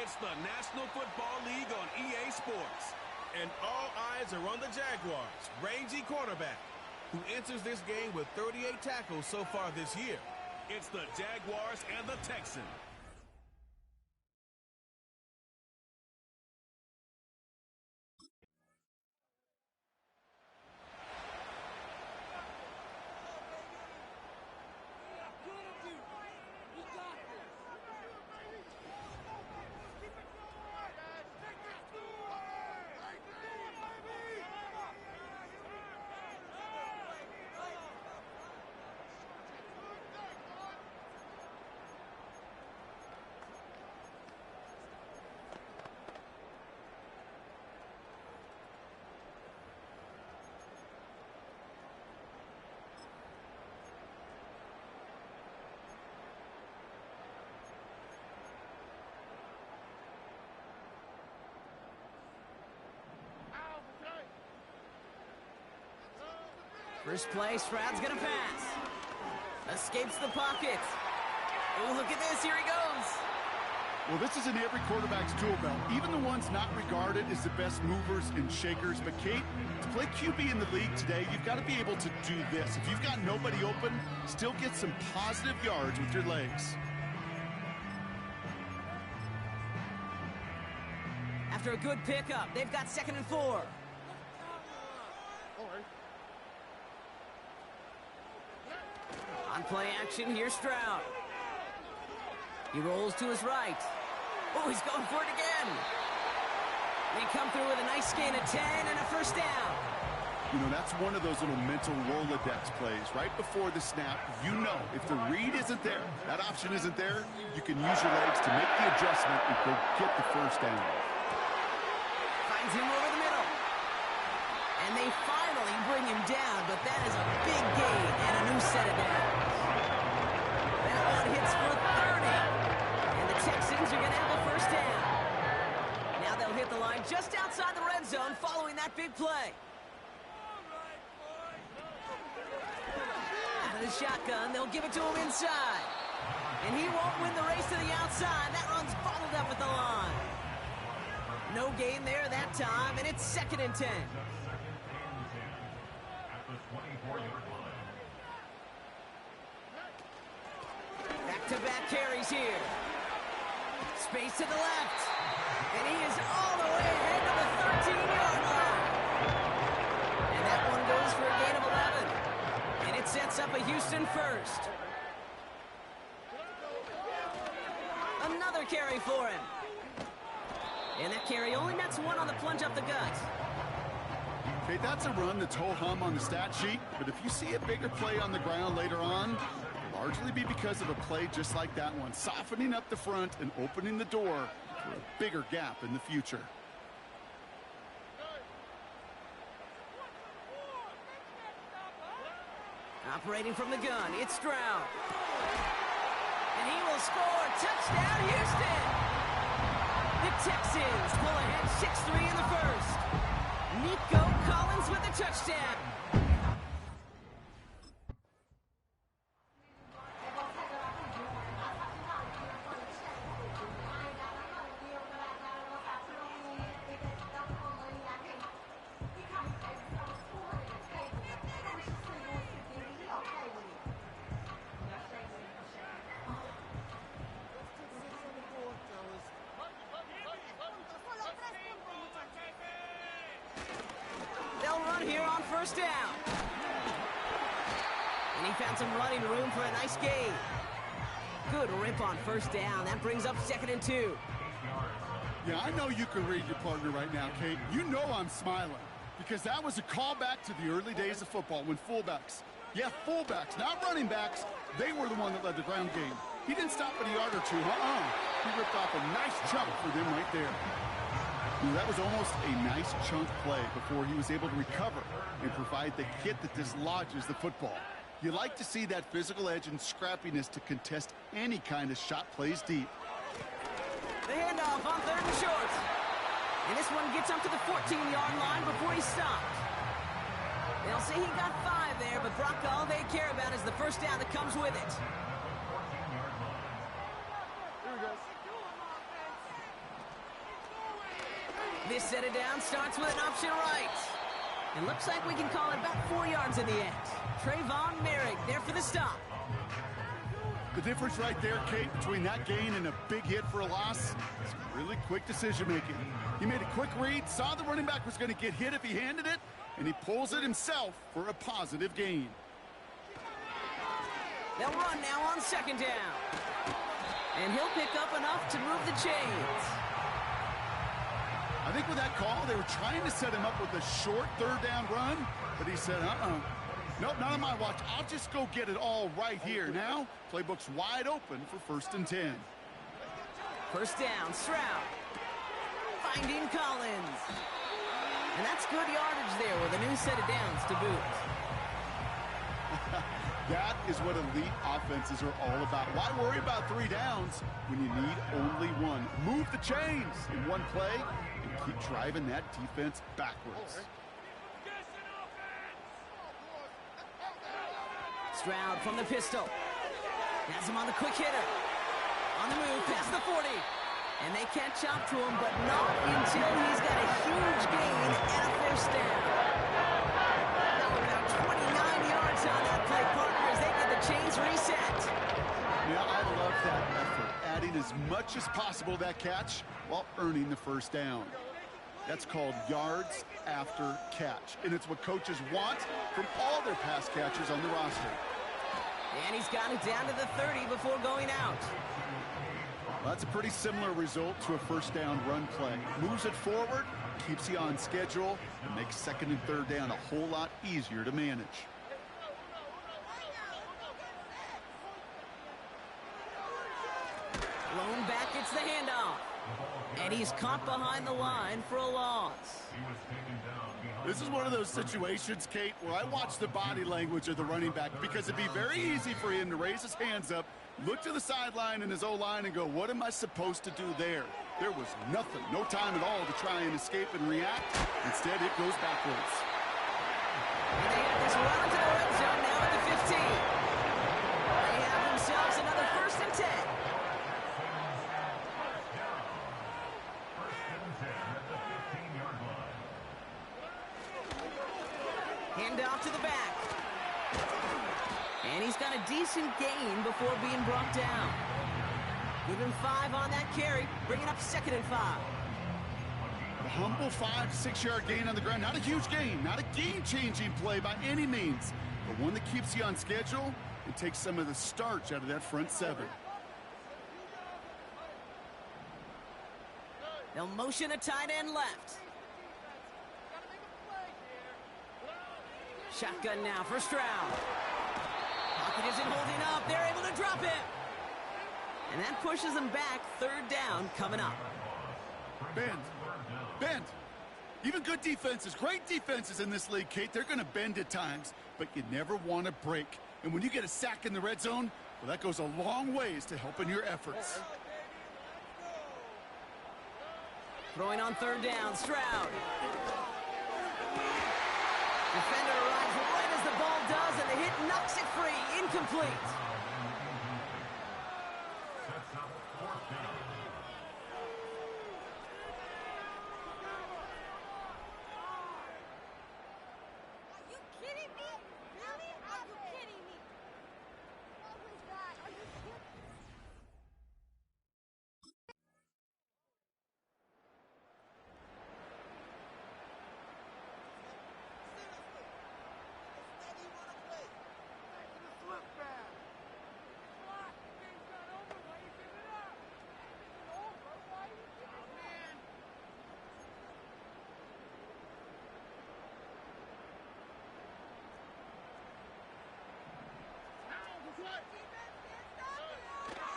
It's the National Football League on EA Sports. And all eyes are on the Jaguars' rangy cornerback, who enters this game with 38 tackles so far this year. It's the Jaguars and the Texans. First play, Stroud's gonna pass. Escapes the pocket. Oh, look at this, here he goes. Well, this is in every quarterback's tool belt, even the ones not regarded as the best movers and shakers. But Kate, to play QB in the league today, you've got to be able to do this. If you've got nobody open, still get some positive yards with your legs. After a good pickup, they've got 2nd and 4. On play action, here's Stroud. He rolls to his right. Oh, he's going for it again. They come through with a nice gain of 10 and a first down. You know, that's one of those little mental Rolodex plays. Right before the snap, you know if the read isn't there, that option isn't there, you can use your legs to make the adjustment and go get the first down. Finds him over the middle. And they finally bring him down, but that is a big gain and a new set of downs. That one hits for 30. And the Texans are going to have a first down. Now they'll hit the line just outside the red zone following that big play. Out of the shotgun, they'll give it to him inside. And he won't win the race to the outside. That run's bottled up at the line. No gain there that time, and it's 2nd and 10. Back-to-back carries here. Space to the left. And he is all the way ahead to the 13-yard line. And that one goes for a gain of 11. And it sets up a Houston first. Another carry for him. And that carry only nets one on the plunge up the gut. Okay, that's a run that's ho-hum on the stat sheet, but if you see a bigger play on the ground later on, it'll largely be because of a play just like that one, softening up the front and opening the door for a bigger gap in the future. Operating from the gun, it's Stroud. And he will score. Touchdown, Houston! The Texans pull ahead 6-3 in the first. Nico Collins with the touchdown. Here on first down. And he found some running room for a nice gain. Good rip on first down. That brings up 2nd and 2. Yeah, I know you can read your partner right now, Kate. You know I'm smiling because that was a callback to the early days of football when fullbacks, not running backs, they were the one that led the ground game. He didn't stop at a yard or two. He ripped off a nice chunk for them right there. That was almost a nice chunk play before he was able to recover and provide the hit that dislodges the football. You like to see that physical edge and scrappiness to contest any kind of shot plays deep. The handoff on 3rd and short. And this one gets up to the 14-yard line before he stopped. They'll say he got 5 there, but Brock, all they care about is the first down that comes with it. This set of downs starts with an option right. It looks like we can call it about 4 yards in the end. Trayvon Merrick there for the stop. The difference right there, Kate, between that gain and a big hit for a loss is really quick decision-making. He made a quick read, saw the running back was going to get hit if he handed it, and he pulls it himself for a positive gain. They'll run now on second down. And he'll pick up enough to move the chains. I think with that call, they were trying to set him up with a short third down run, but he said, nope, not on my watch. I'll just go get it all right here. Now, playbook's wide open for 1st and 10. First down, Stroud. Finding Collins. And that's good yardage there with a new set of downs to boot. That is what elite offenses are all about. Why worry about 3 downs when you need only one? Move the chains in one play and keep driving that defense backwards. Stroud from the pistol. Has him on the quick hitter. On the move, past the 40. And they catch up to him, but not until he's got a huge gain and a first down. Now about 29 yards on that play, partners. They get the chains reset. Yeah, I love that effort. Adding as much as possible to that catch while earning the first down. That's called yards after catch. And it's what coaches want from all their pass catchers on the roster. And he's got it down to the 30 before going out. Well, that's a pretty similar result to a first down run play. Moves it forward, keeps you on schedule, and makes second and third down a whole lot easier to manage. Blown back, it's the handoff. And he's caught behind the line for a loss. This is one of those situations, Kate, where I watch the body language of the running back because it'd be very easy for him to raise his hands up, look to the sideline in his O-line and go, what am I supposed to do there? There was nothing, no time at all to try and escape and react. Instead, it goes backwards. And they have this run into the red zone now at the 15. They have themselves another 1st and 10. Handoff to the back. And he's got a decent gain before being brought down. Give him 5 on that carry, bringing up 2nd and 5. A humble 5 to 6 yard gain on the ground. Not a huge gain, not a game-changing play by any means, but one that keeps you on schedule and takes some of the starch out of that front 7. They'll motion a tight end left. Shotgun now for Stroud. Pocket isn't holding up. They're able to drop it. And that pushes them back. 3rd down coming up. Bend. Even good defenses, great defenses in this league, Kate, they're going to bend at times, but you never want to break. And when you get a sack in the red zone, well, that goes a long ways to helping your efforts. Throwing on 3rd down, Stroud. Defender arrives right as the ball does, and the hit knocks it free. Incomplete. Are you kidding me? Really? Are you kidding me? What was that? Are you kidding me?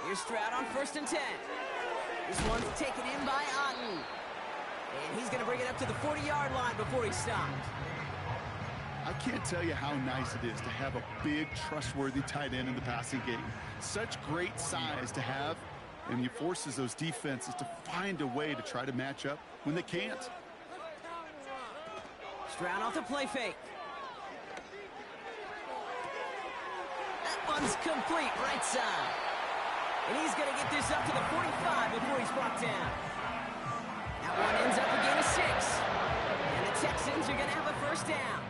Here's Stroud on 1st and 10. This one's taken in by Otten. And he's going to bring it up to the 40-yard line before he stopped. I can't tell you how nice it is to have a big, trustworthy tight end in the passing game. Such great size to have, and he forces those defenses to find a way to try to match up when they can't. Stroud off the play fake. That one's complete, right side. And he's going to get this up to the 45 before he's brought down. That one ends up a gain of 6. Texans are going to have a first down.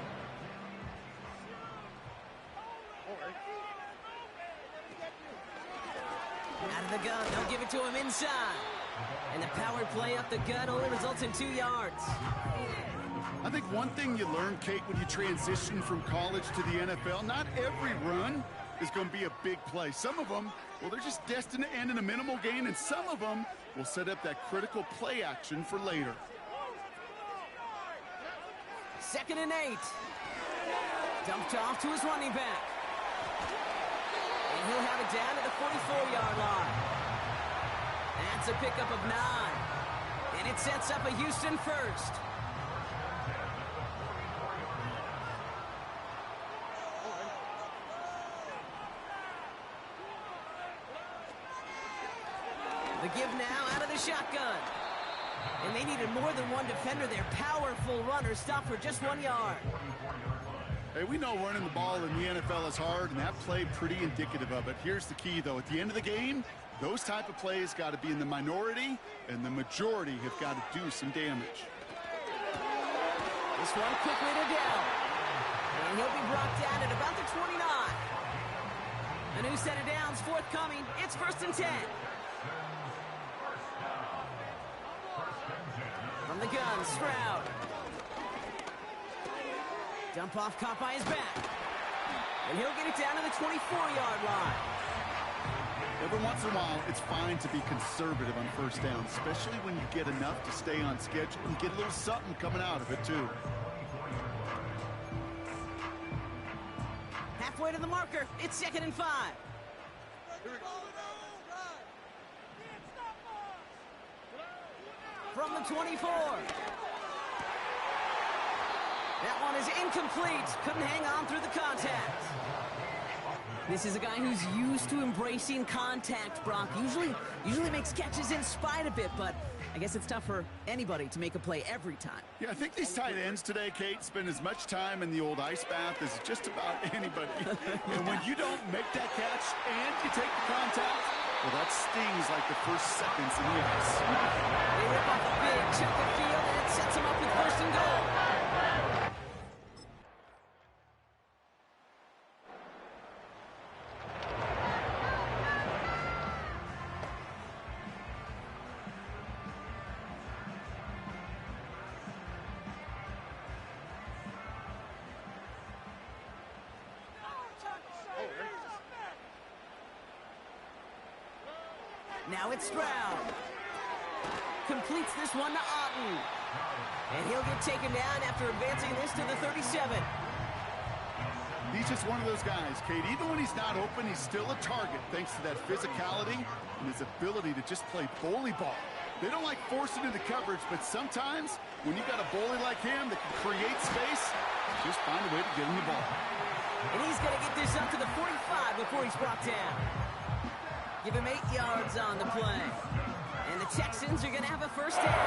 Out of the gun, they'll give it to him inside. And the power play up the gut only results in 2 yards. I think one thing you learn, Kate, when you transition from college to the NFL, not every run is going to be a big play. Some of them, well, they're just destined to end in a minimal gain, and some of them will set up that critical play action for later. 2nd and 8. Dumped off to his running back. And he'll have it down to the 44-yard line. That's a pickup of 9. And it sets up a Houston first. The give now out of the shotgun. And they needed more than one defender there. Powerful runner stopped for just 1 yard. Hey, we know running the ball in the NFL is hard, and that play pretty indicative of it. Here's the key, though. At the end of the game, those type of plays got to be in the minority, and the majority have got to do some damage. This one quickly to Dell. And he'll be brought down at about the 29. A new set of downs forthcoming. It's 1st and 10. From the gun, Stroud. Dump off caught by his back. And he'll get it down to the 24-yard line. Every once in a while, it's fine to be conservative on first down, especially when you get enough to stay on schedule and get a little something coming out of it, too. Halfway to the marker, it's 2nd and 5. From the 24. That one is incomplete. Couldn't hang on through the contact. This is a guy who's used to embracing contact, Brock. Usually makes catches in spite of it, but I guess it's tough for anybody to make a play every time. Yeah, I think these tight ends today, Kate, spend as much time in the old ice bath as just about anybody. And when you don't make that catch and you take the contact, well, that stings like the first seconds in the ice. They rip off a big chunk of field, and it sets them up with 1st and goal. Now it's Stroud. Completes this one to Otten. And he'll get taken down after advancing this to the 37. He's just one of those guys, Kate. Even when he's not open, he's still a target thanks to that physicality and his ability to just play bully ball. They don't like forcing into coverage, but sometimes when you got a bully like him that can create space, just find a way to get him the ball. And he's going to get this up to the 45 before he's brought down. Give him 8 yards on the play. And the Texans are going to have a first down.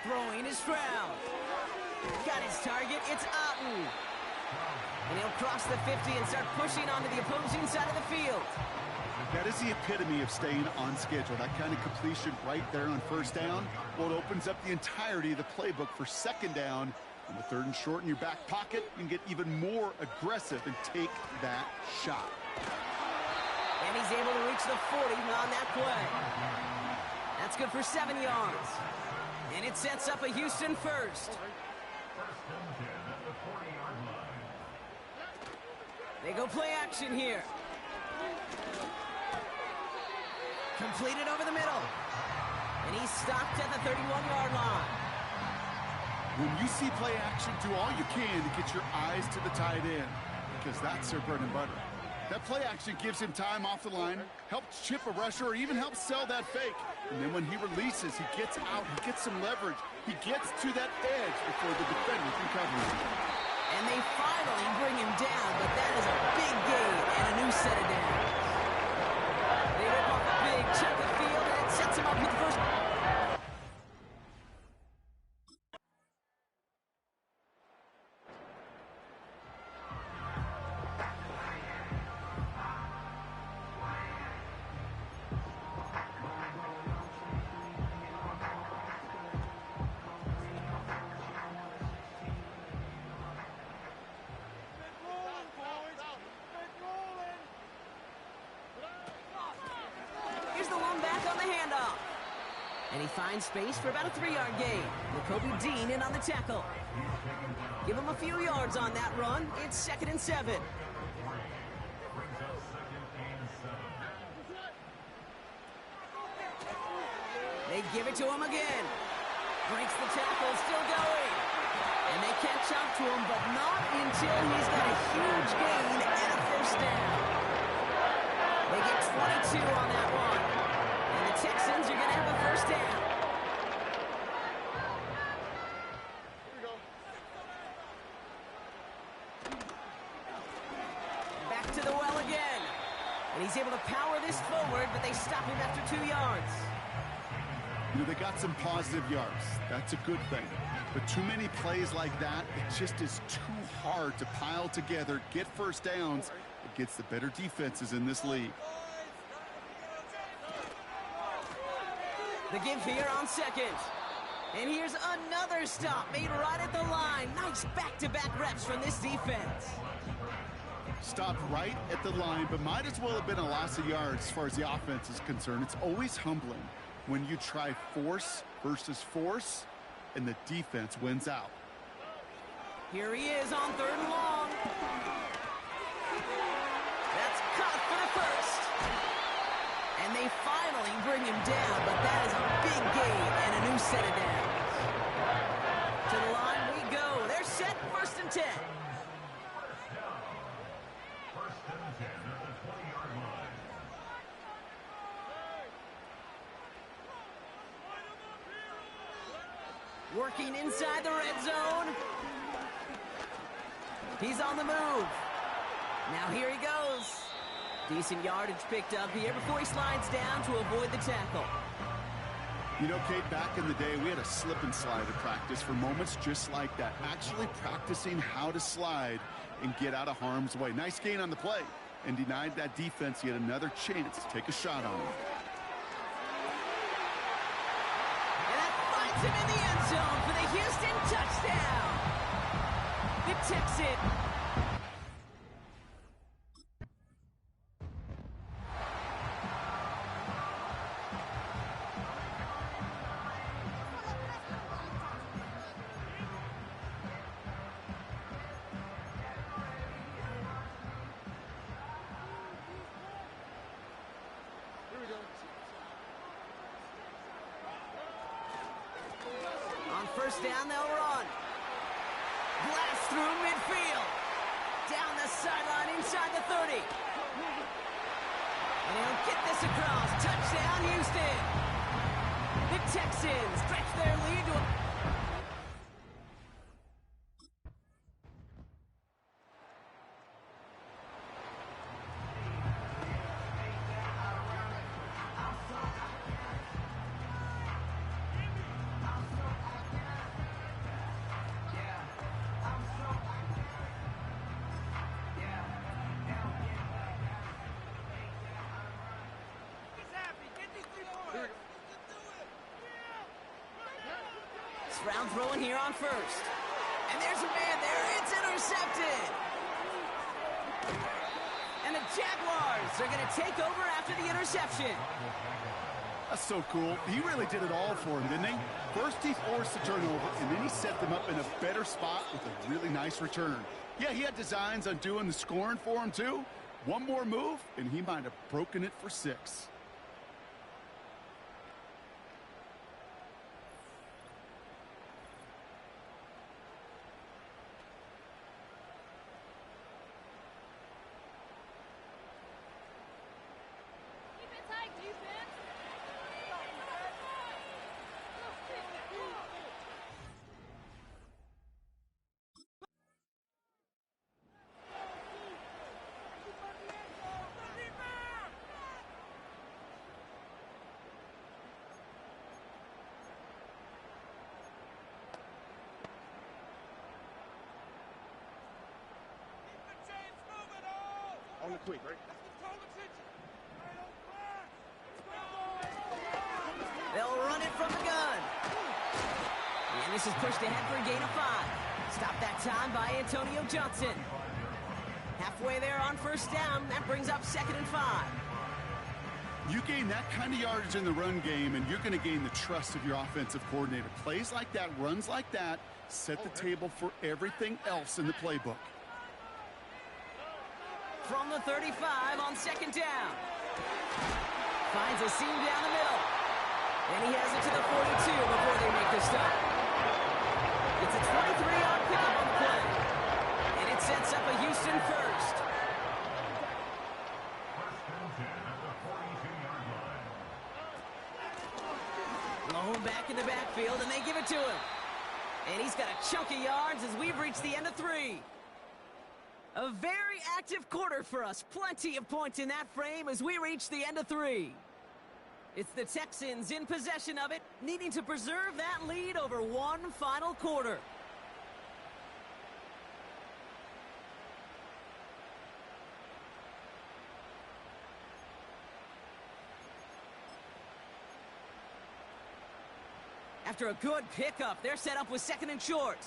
Throwing is Stroud. Got his target. It's Otten. And he'll cross the 50 and start pushing onto the opposing side of the field. That is the epitome of staying on schedule. That kind of completion right there on first down. Well, it opens up the entirety of the playbook for second down. On the 3rd and short in your back pocket, you can get even more aggressive and take that shot. And he's able to reach the 40 on that play. That's good for 7 yards. And it sets up a Houston first. They go play action here. Completed over the middle. And he's stopped at the 31-yard line. When you see play action, do all you can to get your eyes to the tight end, because that's their bread and butter. That play action gives him time off the line, helps chip a rusher, or even helps sell that fake. And then when he releases, he gets out, he gets some leverage. He gets to that edge before the defender can cover him. And they finally bring him down, but that is a big gain and a new set of downs. They rip off a big chunk of field, and it sets him up with the first. one back on the handoff. And he finds space for about a 3-yard gain. Jacoby Dean in on the tackle. Give him a few yards on that run. It's 2nd and 7. They give it to him again. Breaks the tackle, still going. And they catch up to him, but not until he's got a huge gain and a first down. They get 22 on that one. And the Texans are going to have a first down. Back to the well again. And he's able to power this forward, but they stop him after 2 yards. You know, they got some positive yards. That's a good thing. But too many plays like that, it just is too hard to pile together, get first downs against the better defenses in this league. The give here on 2nd. And here's another stop made right at the line. Nice back-to-back reps from this defense. Stopped right at the line, but might as well have been a loss of yards as far as the offense is concerned. It's always humbling when you try force versus force, and the defense wins out. Here he is on 3rd and long. That's caught for the first. And they finally bring him down, but that is a big gain and a new set of downs. To the line we go. They're set, 1st and 10. Working inside the red zone. He's on the move. Now here he goes. Decent yardage picked up here before he slides down to avoid the tackle. You know, Kate, back in the day, we had a slip and slide at practice for moments just like that. Actually practicing how to slide and get out of harm's way. Nice gain on the play, and denied that defense yet another chance to take a shot on him. Him in the end zone for the Houston touchdown. The Texans. First down, they'll run. Blast through midfield. Down the sideline inside the 30. And he'll get this across. Touchdown, Houston. The Texans stretch their lead to a... Round throwing here on 1st. And there's a man there. It's intercepted. And the Jaguars are going to take over after the interception. That's so cool. He really did it all for him, didn't he? First he forced the turnover, and then he set them up in a better spot with a really nice return. Yeah, he had designs on doing the scoring for him, too. One more move, and he might have broken it for 6. On the quick, right? They'll run it from the gun. And this is pushed ahead for a gain of 5. Stopped that time by Antonio Johnson. Halfway there on 1st down. That brings up 2nd and 5. You gain that kind of yardage in the run game, and you're going to gain the trust of your offensive coordinator. Plays like that, runs like that, set the table for everything else in the playbook. From the 35 on second down. Finds a seam down the middle. And he has it to the 42 before they make the stop. It's a 23-yard pickup on the play. And it sets up a Houston first. Low back in the backfield, and they give it to him. And he's got a chunk of yards as we've reached the end of 3. A very active quarter for us. Plenty of points in that frame as we reach the end of 3. It's the Texans in possession of it, needing to preserve that lead over one final quarter. After a good pickup, they're set up with second and short.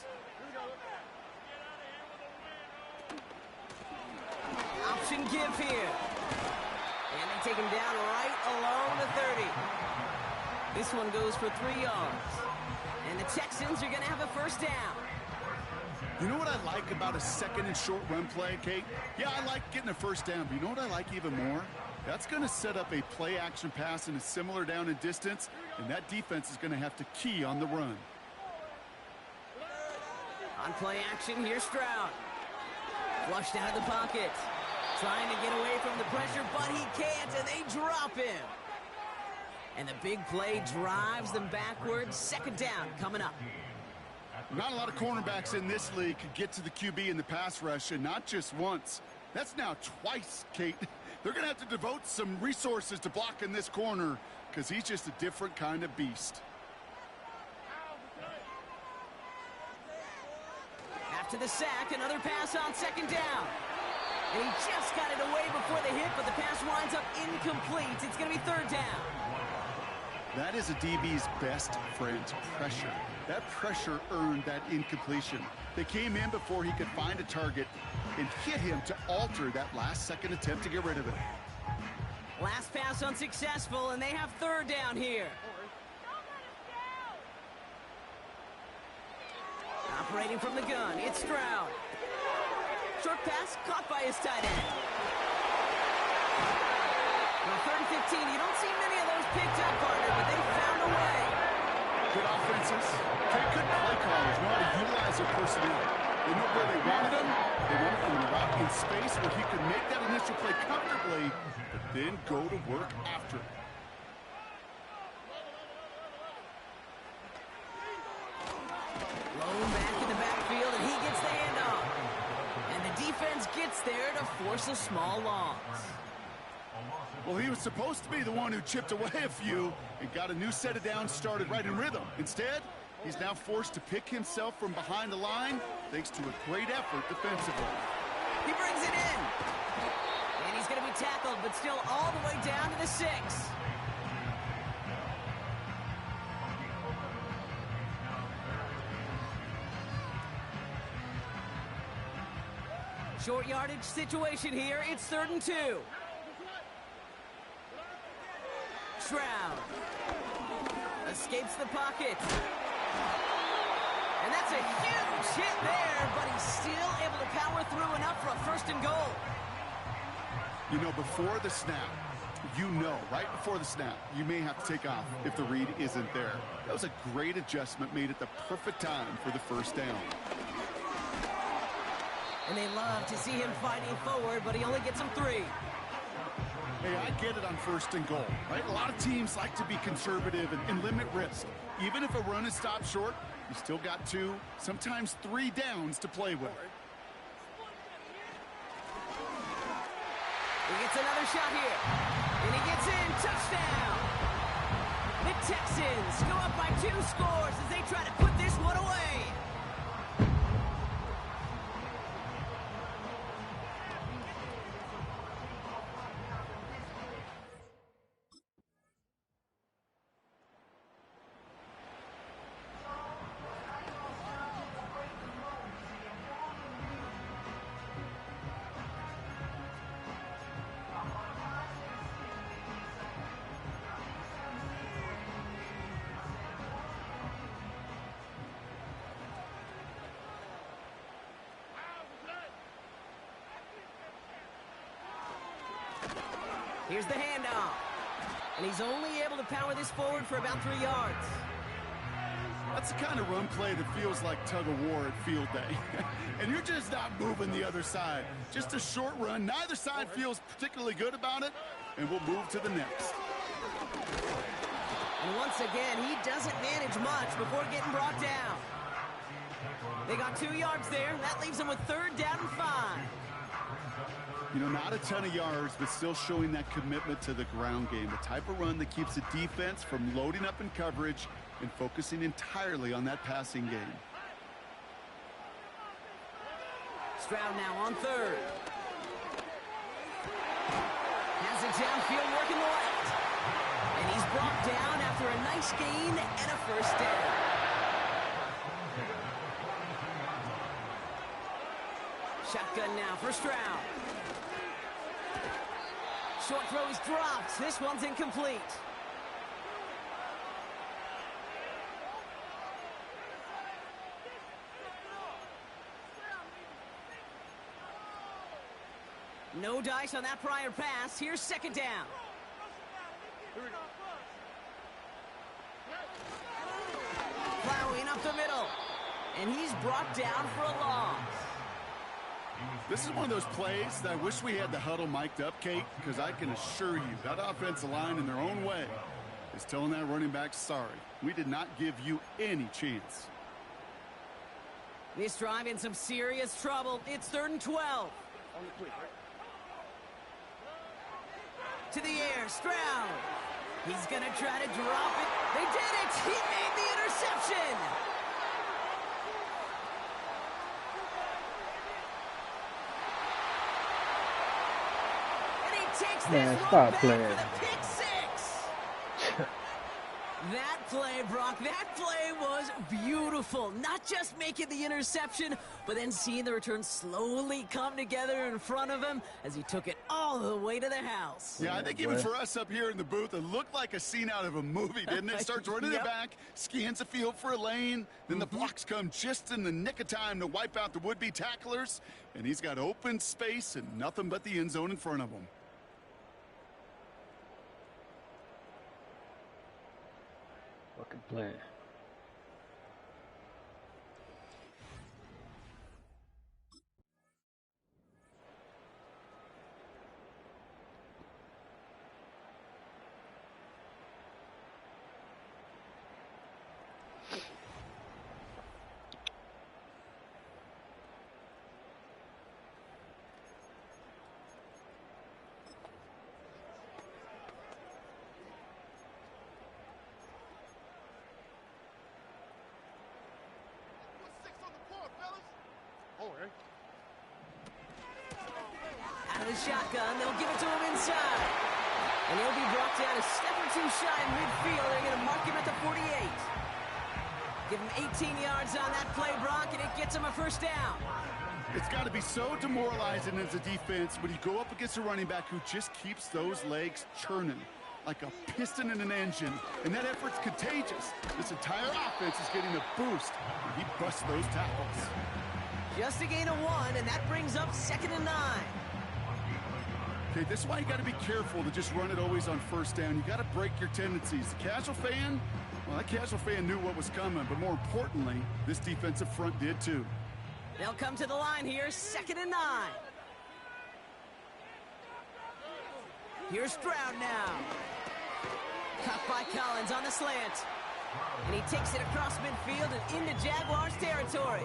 Option give here. And they take him down right along the 30. This one goes for 3 yards. And the Texans are going to have a first down. You know what I like about a second and short run play, Kate? Yeah, I like getting a first down, but you know what I like even more? That's going to set up a play-action pass in a similar down and distance, and that defense is going to have to key on the run. On play action, here's Stroud. Flushed out of the pocket. Trying to get away from the pressure, but he can't, and they drop him. And the big play drives them backwards. Second down coming up. Not a lot of cornerbacks in this league could get to the QB in the pass rush, and not just once. That's now twice, Kate. They're going to have to devote some resources to blocking this corner because he's just a different kind of beast. After the sack, another pass on second down. And he just got it away before the hit, but the pass winds up incomplete. It's going to be third down. That is a DB's best friend, pressure. That pressure earned that incompletion. They came in before he could find a target and hit him to alter that last-second attempt to get rid of it. Last pass unsuccessful, and they have third down here. Operating from the gun, it's Stroud. Short pass caught by his tight end. Well, 3rd and 15, you don't see many of those picked up, partner, but they found a way. Good offenses. Good play callers know how to utilize their personnel. They know where they wanted him. They wanted him out in space where he could make that initial play comfortably, but then go to work after it. Blown back in the backfield, and he gets the handoff. And the defense gets there to force a small loss. Well, he was supposed to be the one who chipped away a few and got a new set of downs started right in rhythm. Instead, he's now forced to pick himself from behind the line thanks to a great effort defensively. He brings it in. And he's going to be tackled, but still all the way down to the 6. Short yardage situation here. It's 3rd and 2. Stroud escapes the pocket. And that's a huge hit there, but he's still able to power through enough for a 1st and goal. You know, before the snap, right before the snap, you may have to take off if the read isn't there. That was a great adjustment made at the perfect time for the 1st down. And they love to see him fighting forward, but he only gets them 3. Hey, I get it on 1st and goal, right? A lot of teams like to be conservative and limit risk. Even if a run is stopped short, you still got 2, sometimes 3 downs to play with. He gets another shot here. And he gets in. Touchdown! The Texans go up by 2 scores as they try to put this one away. Here's the handoff. And he's only able to power this forward for about 3 yards. That's the kind of run play that feels like tug-of-war at field day. And you're just not moving the other side. Just a short run. Neither side feels particularly good about it, and we'll move to the next. And once again, he doesn't manage much before getting brought down. They got 2 yards there. That leaves them with 3rd down and 5. You know, not a ton of yards, but still showing that commitment to the ground game. The type of run that keeps the defense from loading up in coverage and focusing entirely on that passing game. Stroud now on 3rd. Has it downfield working the left. And he's brought down after a nice gain and a 1st down. Shotgun now for Stroud. Short throw is dropped. This one's incomplete. No dice on that prior pass. Here's 2nd down. Plowing up the middle. And he's brought down for a loss. This is one of those plays that I wish we had the huddle mic'd up, Kate, because I can assure you that offensive line in their own way is telling that running back, sorry, we did not give you any chance. This drive in some serious trouble. It's 3rd and 12. To the air, Stroud. He's going to try to drop it. They did it! He made the interception! Takes this one back for the pick 6. That play, Brock, that play was beautiful. Not just making the interception, but then seeing the return slowly come together in front of him as he took it all the way to the house. Yeah, I think even for us up here in the booth, it looked like a scene out of a movie, didn't it? Starts running it back, scans the field for a lane, then the blocks come just in the nick of time to wipe out the would-be tacklers, and he's got open space and nothing but the end zone in front of him. Fucking play. Out of the shotgun, they'll give it to him inside. And he'll be brought down a step or 2 shy in midfield. They're going to mark him at the 48. Give him 18 yards on that play, Brock, and it gets him a 1st down. It's got to be so demoralizing as a defense when you go up against a running back who just keeps those legs churning like a piston in an engine, and that effort's contagious. This entire offense is getting a boost, and he busts those tackles. Just a gain of 1, and that brings up 2nd and 9. Okay, this is why you got to be careful to just run it always on 1st down. You got to break your tendencies. The casual fan, well, that casual fan knew what was coming, but more importantly, this defensive front did too. They'll come to the line here, 2nd and 9. Here's Stroud now. Caught by Collins on the slant. And he takes it across midfield and into Jaguars territory.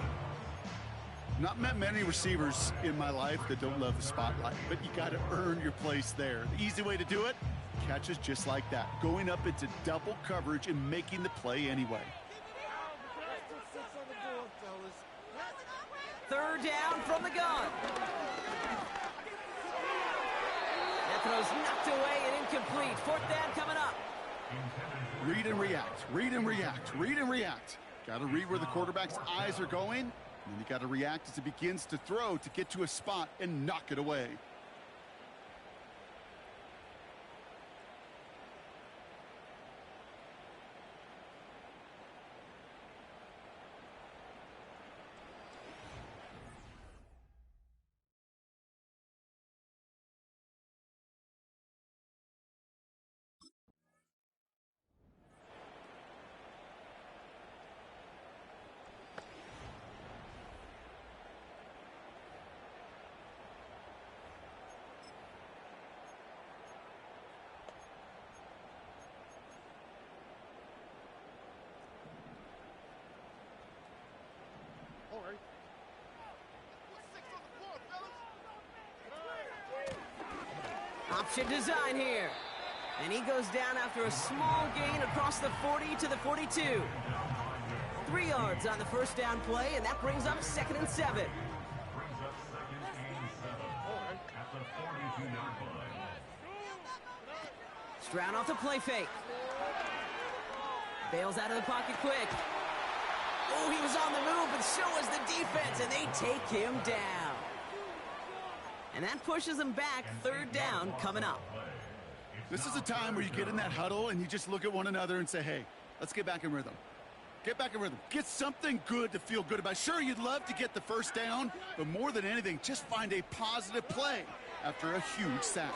Not met many receivers in my life that don't love the spotlight, but you got to earn your place there. The easy way to do it, catches just like that, going up into double coverage and making the play anyway. 3rd down from the gun. That throw's knocked away and incomplete. 4th down coming up. Read and react, read and react, read and react. Got to read where the quarterback's eyes are going, and then you got to react as it begins to throw to get to a spot and knock it away. Option design here. And he goes down after a small gain across the 40 to the 42. 3 yards on the first down play, and that brings up 2nd and 7. Stroud off the play fake. Bails out of the pocket quick. Oh, he was on the move, but so was the defense, and they take him down. And that pushes him back. 3rd down coming up. This is a time where you get in that huddle and you just look at one another and say, hey, let's get back in rhythm. Get back in rhythm. Get something good to feel good about. Sure, you'd love to get the first down, but more than anything, just find a positive play after a huge sack.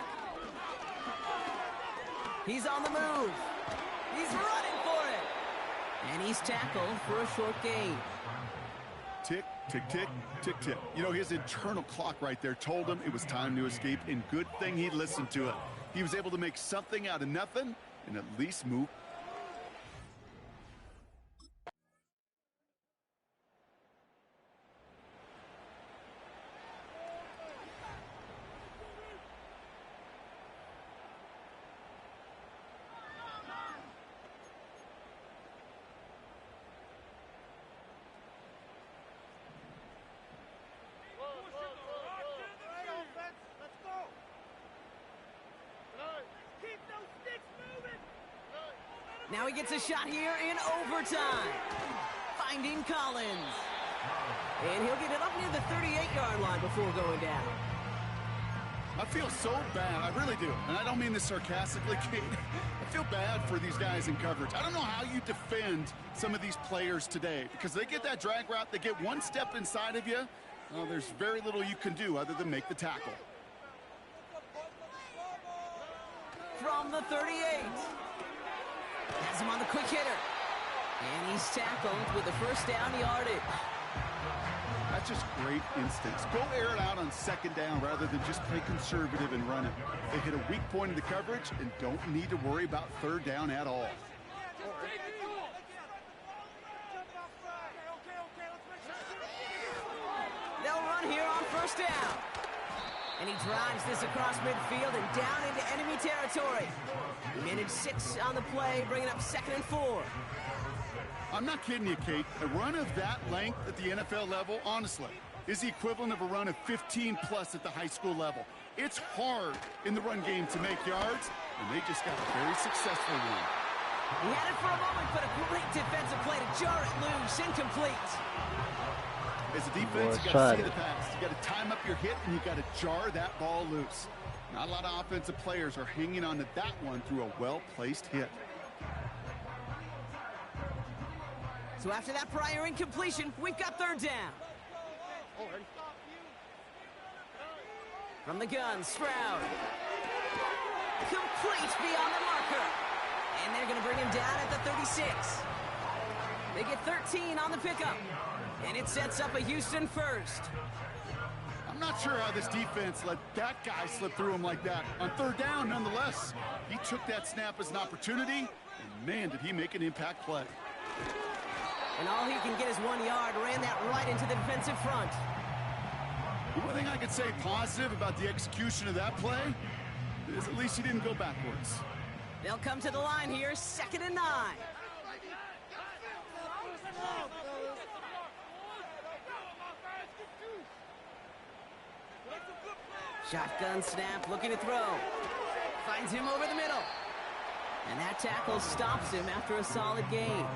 He's on the move. He's running for it. And he's tackled for a short gain. Tick, tick, tick, tick, tick. You know, his internal clock right there told him it was time to escape, and good thing he listened to it. He was able to make something out of nothing and at least move. Now he gets a shot here in overtime. Finding Collins. And he'll get it up near the 38-yard line before going down. I feel so bad. I really do. And I don't mean this sarcastically, Kate. I feel bad for these guys in coverage. I don't know how you defend some of these players today because they get that drag route, they get one step inside of you. Well, there's very little you can do other than make the tackle. From the 38. Has him on the quick hitter. And he's tackled with the first down yardage. That's just great instincts. Go air it out on 2nd down rather than just play conservative and run it. They hit a weak point in the coverage and don't need to worry about 3rd down at all. They'll run here on 1st down. And he drives this across midfield and down into enemy territory. He managed 6 on the play, bringing up 2nd and 4. I'm not kidding you, Kate. A run of that length at the NFL level, honestly, is the equivalent of a run of 15-plus at the high school level. It's hard in the run game to make yards, and they just got a very successful one. He had it for a moment, but a great defensive play to jar it loose. Incomplete. As a defense, you got to see the pass. You got to time up your hit, and you got to jar that ball loose. Not a lot of offensive players are hanging on to that one through a well-placed hit. So after that prior incompletion, we've got 3rd down. From the gun, Stroud. Complete beyond the marker. And they're going to bring him down at the 36. They get 13 on the pickup. And it sets up a Houston 1st. I'm not sure how this defense let that guy slip through him like that. On 3rd down, nonetheless, he took that snap as an opportunity, and man, did he make an impact play. And all he can get is 1 yard, ran that right into the defensive front. The one thing I could say positive about the execution of that play is at least he didn't go backwards. They'll come to the line here, 2nd and 9. Shotgun snap, looking to throw. Finds him over the middle. And that tackle stops him after a solid gain.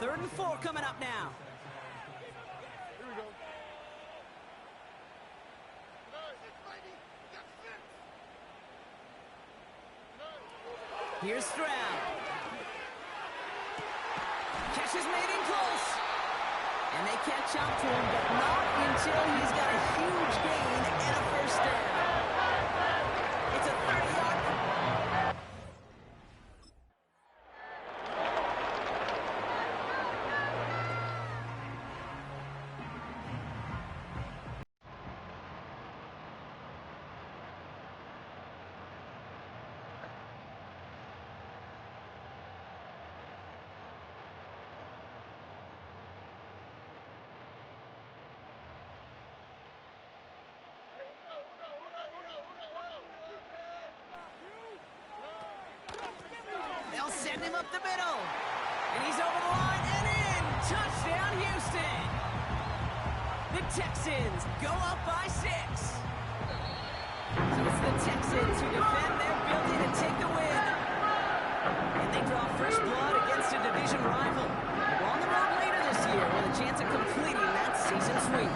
Third and 4 coming up now. Here we go. Here's Stroud. Catch is made in close. And they catch up to him, but not until he's got a huge gain and a first down. It's a 30-yard. him up the middle. And he's over the line and in. Touchdown, Houston. The Texans go up by 6. So it's the Texans who defend their building and take the win. And they draw first blood against a division rival. On the road later this year with a chance of completing that season sweep.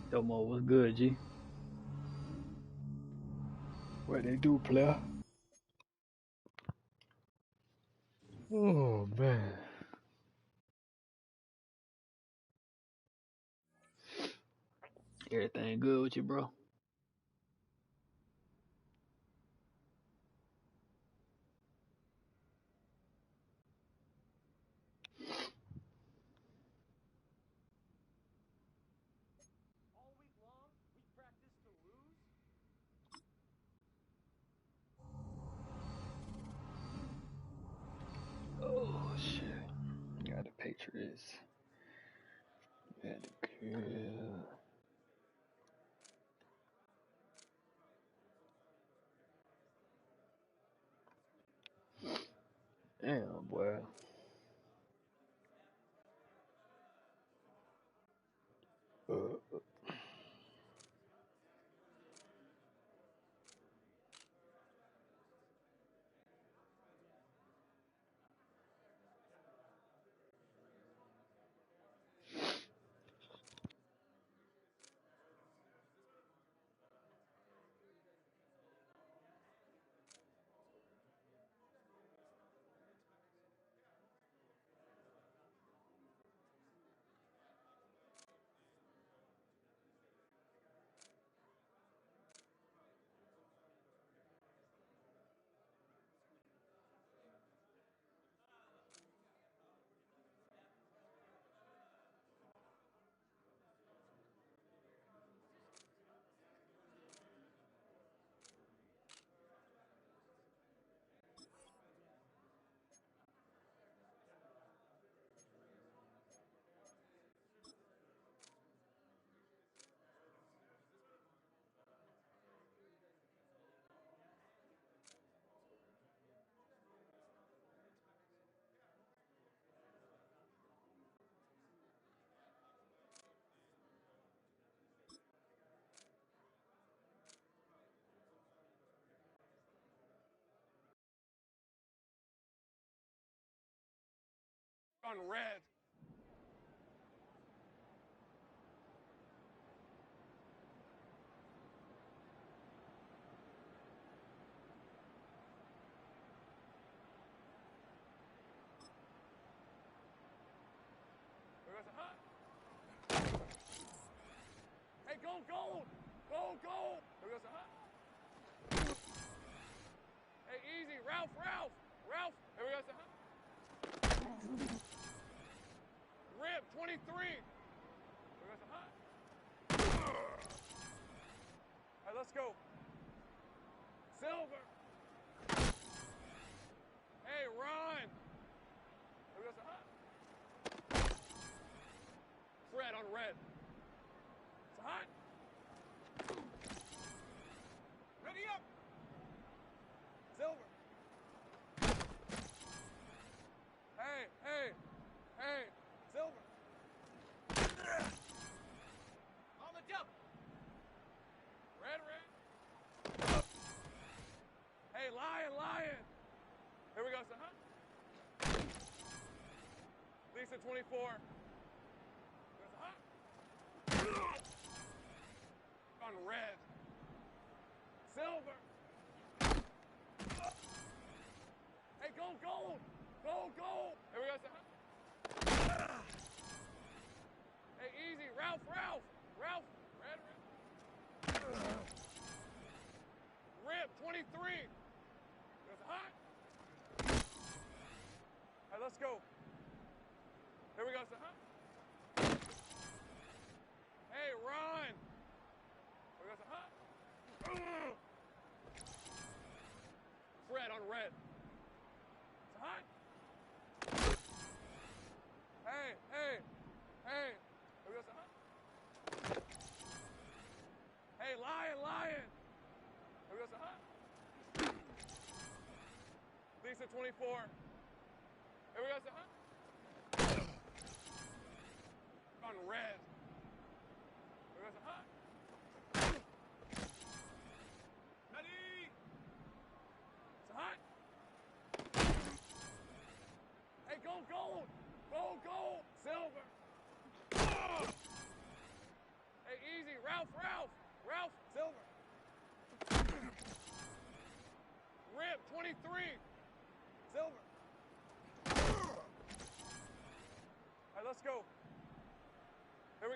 Yo, Mo, what's good, G? What they do, player? Oh, man. Everything good with you, bro? Oh, shit. Got the Patriots. Got the crib. Damn, boy. Uh, On red. There goes a hot. Hey, go gold! Go gold! There goes a hot. Hey, easy. Ralph, Ralph! Ralph! Here we go, a hot. Rip, 23! Here goes a hot. All right, let's go. Silver! Hey, Ron! Here goes a hot. Fred on red. It's hot. Ready up. Silver. Hey, hey, hey, Silver. On the jump. Red, red. Hey, lion, lion. Here we go, son, huh? Lisa, 24. There's a hot. On red. Silver. Hey, go gold. Go gold. Here we go, son, huh? Hey, easy. Ralph, Ralph. Ralph. Red, red. Rip, 23. There's a hot. All right, let's go. Here we go, son, huh? Hey, Ron. Here we go, son, huh? Fred on red. It's hot. Hey, hey, hey. Here we go, son, huh? Hey, lion, lion. Here we go, son, huh? Lisa, 24. Here we go, son, huh? On red. Here we go, son, huh? Ready? It's hot. Hey, go gold. Go gold. Silver. Hey, easy. Ralph, Ralph. Ralph. Silver. Rip, 23. Silver. All right, let's go. Here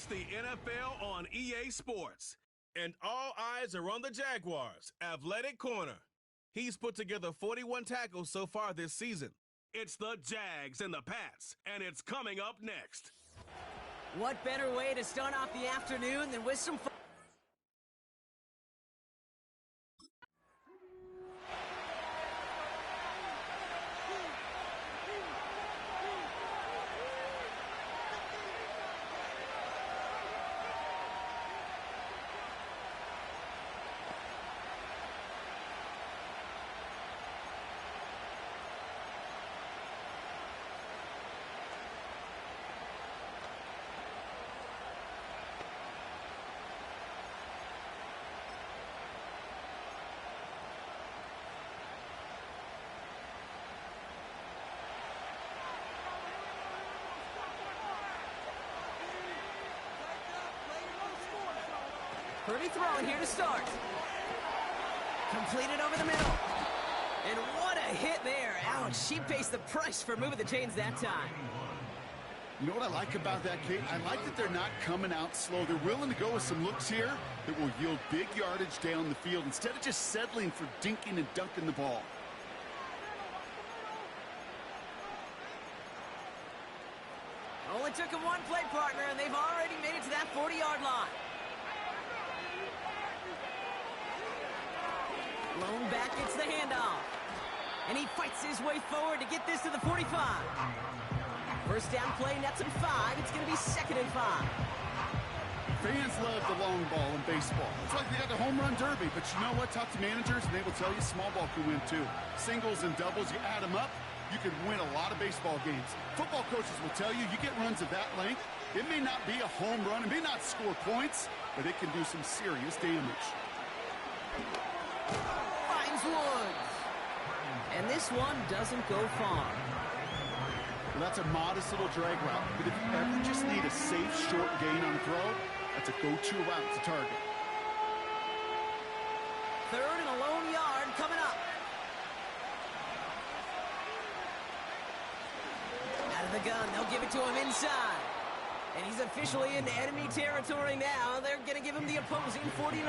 It's the NFL on EA Sports. And all eyes are on the Jaguars' athletic corner. He's put together 41 tackles so far this season. It's the Jags and the Pats, and it's coming up next. What better way to start off the afternoon than with some fun? Purdy throwing here to start. Completed over the middle. And what a hit there. Ouch, she pays the price for moving the chains that time. You know what I like about that, Kate? I like that they're not coming out slow. They're willing to go with some looks here that will yield big yardage down the field instead of just settling for dinking and dunking the ball. Only took him one play partner, and they've already made it to that 40-yard line. Lone back gets the handoff. And he fights his way forward to get this to the 45. First down play, nets him 5. It's going to be 2nd and 5. Fans love the long ball in baseball. It's like they got the home run derby, but you know what? Talk to managers, and they will tell you small ball can win too. Singles and doubles, you add them up, you can win a lot of baseball games. Football coaches will tell you, you get runs of that length, it may not be a home run, it may not score points, but it can do some serious damage. Finds Woods. And this one doesn't go far. Well, that's a modest little drag route, but if you ever just need a safe, short gain on a throw, that's a go-to route to target. 3rd and a lone yard coming up. Out of the gun, they'll give it to him inside. And he's officially into enemy territory now. They're going to give him the opposing 49.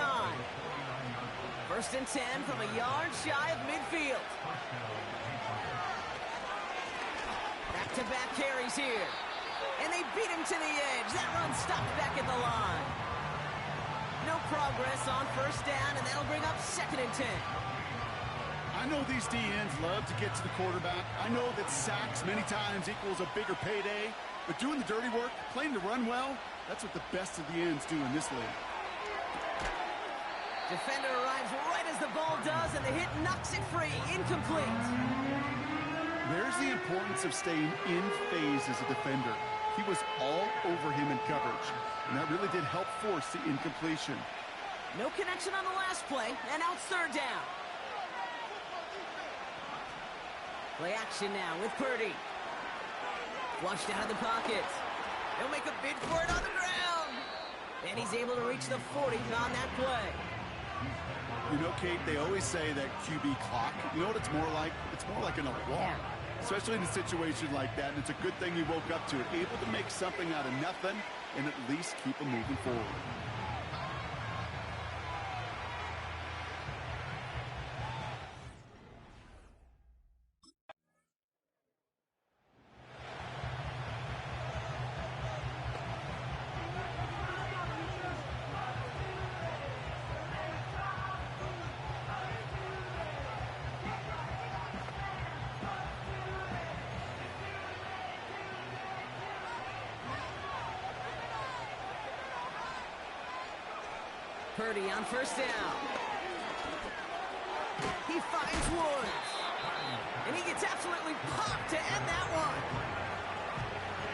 1st and 10 from a yard shy of midfield. Back-to-back carries here. And they beat him to the edge. That run stopped back at the line. No progress on 1st down, and that'll bring up 2nd and 10. I know these DNs love to get to the quarterback. I know that sacks many times equals a bigger payday. But doing the dirty work, playing to run well, that's what the best of the ends do in this league. Defender arrives right as the ball does, and the hit knocks it free. Incomplete. There's the importance of staying in phase as a defender. He was all over him in coverage, and that really did help force the incompletion. No connection on the last play, and now it's 3rd down. Play action now with Purdy. Flushed out of the pocket. He'll make a bid for it on the ground. And he's able to reach the 40 on that play. You know, Kate, they always say that QB clock, you know what it's more like? It's more like an alarm, especially in a situation like that. And it's a good thing you woke up to it, able to make something out of nothing and at least keep them moving forward. Purdy on 1st down. He finds Woods. And he gets absolutely popped to end that one.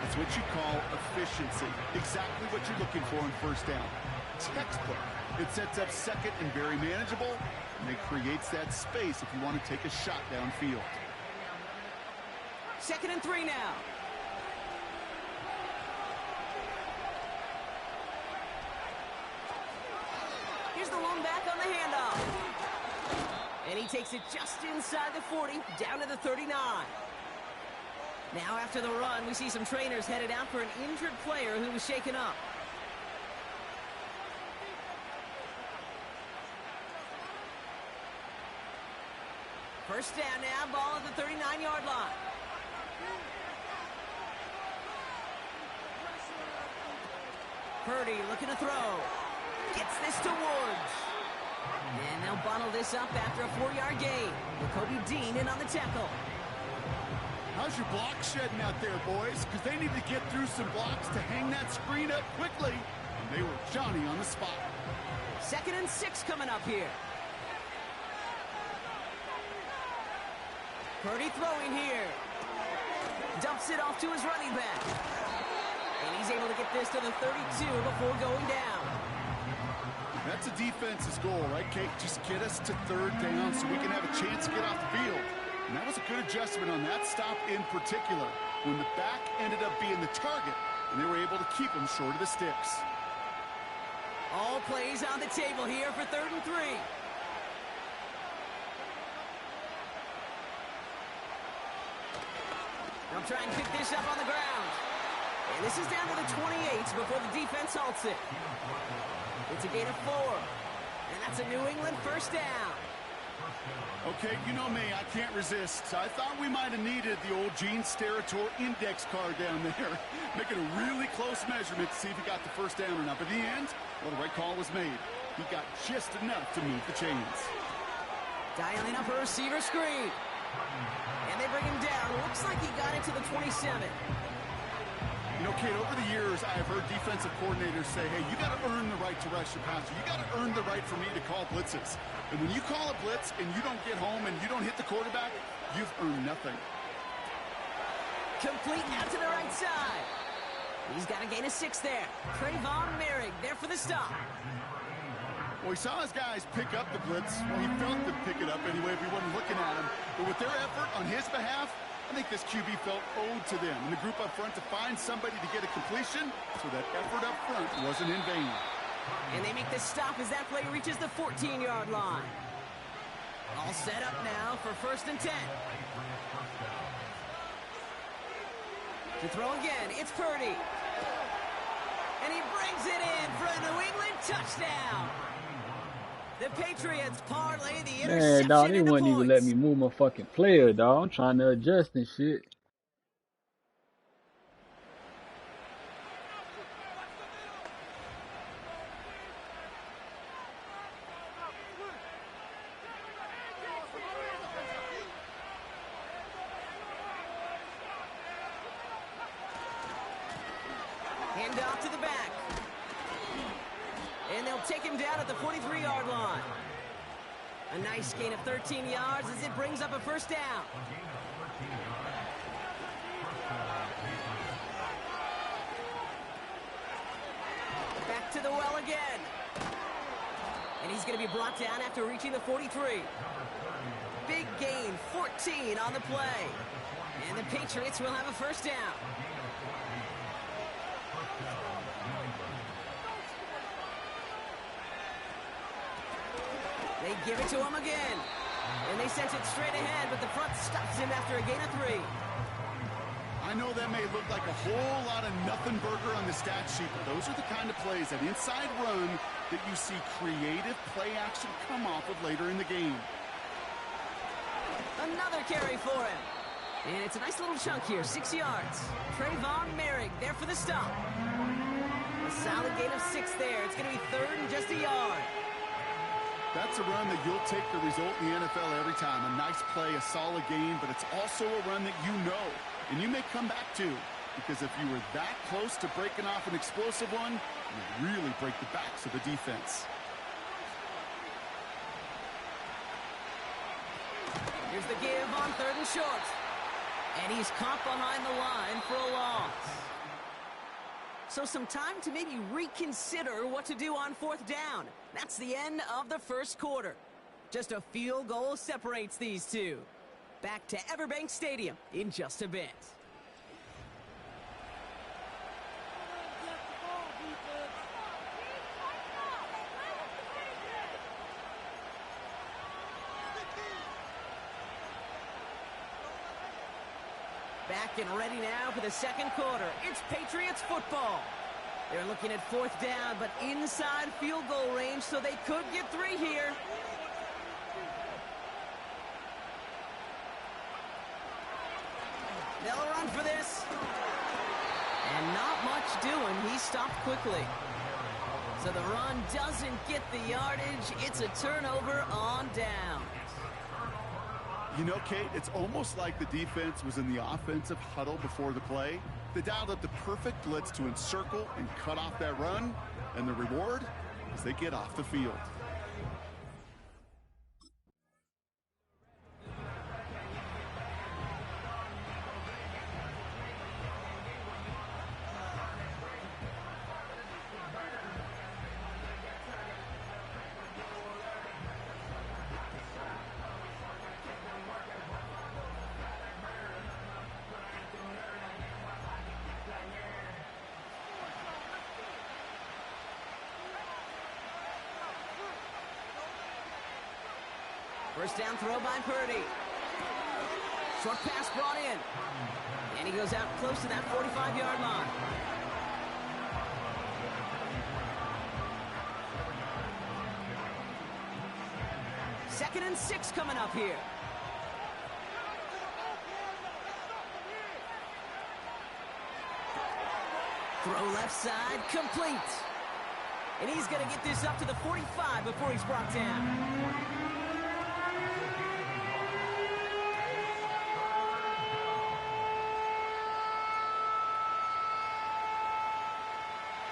That's what you call efficiency. Exactly what you're looking for in 1st down. Textbook. It sets up 2nd and very manageable, and it creates that space if you want to take a shot downfield. 2nd and 3 now. Here's the lone back on the handoff. And he takes it just inside the 40, down to the 39. Now after the run, we see some trainers headed out for an injured player who was shaken up. First down now, ball at the 39-yard line. Purdy looking to throw. Gets this to Woods. And they'll bottle this up after a 4-yard gain. Jacoby Dean in on the tackle. How's your block shedding out there, boys? Because they need to get through some blocks to hang that screen up quickly. And they were Johnny on the spot. 2nd and 6 coming up here. Purdy throwing here. Dumps it off to his running back. And he's able to get this to the 32 before going down. That's a defense's goal, right, Kate? Just get us to 3rd down so we can have a chance to get off the field. And that was a good adjustment on that stop in particular, when the back ended up being the target, and they were able to keep him short of the sticks. All plays on the table here for 3rd and 3. They'll try and pick this up on the ground. And this is down to the 28 before the defense halts it. It's a gain of 4. And that's a New England first down. Okay, you know me, I can't resist. I thought we might have needed the old Gene Steratore index card down there. Making a really close measurement to see if he got the first down or not. But in the end, well, the right call was made. He got just enough to move the chains. Dialing up a receiver screen. And they bring him down. Looks like he got into the 27. You know, Kate, over the years, I have heard defensive coordinators say, hey, you got to earn the right to rush your passer. You got to earn the right for me to call blitzes. And when you call a blitz and you don't get home and you don't hit the quarterback, you've earned nothing. Complete out to the right side. He's got a gain of 6 there. Trayvon Merrick there for the stop. Well, he saw his guys pick up the blitz. Well, he felt them pick it up anyway if he wasn't looking at him. But with their effort on his behalf, I think this QB felt owed to them and the group up front to find somebody to get a completion, so that effort up front wasn't in vain. And they make the stop as that play reaches the 14-yard line. All set up now for 1st and 10. To throw again, it's Purdy. And he brings it in for a New England touchdown. The Patriots parlay the interception. Man, dog, they into wouldn't even let me move my fucking player, dog. I'm trying to adjust and shit. Hand off to the back. And they'll take him down at the 43-yard line. A nice gain of 13 yards as it brings up a first down. Back to the well again. And he's going to be brought down after reaching the 43. Big gain, 14 on the play. And the Patriots will have a first down. They give it to him again. And they sent it straight ahead, but the front stops him after a gain of 3. I know that may look like a whole lot of nothing burger on the stat sheet, but those are the kind of plays, that inside run, that you see creative play action come off of later in the game. Another carry for him. And it's a nice little chunk here, 6 yards. Trayvon Merrick there for the stop. A solid gain of 6 there. It's going to be 3rd and just a yard. That's a run that you'll take the result in the NFL every time. A nice play, a solid game, but it's also a run that you know, and you may come back to, because if you were that close to breaking off an explosive one, you really break the backs of the defense. Here's the give on 3rd and short. And he's caught behind the line for a loss. So some time to maybe reconsider what to do on 4th down. That's the end of the first quarter. Just a field goal separates these two. Back to Everbank Stadium in just a bit. Back and ready now for the second quarter. It's Patriots football. They're looking at 4th down, but inside field goal range, so they could get 3 here. They'll run for this. And not much doing. He stopped quickly. So the run doesn't get the yardage. It's a turnover on down. You know, Kate, it's almost like the defense was in the offensive huddle before the play. They dialed up the perfect blitz to encircle and cut off that run. And the reward is they get off the field. First down throw by Purdy. Short pass brought in. And he goes out close to that 45-yard line. Second and 6 coming up here. Throw left side, complete. And he's going to get this up to the 45 before he's brought down.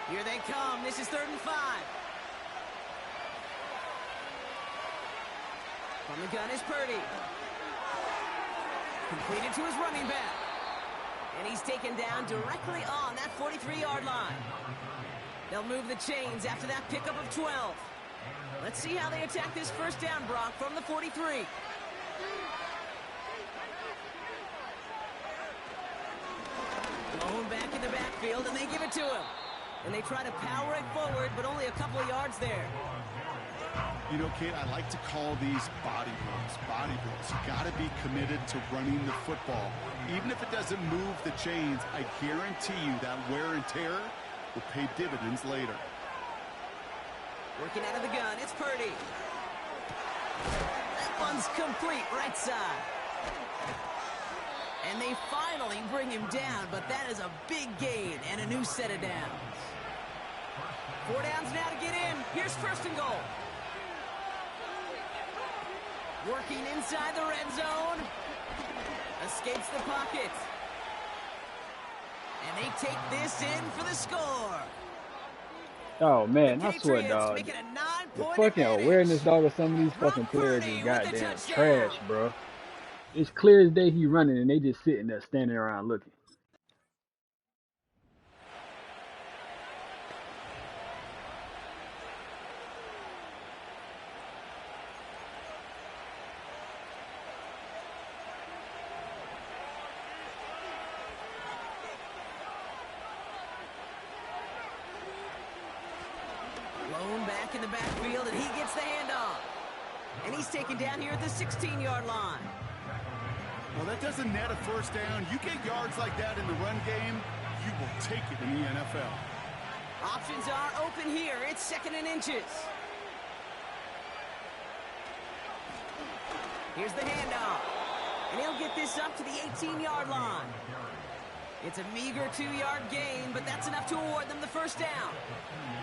Here they come. This is 3rd and 5. From the gun is Purdy. Completed to his running back. And he's taken down directly on that 43-yard line. They'll move the chains after that pickup of 12. Let's see how they attack this first down, Brock, from the 43. Blown back in the backfield, and they give it to him. And they try to power it forward, but only a couple of yards there. You know, Kate, I like to call these body blows. Body blows. You got to be committed to running the football. Even if it doesn't move the chains, I guarantee you that wear and tear will pay dividends later. Working out of the gun, it's Purdy. That one's complete, right side. And they finally bring him down, but that is a big gain and a new set of downs. 4 downs now to get in. Here's 1st and goal. Working inside the red zone. Escapes the pocket. And they take this in for the score. Oh, man, I swear, dog. The fucking awareness, dog, of some of these fucking players is goddamn trash, bro. It's clear as day he running, and they just sitting there standing around looking. Blown back in the backfield, and he gets the handoff. And he's taken down here at the 16-yard line. Well, that doesn't net a first down. You get yards like that in the run game, you will take it in the NFL. Options are open here. It's 2nd and inches. Here's the handoff. And he'll get this up to the 18-yard line. It's a meager 2-yard gain, but that's enough to award them the first down.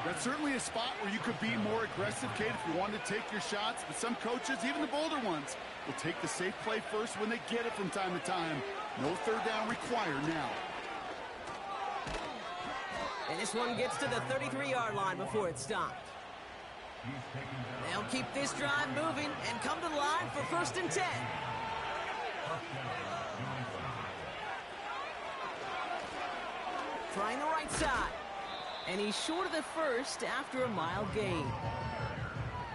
That's certainly a spot where you could be more aggressive, Kate, if you want to take your shots. But some coaches, even the bolder ones, will take the safe play first when they get it from time to time. No 3rd down required now. And this one gets to the 33-yard line before it's stopped. They'll keep this drive moving and come to the line for 1st and 10. Trying the right side. And he's short of the first after a mile gain.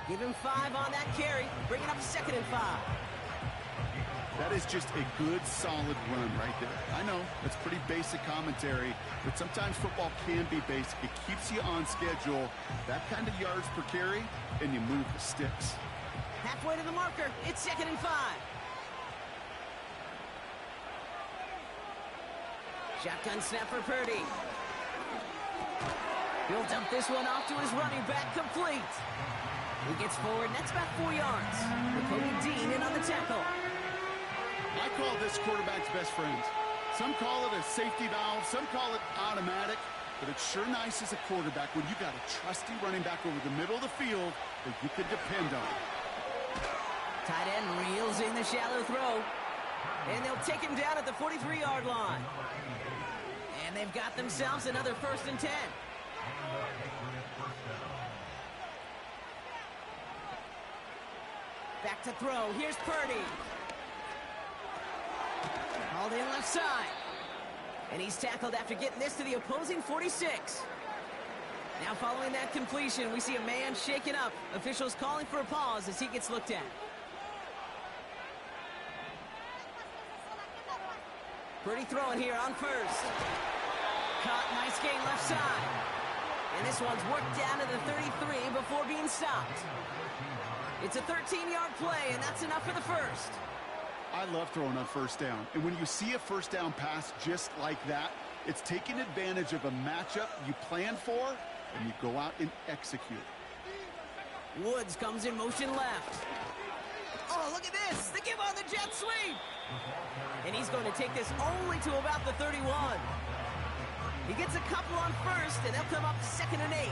Give him 5 on that carry. Bring it up 2nd and 5. That is just a good, solid run right there. I know, that's pretty basic commentary, but sometimes football can be basic. It keeps you on schedule, that kind of yards per carry, and you move the sticks. Halfway to the marker. It's 2nd and 5. Shotgun snap for Purdy. He'll dump this one off to his running back, complete. He gets forward, and that's about 4 yards. With Cody Dean in on the tackle. I call this quarterback's best friend. Some call it a safety valve, some call it automatic, but it's sure nice as a quarterback when you got a trusty running back over the middle of the field that you can depend on. Tight end reels in the shallow throw. And they'll take him down at the 43-yard line. And they've got themselves another 1st and 10. Back to throw. Here's Purdy. Called in left side. And he's tackled after getting this to the opposing 46. Now following that completion, we see a man shaken up. Officials calling for a pause as he gets looked at. Purdy throwing here on 1st. Caught, nice gain left side. And this one's worked down to the 33 before being stopped. It's a 13-yard play, and that's enough for the 1st. I love throwing on 1st down. And when you see a 1st down pass just like that, it's taking advantage of a matchup you plan for, and you go out and execute. Woods comes in motion left. Oh, look at this. They give on the jet sweep. And he's going to take this only to about the 31. He gets a couple on 1st, and they'll come up 2nd and 8.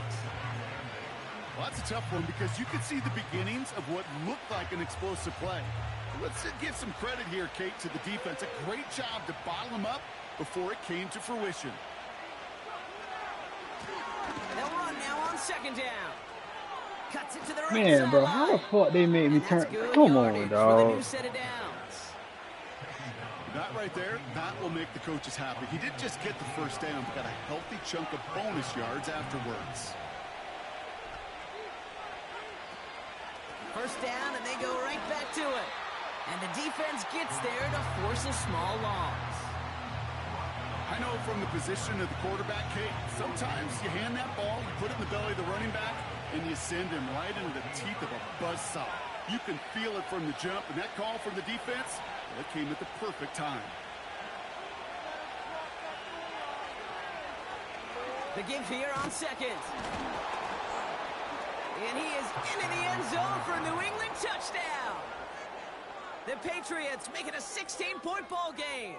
Well, that's a tough one because you could see the beginnings of what looked like an explosive play. Let's give some credit here, Kate, to the defense. A great job to bottle him up before it came to fruition. They'll run now on 2nd down. Cuts it to the right Man, side bro, line. how the fuck they made me turn? Come on, dog. That right there, that will make the coaches happy. He didn't just get the 1st down, but got a healthy chunk of bonus yards afterwards. 1st down, and they go right back to it. And the defense gets there to force a small loss. I know from the position of the quarterback, Kate, sometimes you hand that ball, you put it in the belly of the running back, and you send him right into the teeth of a buzzsaw. You can feel it from the jump, and that call from the defense, well, it came at the perfect time. The give here on 2nd. And he is into the end zone for a New England touchdown. The Patriots make it a 16-point ball game.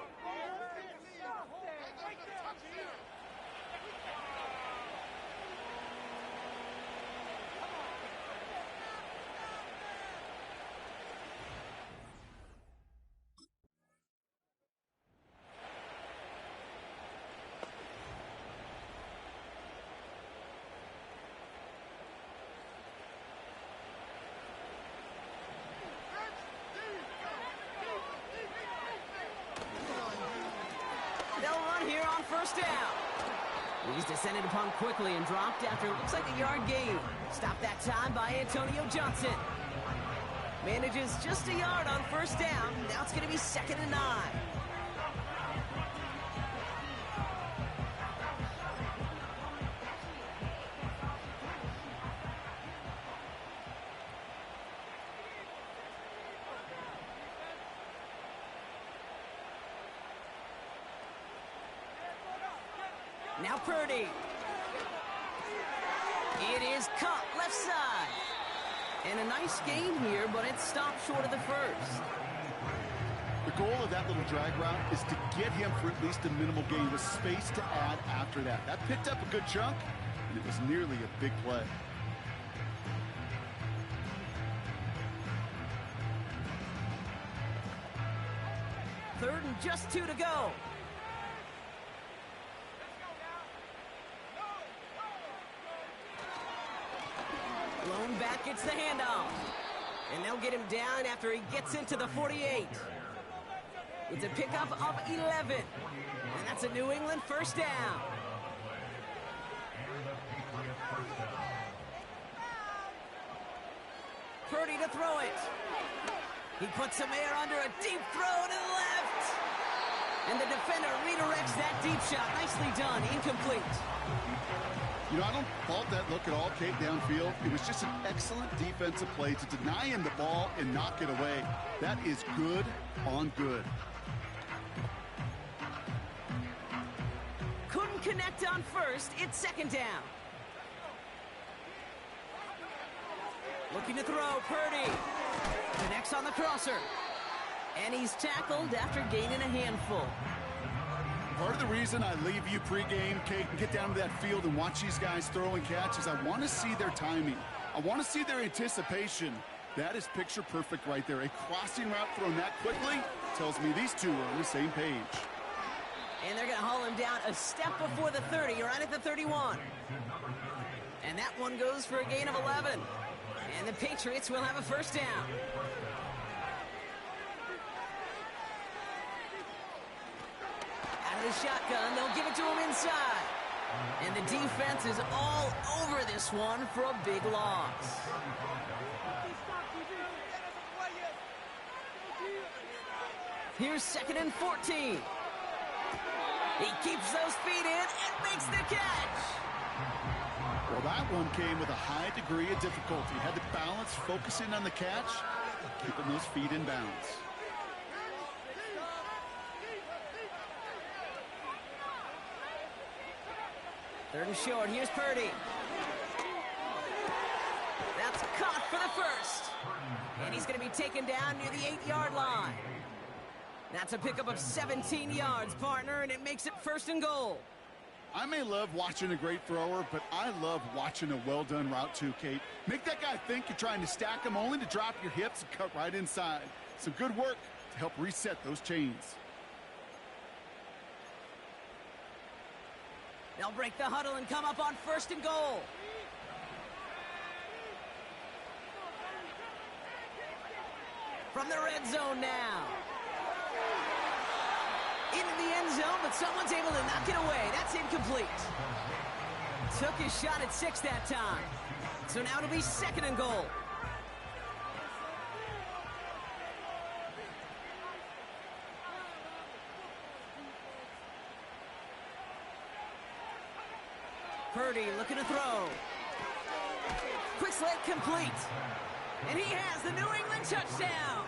Here on 1st down. He's descended upon quickly and dropped after it looks like a yard gain. Stopped that time by Antonio Johnson. Manages just a yard on 1st down. Now it's going to be 2nd and 9. Now Purdy. It is caught left side. And a nice gain here, but it's stopped short of the 1st. The goal of that little drag route is to get him for at least a minimal gain with space to add after that. That picked up a good chunk, and it was nearly a big play. Third and just 2 to go. Blown back gets the handoff. And they'll get him down after he gets into the 48. It's a pickup of 11. And that's a New England 1st down. Purdy to throw it. He puts some air under a deep throw to the left. And the defender redirects that deep shot. Nicely done. Incomplete. You know, I don't fault that look at all, Kate, downfield. It was just an excellent defensive play to deny him the ball and knock it away. That is good on good. Couldn't connect on 1st. It's 2nd down. Looking to throw, Purdy. Connects on the crosser. And he's tackled after gaining a handful. Part of the reason I leave you pregame, Kate, and get down to that field and watch these guys throw and catch is I want to see their timing. I want to see their anticipation. That is picture perfect right there. A crossing route thrown that quickly tells me these two are on the same page. And they're going to haul him down a step before the 30, right at the 31. And that one goes for a gain of 11. And the Patriots will have a first down. Out of the shotgun, they'll give it to him inside. And the defense is all over this one for a big loss. Here's 2nd and 14. He keeps those feet in and makes the catch. Well, that one came with a high degree of difficulty. Had to balance focusing on the catch, keeping those feet in bounds. Third and short. Here's Purdy. That's caught for the first. And he's going to be taken down near the 8-yard line. That's a pickup of 17 yards, partner, and it makes it 1st and goal. I may love watching a great thrower, but I love watching a well-done route too, Kate. Make that guy think you're trying to stack him only to drop your hips and cut right inside. Some good work to help reset those chains. They'll break the huddle and come up on 1st and goal. From the red zone now. Into the end zone, but someone's able to knock it away. That's incomplete. Took his shot at 6 that time. So now it'll be 2nd and goal. Purdy looking to throw. Quick slant complete. And he has the New England touchdown.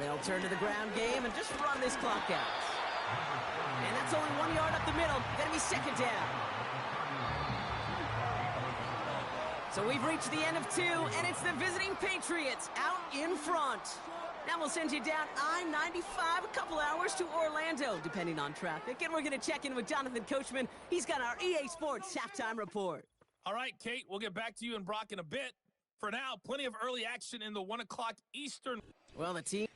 They'll turn to the ground game and just run this clock out. And that's only 1 yard up the middle. Gonna be 2nd down. So we've reached the end of 2, and it's the visiting Patriots out in front. Now we'll send you down I-95 a couple hours to Orlando, depending on traffic. And we're gonna check in with Jonathan Coachman. He's got our EA Sports halftime report. All right, Kate, we'll get back to you and Brock in a bit. For now, plenty of early action in the 1 o'clock Eastern. Well, the team...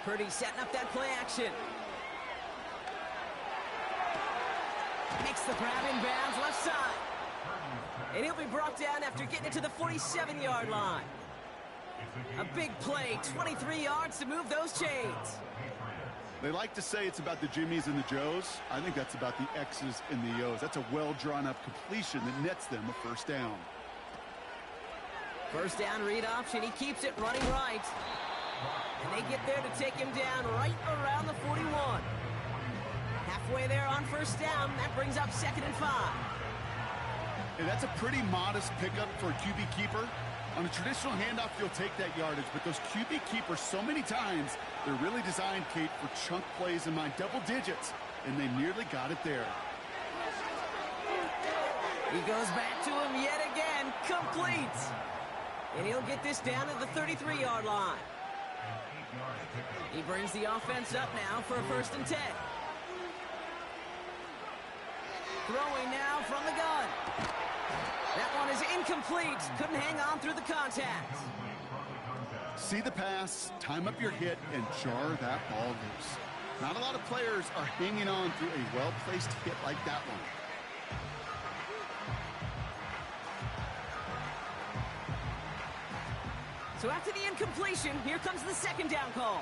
Purdy setting up that play action. Makes the grab in bounds left side. And he'll be brought down after getting it to the 47-yard line. A big play, 23 yards to move those chains. They like to say it's about the Jimmies and the Joes. I think that's about the X's and the O's. That's a well-drawn-up completion that nets them a 1st down. 1st down read option. He keeps it running right. And they get there to take him down right around the 41. Halfway there on 1st down. That brings up 2nd and 5. And that's a pretty modest pickup for a QB keeper. On a traditional handoff, you'll take that yardage. But those QB keepers, so many times, they're really designed, Kate, for chunk plays in my double digits. And they nearly got it there. He goes back to him yet again. Complete. And he'll get this down at the 33-yard line. He brings the offense up now for a 1st and 10. Throwing now from the gun. That one is incomplete. Couldn't hang on through the contact. See the pass, time up your hit, and jar that ball loose. Not a lot of players are hanging on through a well-placed hit like that one. So after the incompletion, here comes the second down call.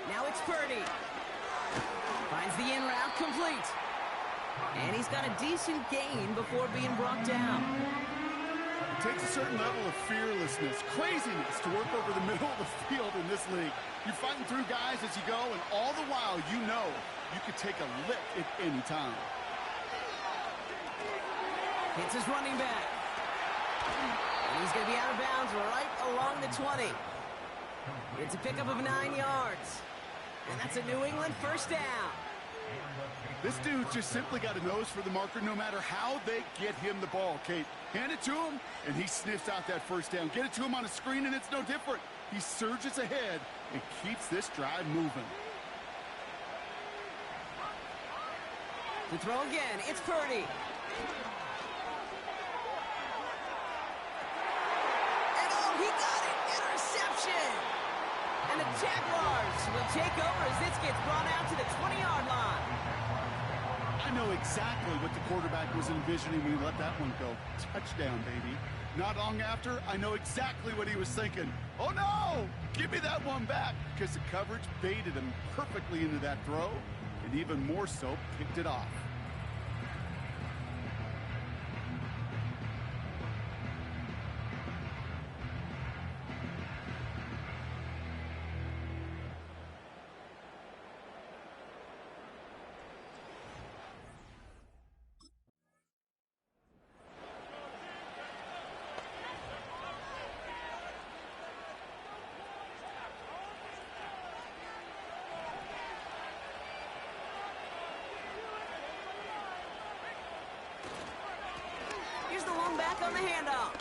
Now it's Purdy. Finds the in route complete. And he's got a decent gain before being brought down. It takes a certain level of fearlessness, craziness to work over the middle of the field in this league. You're fighting through guys as you go, and all the while you know you could take a lick at any time. Hits his running back. And he's going to be out of bounds right along the 20. It's a pickup of 9 yards. And that's a New England first down. This dude just simply got a nose for the marker no matter how they get him the ball, Kate. Hand it to him, and he sniffs out that first down. Get it to him on a screen, and it's no different. He surges ahead and keeps this drive moving. To throw again, it's Purdy. And oh, he got it! Interception! And the Jaguars will take over as this gets brought out to the 20-yard line. I know exactly what the quarterback was envisioning when he let that one go. Touchdown, baby. Not long after, I know exactly what he was thinking. Oh, no! Give me that one back! Because the coverage baited him perfectly into that throw, and even more so, picked it off. Here's the long back on the handoff.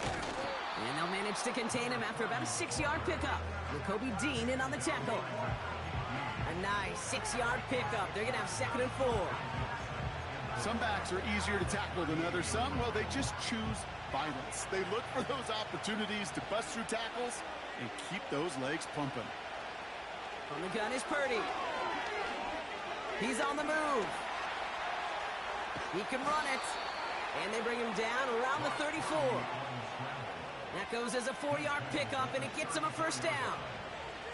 And they'll manage to contain him after about a 6-yard pickup. With Kobe Dean in on the tackle. A nice 6-yard pickup. They're going to have 2nd and 4. Some backs are easier to tackle than others. Some, well, they just choose violence. They look for those opportunities to bust through tackles and keep those legs pumping. On the gun is Purdy. He's on the move. He can run it. And they bring him down around the 34. That goes as a 4-yard pickup, and it gets him a first down.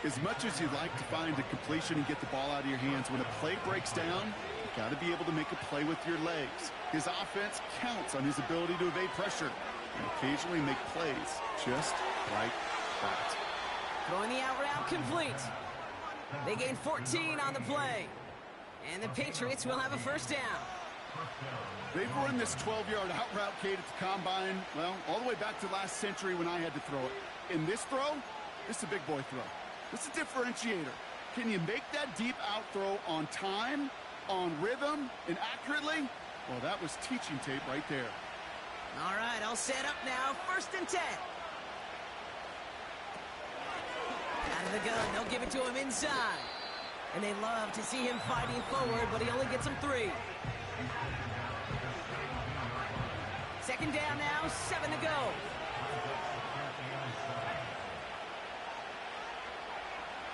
As much as you'd like to find a completion and get the ball out of your hands, when a play breaks down, you've got to be able to make a play with your legs. His offense counts on his ability to evade pressure and occasionally make plays just like that. Throwing the out route complete. They gain 14 on the play. And the Patriots will have a first down. They've run this 12-yard out route, Kate, at the combine, well, all the way back to last century when I had to throw it. In this throw, this is a big boy throw. This is a differentiator. Can you make that deep out throw on time, on rhythm, and accurately? Well, that was teaching tape right there. All right, all set up now. 1st and 10. Out of the gun, they'll give it to him inside. And they love to see him fighting forward, but he only gets them 3. 2nd down now, 7 to go.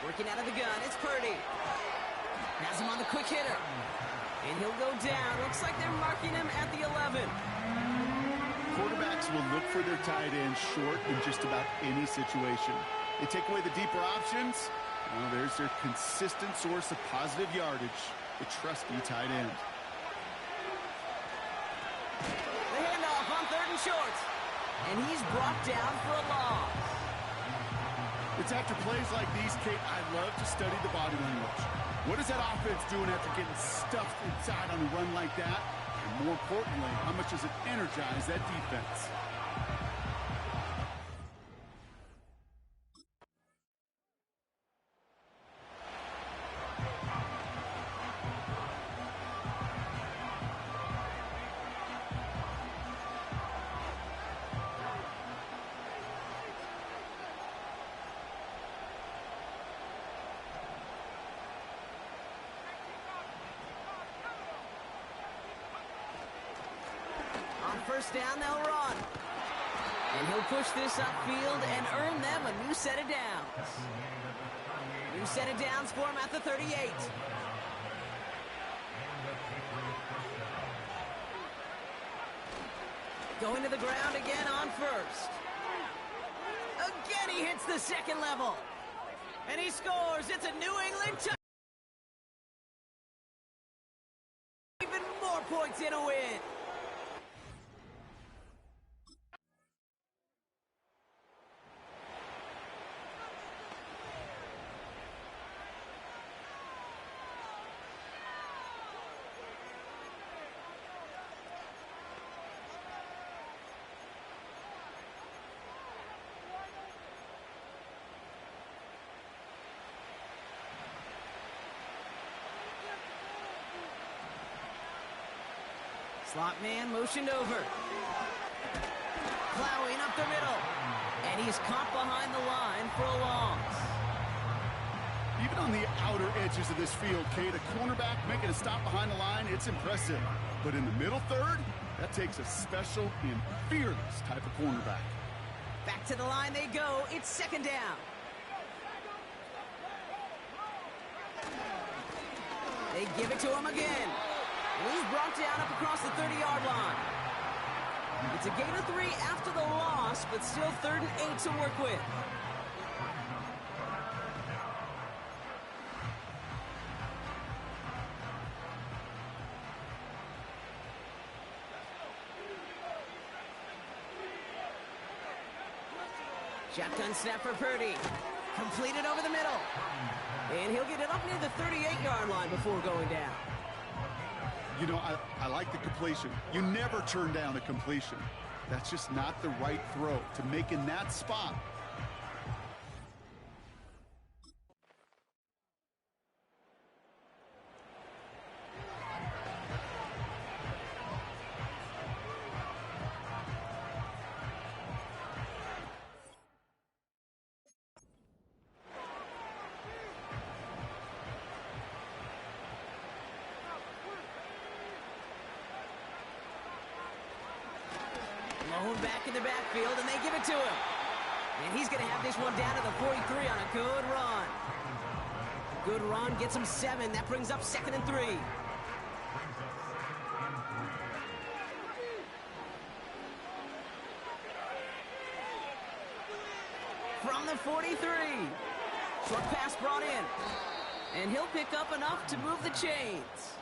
Working out of the gun, it's Purdy. Has him on the quick hitter. And he'll go down. Looks like they're marking him at the 11. Quarterbacks will look for their tight end short in just about any situation. They take away the deeper options. Well, there's their consistent source of positive yardage, the trusty tight end. The handoff on 3rd and short. And he's brought down for a loss. It's after plays like these, Kate, I love to study the body language. What is that offense doing after getting stuffed inside on a run like that? And more importantly, how much does it energize that defense? first down, they'll run. And he'll push this upfield and earn them a new set of downs. New set of downs for him at the 38. Going to the ground again on first. Again, he hits the second level. And he scores. It's a New England touchdown. Even more points in a win. Slot man motioned over. Plowing up the middle. And he's caught behind the line for a loss. Even on the outer edges of this field, Kate, a cornerback making a stop behind the line, it's impressive. But in the middle third, that takes a special and fearless type of cornerback. Back to the line they go. It's second down. They give it to him again. And he's brought down up across the 30-yard line. It's a gain of 3 after the loss, but still 3rd and 8 to work with. Shotgun snap for Purdy. Completed over the middle. And he'll get it up near the 38-yard line before going down. You know, I like the completion. You never turn down a completion. That's just not the right throw to make in that spot. Blown back in the backfield, and they give it to him. And he's going to have this one down to the 43 on a good run. Good run gets him 7. That brings up 2nd and 3. From the 43. Short pass brought in. And he'll pick up enough to move the chains.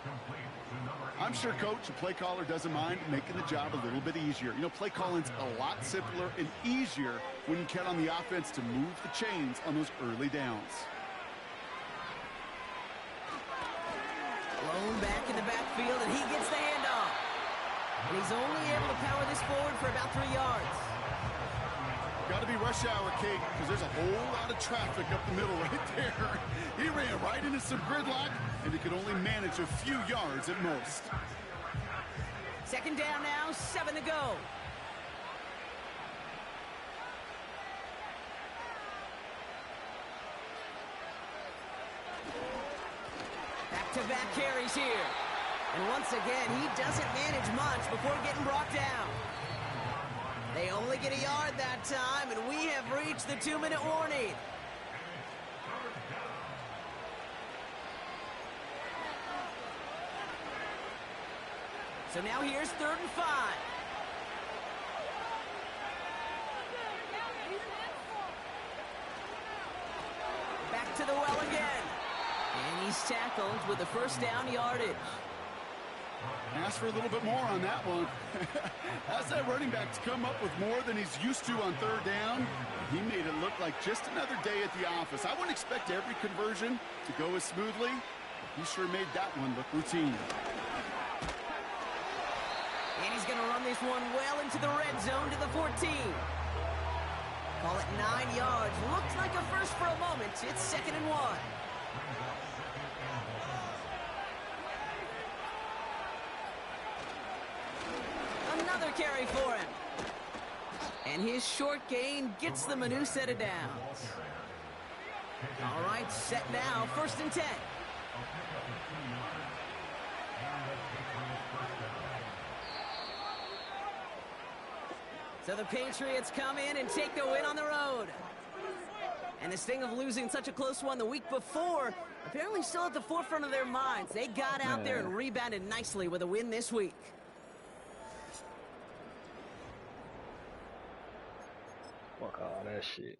I'm sure coach and play caller doesn't mind making the job a little bit easier. You know, play calling's a lot simpler and easier when you count on the offense to move the chains on those early downs. Blown back in the backfield, and he gets the handoff. And he's only able to power this forward for about 3 yards. Got to be rush hour, Kate, because there's a whole lot of traffic up the middle right there. He ran right into some gridlock, and he could only manage a few yards at most. Second down now, 7 to go. Back-to-back carries here. And once again, he doesn't manage much before getting brought down. They only get a yard that time, and we have reached the 2-minute warning. So now here's 3rd and 5. Back to the well again. And he's tackled with the first down yardage. Ask for a little bit more on that one. As that running back's come up with more than he's used to on 3rd down, he made it look like just another day at the office. I wouldn't expect every conversion to go as smoothly. He sure made that one look routine. And he's going to run this one well into the red zone to the 14. Call it 9 yards. Looked like a first for a moment. It's 2nd and 1. Another carry for him. And his short gain gets them a new set of downs. All right, set now, 1st and 10. So the Patriots come in and take the win on the road. And the sting of losing such a close one the week before, apparently still at the forefront of their minds. They got out there and rebounded nicely with a win this week. Fuck all that shit.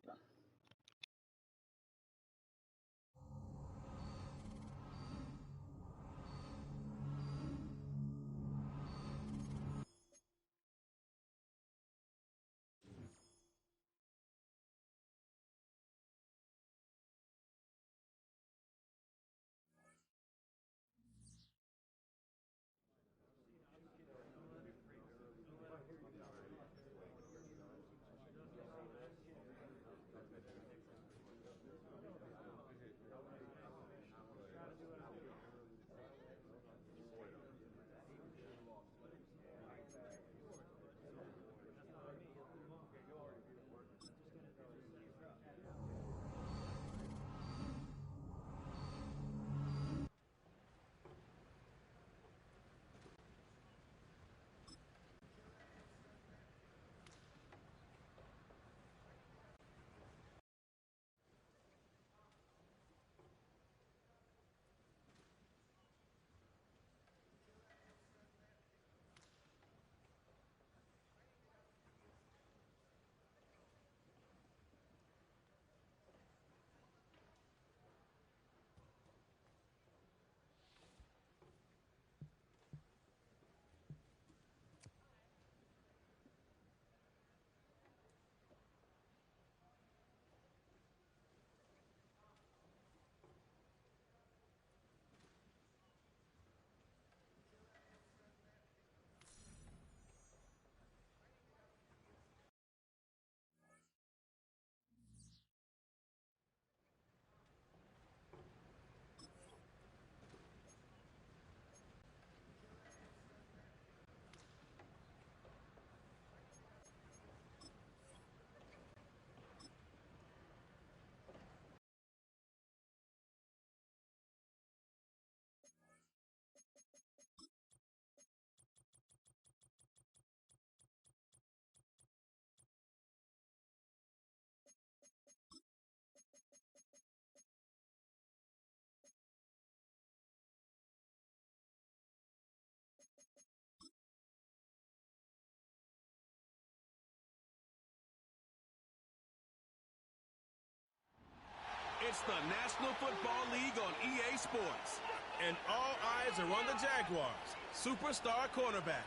It's the National Football League on EA Sports. And all eyes are on the Jaguars' superstar cornerback.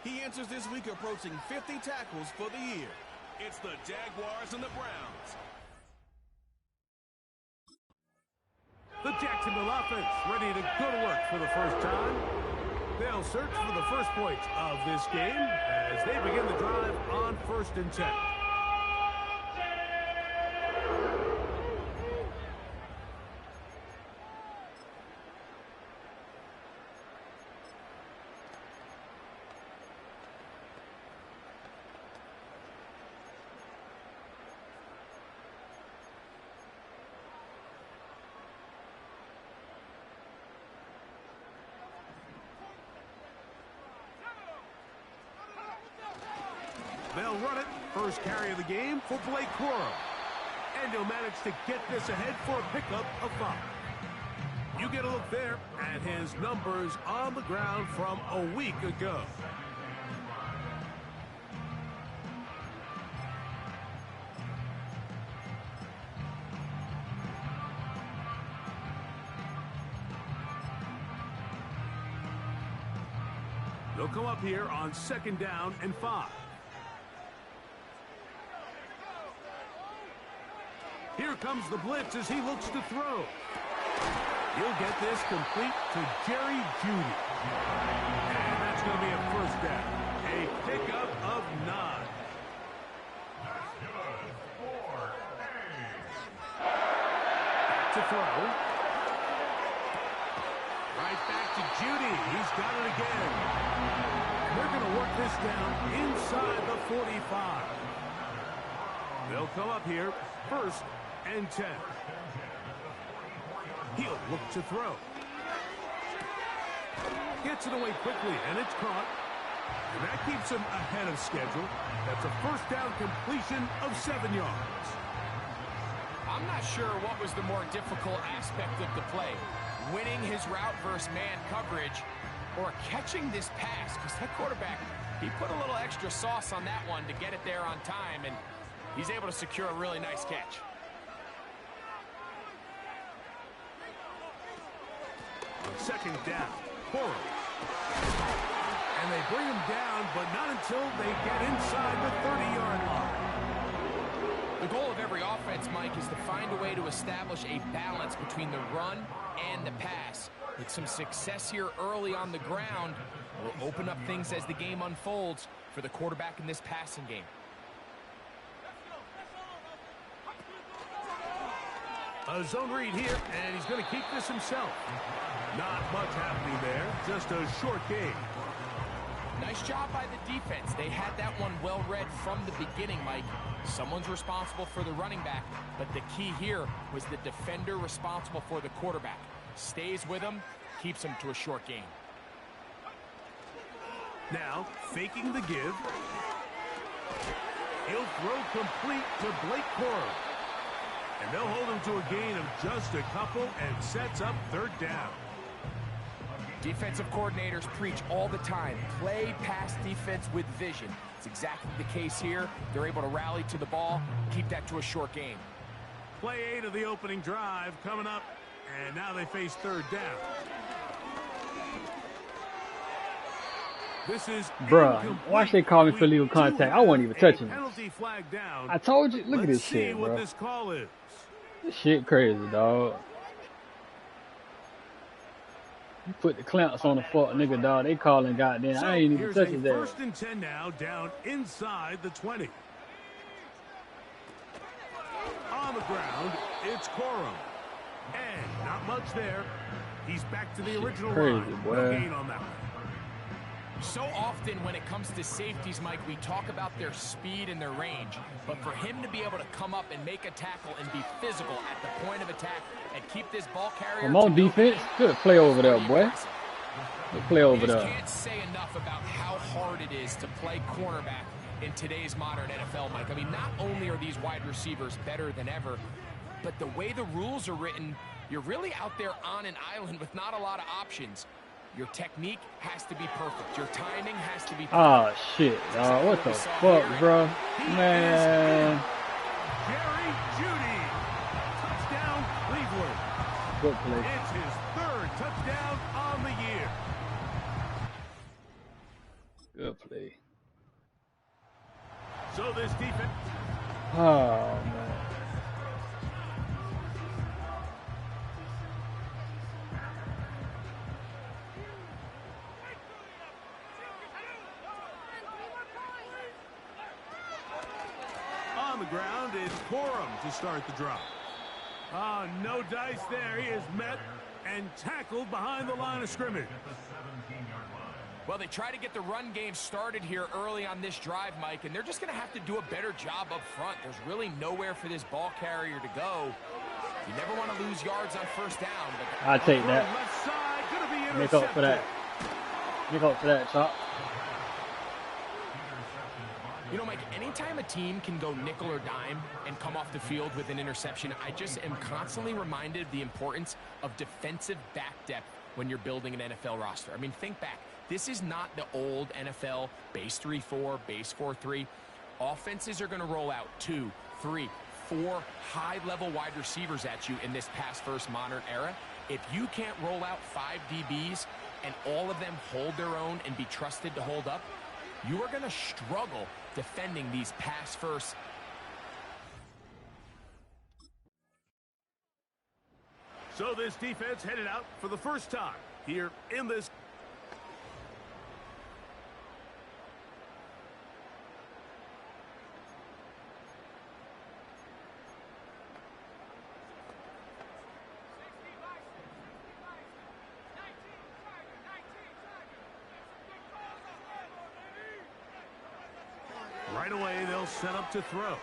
He enters this week approaching 50 tackles for the year. It's the Jaguars and the Browns. The Jacksonville offense ready to go to work for the first time. They'll search for the first points of this game as they begin the drive on 1st and 10. They'll run it. First carry of the game for Blake Quirrell. And he'll manage to get this ahead for a pickup of 5. You get a look there at his numbers on the ground from a week ago. They'll come up here on 2nd down and 5. Here comes the blitz as he looks to throw. He'll get this complete to Jerry Jeudy. And that's going to be a first down. A pickup of 9. That's good for 8. Back to throw. Right back to Jeudy. He's got it again. They're going to work this down inside the 45. They'll come up here 1st and 10. He'll look to throw. Gets it away quickly, and it's caught. And that keeps him ahead of schedule. That's a first down completion of 7 yards. I'm not sure what was the more difficult aspect of the play. Winning his route versus man coverage or catching this pass, because that quarterback, he put a little extra sauce on that one to get it there on time, and he's able to secure a really nice catch. On second down, Corum. And they bring him down, but not until they get inside the 30-yard line. The goal of every offense, Mike, is to find a way to establish a balance between the run and the pass. With some success here early on the ground, will open up things as the game unfolds for the quarterback in this passing game. A zone read here, and he's going to keep this himself. Not much happening there, just a short game. Nice job by the defense. They had that one well read from the beginning, Mike. Someone's responsible for the running back, but the key here was the defender responsible for the quarterback. Stays with him, keeps him to a short game. Now, faking the give. He'll throw complete to Blake Corum. And they'll hold him to a gain of just a couple and sets up third down. Defensive coordinators preach all the time, play pass defense with vision. It's exactly the case here. They're able to rally to the ball, keep that to a short game. Play 8 of the opening drive coming up, and now they face third down. This is bruh, watch they call me for illegal contact. I wasn't even touching him. I told you, look at this shit, bro. This call is. This shit crazy, dog. You put the clamps on the fuck nigga, dog. They calling goddamn. So I ain't even touching that. First and 10 now, down inside the 20. On the ground, it's Corum. And not much there. He's back to the original line. No gain on that one. So often when it comes to safeties, Mike, we talk about their speed and their range. But for him to be able to come up and make a tackle and be physical at the point of attack and keep this ball carrier... Come on, defense. Good play over there, boy. Good play over there. I can't say enough about how hard it is to play cornerback in today's modern NFL, Mike. I mean, not only are these wide receivers better than ever, but the way the rules are written, you're really out there on an island with not a lot of options. Your technique has to be perfect. Your timing has to be perfect. Oh, shit, dog. What the fuck, bro? Man. Jerry Jeudy. Touchdown, Cleveland. Good play. It's his third touchdown on the year. Good play. So this defense. Oh, man. On the ground is Corum to start the drive. Ah, no dice there. He is met and tackled behind the line of scrimmage. Well, they try to get the run game started here early on this drive, Mike, and they're just going to have to do a better job up front. There's really nowhere for this ball carrier to go. You never want to lose yards on first down. But I'll take that. Left side, gonna be Make up for that. Make up for that, Chop. You know, Mike, anytime a team can go nickel or dime and come off the field with an interception, I just am constantly reminded of the importance of defensive back depth when you're building an NFL roster. I mean, think back. This is not the old NFL base 3-4, base 4-3. Offenses are going to roll out 2, 3, 4 high-level wide receivers at you in this pass-first modern era. If you can't roll out 5 DBs and all of them hold their own and be trusted to hold up, you are going to struggle defending these pass-first. So this defense headed out for the first time here in this. Right away, they'll set up to throw. And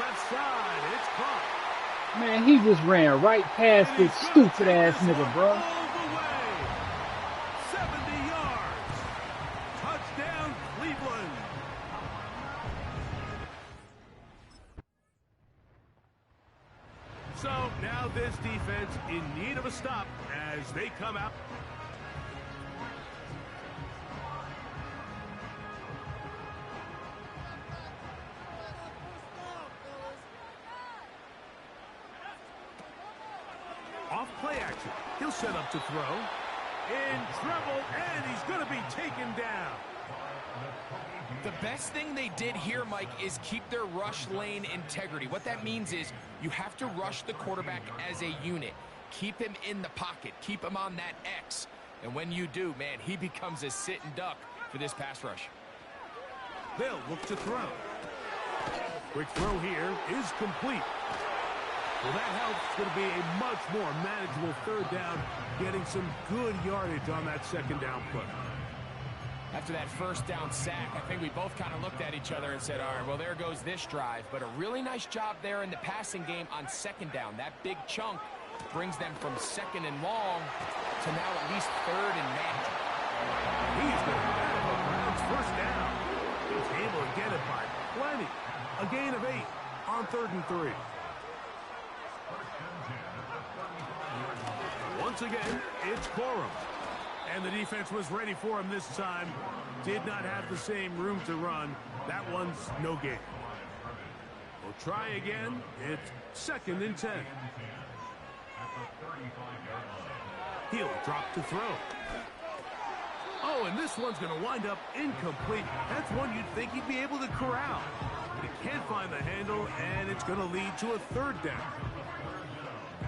left side, it's caught. Man, he just ran right past this stupid ass nigga, bro. 70 yards. So now this defense in need of a stop as they come out. Off play action. He'll set up to throw. In trouble, and he's going to be taken down. The best thing they did here, Mike, is keep their rush lane integrity. What that means is you have to rush the quarterback as a unit. Keep him in the pocket. Keep him on that X. And when you do, man, he becomes a sit and duck for this pass rush. They'll look to throw. Quick throw here is complete. Well, that helps. It's going to be a much more manageable third down, getting some good yardage on that second down play. After that first down sack, I think we both kind of looked at each other and said, all right, well, there goes this drive. But a really nice job there in the passing game on second down. That big chunk brings them from second and long to now at least third and manageable. He's going to have a Browns first down. He's able to get it by plenty. A gain of 8 on 3rd and 3. Once again, it's Corum. And the defense was ready for him this time. Did not have the same room to run. That one's no gain. We'll try again. It's 2nd and 10. He'll drop to throw. Oh, and this one's going to wind up incomplete. That's one you'd think he'd be able to corral. But he can't find the handle, and it's going to lead to a 3rd down.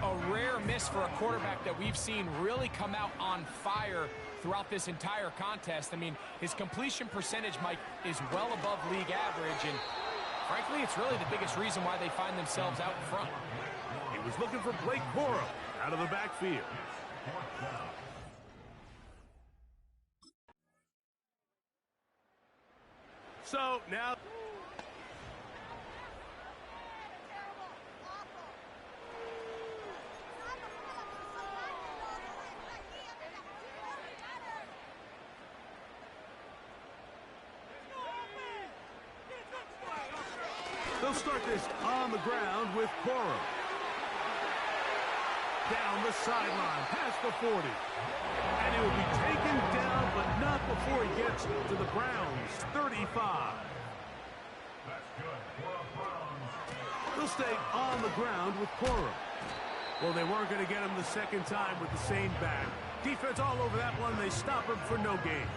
A rare miss for a quarterback that we've seen really come out on fire throughout this entire contest. I mean, his completion percentage, Mike, is well above league average, and frankly, it's really the biggest reason why they find themselves out in front. He was looking for Blake Corum out of the backfield. So now they'll start this on the ground with Corum. Down the sideline, past the 40. And he will be taken down, but not before he gets to the Browns' 35. They'll stay on the ground with Corum. Well, they weren't going to get him the second time with the same back. Defense all over that one. They stop him for no gain.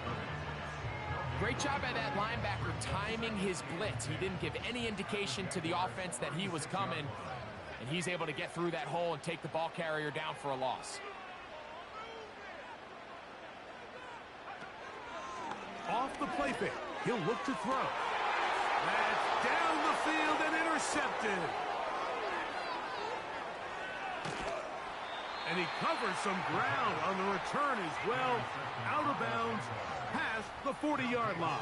Great job by that linebacker timing his blitz. He didn't give any indication to the offense that he was coming, and he's able to get through that hole and take the ball carrier down for a loss. Off the play fake, he'll look to throw. That's down the field and intercepted. And he covers some ground on the return as well. Out of bounds, past the 40-yard line.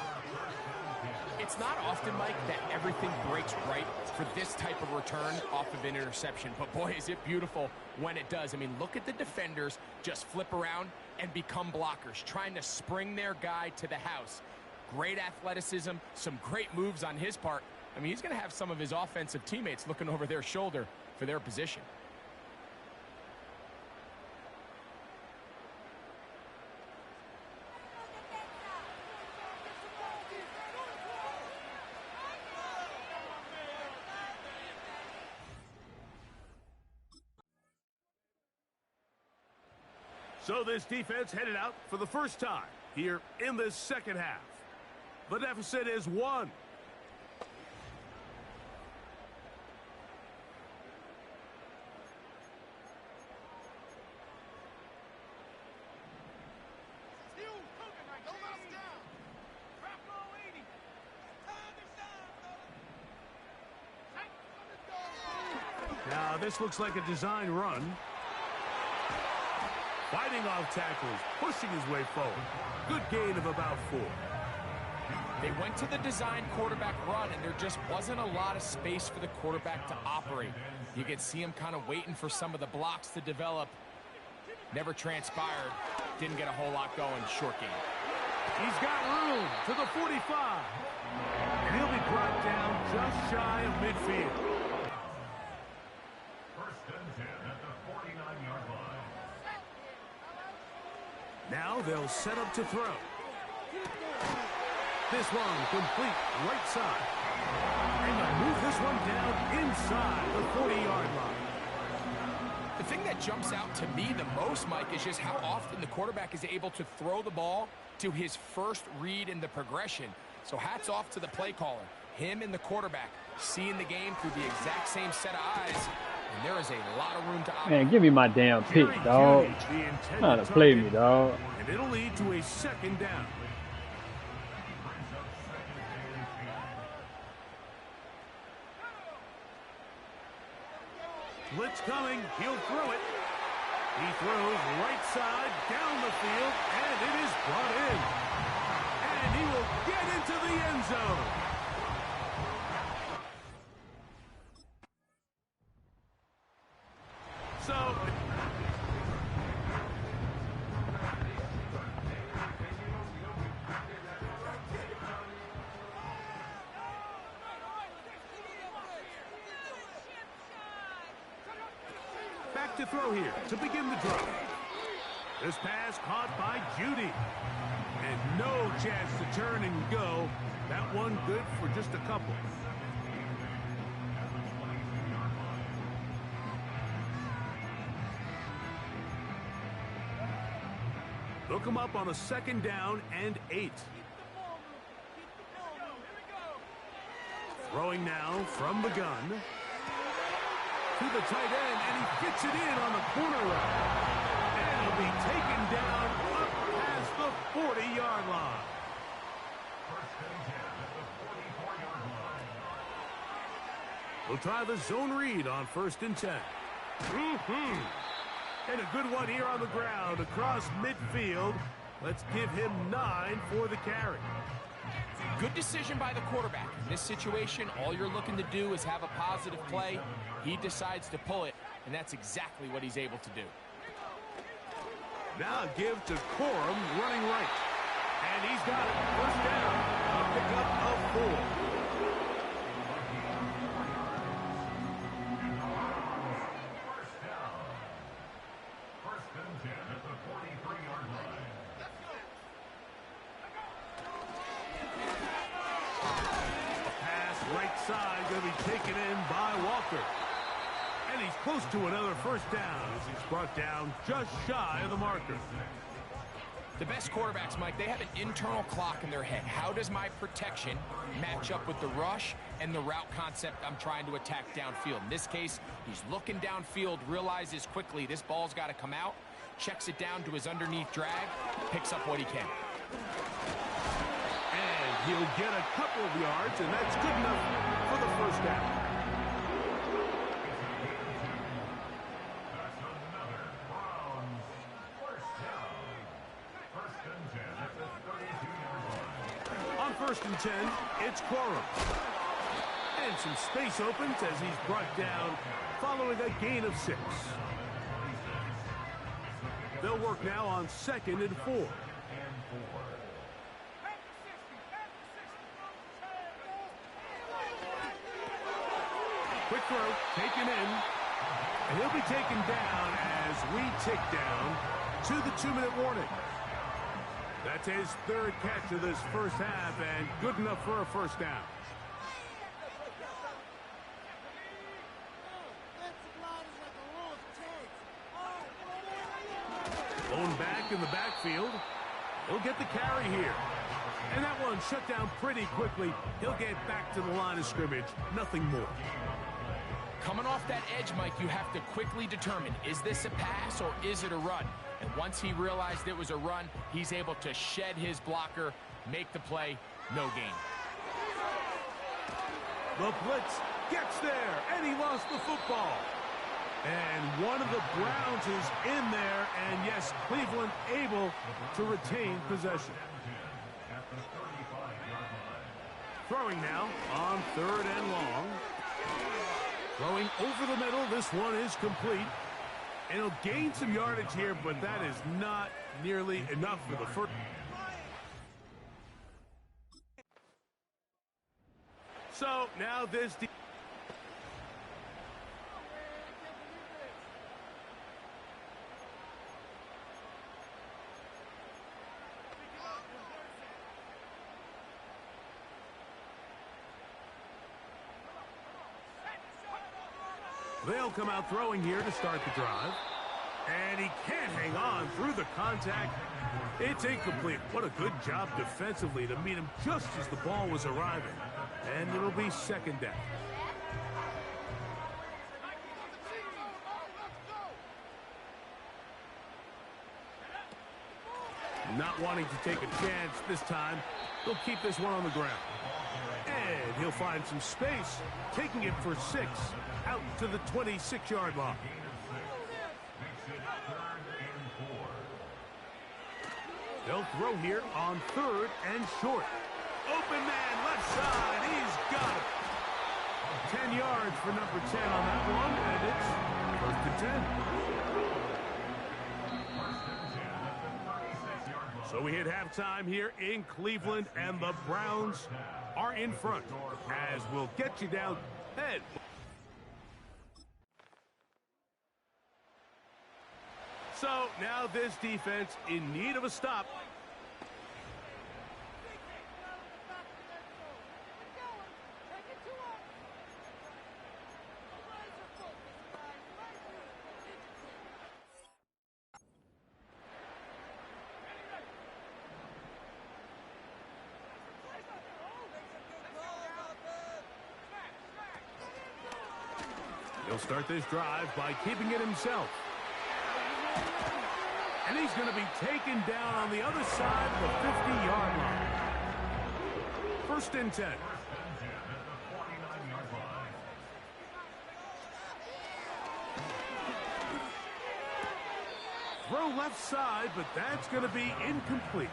It's not often, Mike, that everything breaks right for this type of return off of an interception. But boy, is it beautiful when it does. I mean, look at the defenders just flip around and become blockers, trying to spring their guy to the house. Great athleticism, some great moves on his part. I mean, he's going to have some of his offensive teammates looking over their shoulder for their position. So this defense headed out for the first time here in this second half. The deficit is 1. Now this looks like a design run. Fighting off tackles, pushing his way forward. Good gain of about 4. They went to the design quarterback run, and there just wasn't a lot of space for the quarterback to operate. You could see him kind of waiting for some of the blocks to develop. Never transpired. Didn't get a whole lot going. Short game. He's got room to the 45. And he'll be brought down just shy of midfield. He'll set up to throw. This one complete right side. And they'll move this one down inside the 40-yard line. The thing that jumps out to me the most, Mike, is just how often the quarterback is able to throw the ball to his first read in the progression. So hats off to the play caller. Him and the quarterback seeing the game through the exact same set of eyes. And there is a lot of room to operate. Man, give me my damn pick, dog. Trying to play me, dog. And it'll lead to a second down. Blitz coming. He'll throw it. He throws right side down the field, and it is brought in. And he will get into the end zone. So back to throw here to begin the drive. This pass caught by Judy. And no chance to turn and go. That one good for just a couple. They'll come up on a second down and 8. Throwing now from the gun. To the tight end, and he gets it in on the corner route. And he'll be taken down up past the 40-yard line. We'll try the zone read on 1st and 10. And a good one here on the ground across midfield. Let's give him 9 for the carry. Good decision by the quarterback. In this situation, all you're looking to do is have a positive play. He decides to pull it, and that's exactly what he's able to do. Now a give to Corum running right. And he's got it. First down. A pickup of 4. Side going to be taken in by Walker. And he's close to another first down as he's brought down just shy of the marker. The best quarterbacks, Mike, they have an internal clock in their head. How does my protection match up with the rush and the route concept I'm trying to attack downfield? In this case, he's looking downfield, realizes quickly this ball's got to come out, checks it down to his underneath drag, picks up what he can. He'll get a couple of yards, and that's good enough for the first down. On 1st and 10, it's Corum. And some space opens as he's brought down following a gain of 6. They'll work now on 2nd and 4. Quick throw, taken in, and he'll be taken down as we tick down to the 2-minute warning. That's his 3rd catch of this first half, and good enough for a first down. Blown back in the backfield. He'll get the carry here. And that one shut down pretty quickly. He'll get back to the line of scrimmage. Nothing more. Coming off that edge, Mike, you have to quickly determine, is this a pass or is it a run? And once he realized it was a run, he's able to shed his blocker, make the play, no gain. The blitz gets there, and he lost the football. And one of the Browns is in there, and yes, Cleveland able to retain possession. Throwing now on 3rd and long. Throwing over the middle. This one is complete. And he'll gain some yardage here, but that is not nearly enough for the first. So now this. They'll come out throwing here to start the drive. And he can't hang on through the contact. It's incomplete. What a good job defensively to meet him just as the ball was arriving. And it'll be second down. Not wanting to take a chance this time, he'll keep this one on the ground. And he'll find some space, taking it for 6, out to the 26-yard line. They'll throw here on 3rd and short. Open man, left side, he's got it. 10 yards for number 10 on that one, and it's 1st and 10. So we hit halftime here in Cleveland, and the Browns are in front, as we'll get you down ahead. So now this defense in need of a stop. He'll start this drive by keeping it himself. And he's going to be taken down on the other side of the 50-yard line. 1st and 10. Throw left side, but that's going to be incomplete.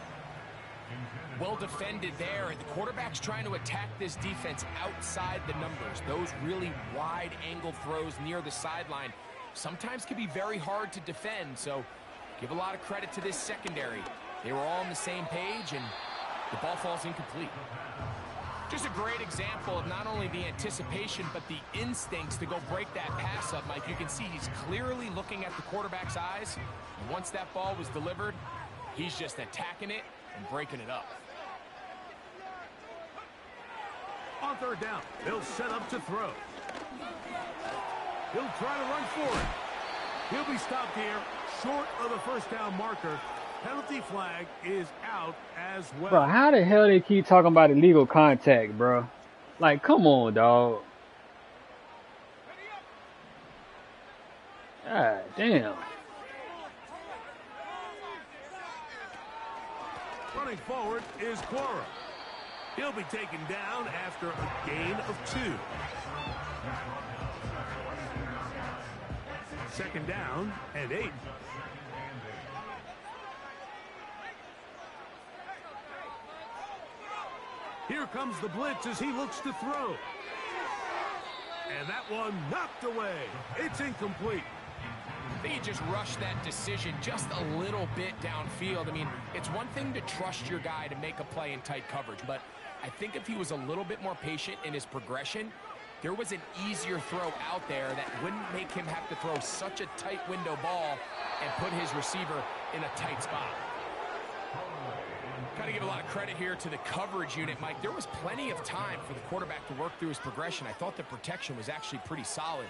Well defended there. The quarterback's trying to attack this defense outside the numbers. Those really wide angle throws near the sideline sometimes can be very hard to defend, so give a lot of credit to this secondary. They were all on the same page, and the ball falls incomplete. Just a great example of not only the anticipation, but the instincts to go break that pass up, Mike. You can see he's clearly looking at the quarterback's eyes, and once that ball was delivered, he's just attacking it and breaking it up. On 3rd down, he'll set up to throw. He'll try to run for it. He'll be stopped here short of the 1st down marker. Penalty flag is out as well. Bro, how the hell they keep talking about illegal contact, bro? Like, come on, dog. God damn. Running forward is Quora. He'll be taken down after a gain of 2. 2nd down and 8. Here comes the blitz as he looks to throw. And that one knocked away. It's incomplete. I think he just rushed that decision just a little bit downfield. I mean, it's one thing to trust your guy to make a play in tight coverage, but I think if he was a little bit more patient in his progression, there was an easier throw out there that wouldn't make him have to throw such a tight window ball and put his receiver in a tight spot. Got to give a lot of credit here to the coverage unit, Mike. There was plenty of time for the quarterback to work through his progression. I thought the protection was actually pretty solid.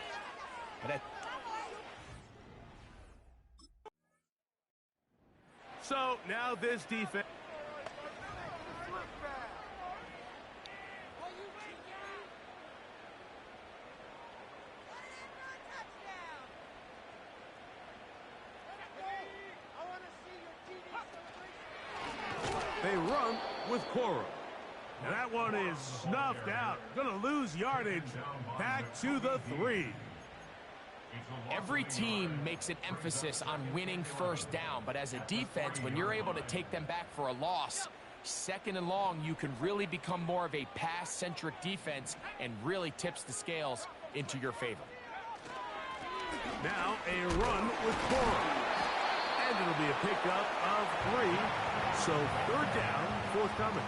But so now this defense. They run with Cora. And that one is snuffed out. Gonna lose yardage. Back to the 3. Every team makes an emphasis on winning 1st down, but as a defense, when you're able to take them back for a loss, 2nd and long, you can really become more of a pass-centric defense and really tips the scales into your favor. Now a run with Cora. And it'll be a pickup of 3. So 3rd down, forthcoming.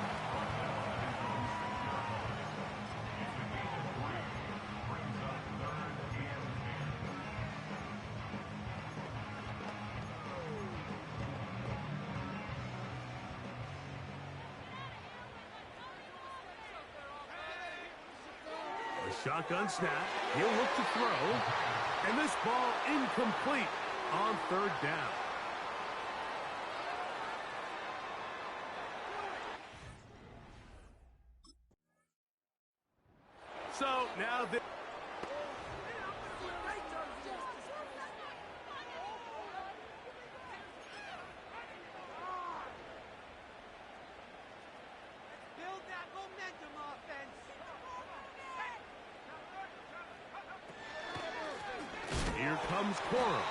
Shotgun snap. He'll look to throw. And this ball incomplete on third down. So now the build that momentum offense. Here comes Cora.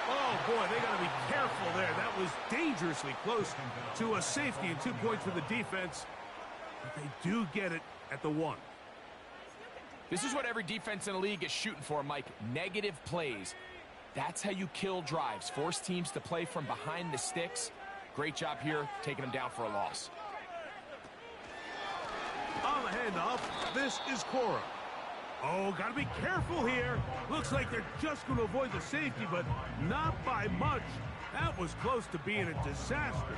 Oh, boy, they got to be careful there. That was dangerously close to a safety and 2 points for the defense. But they do get it at the 1. This is what every defense in the league is shooting for, Mike. Negative plays. That's how you kill drives. Force teams to play from behind the sticks. Great job here, taking them down for a loss. On the handoff, this is Cora. Oh, got to be careful here. Looks like they're just going to avoid the safety, but not by much. That was close to being a disaster.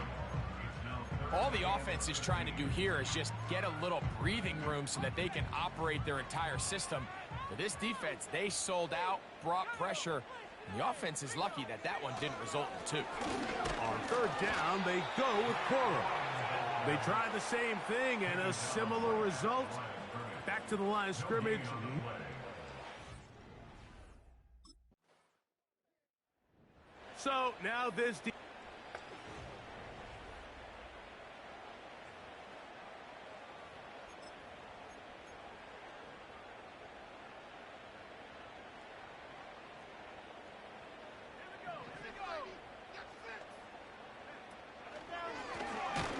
All the offense is trying to do here is just get a little breathing room so that they can operate their entire system. For this defense, they sold out, brought pressure, and the offense is lucky that that one didn't result in 2. On third down, they go with Cora. They try the same thing and a similar result. Back to the line of scrimmage. So now this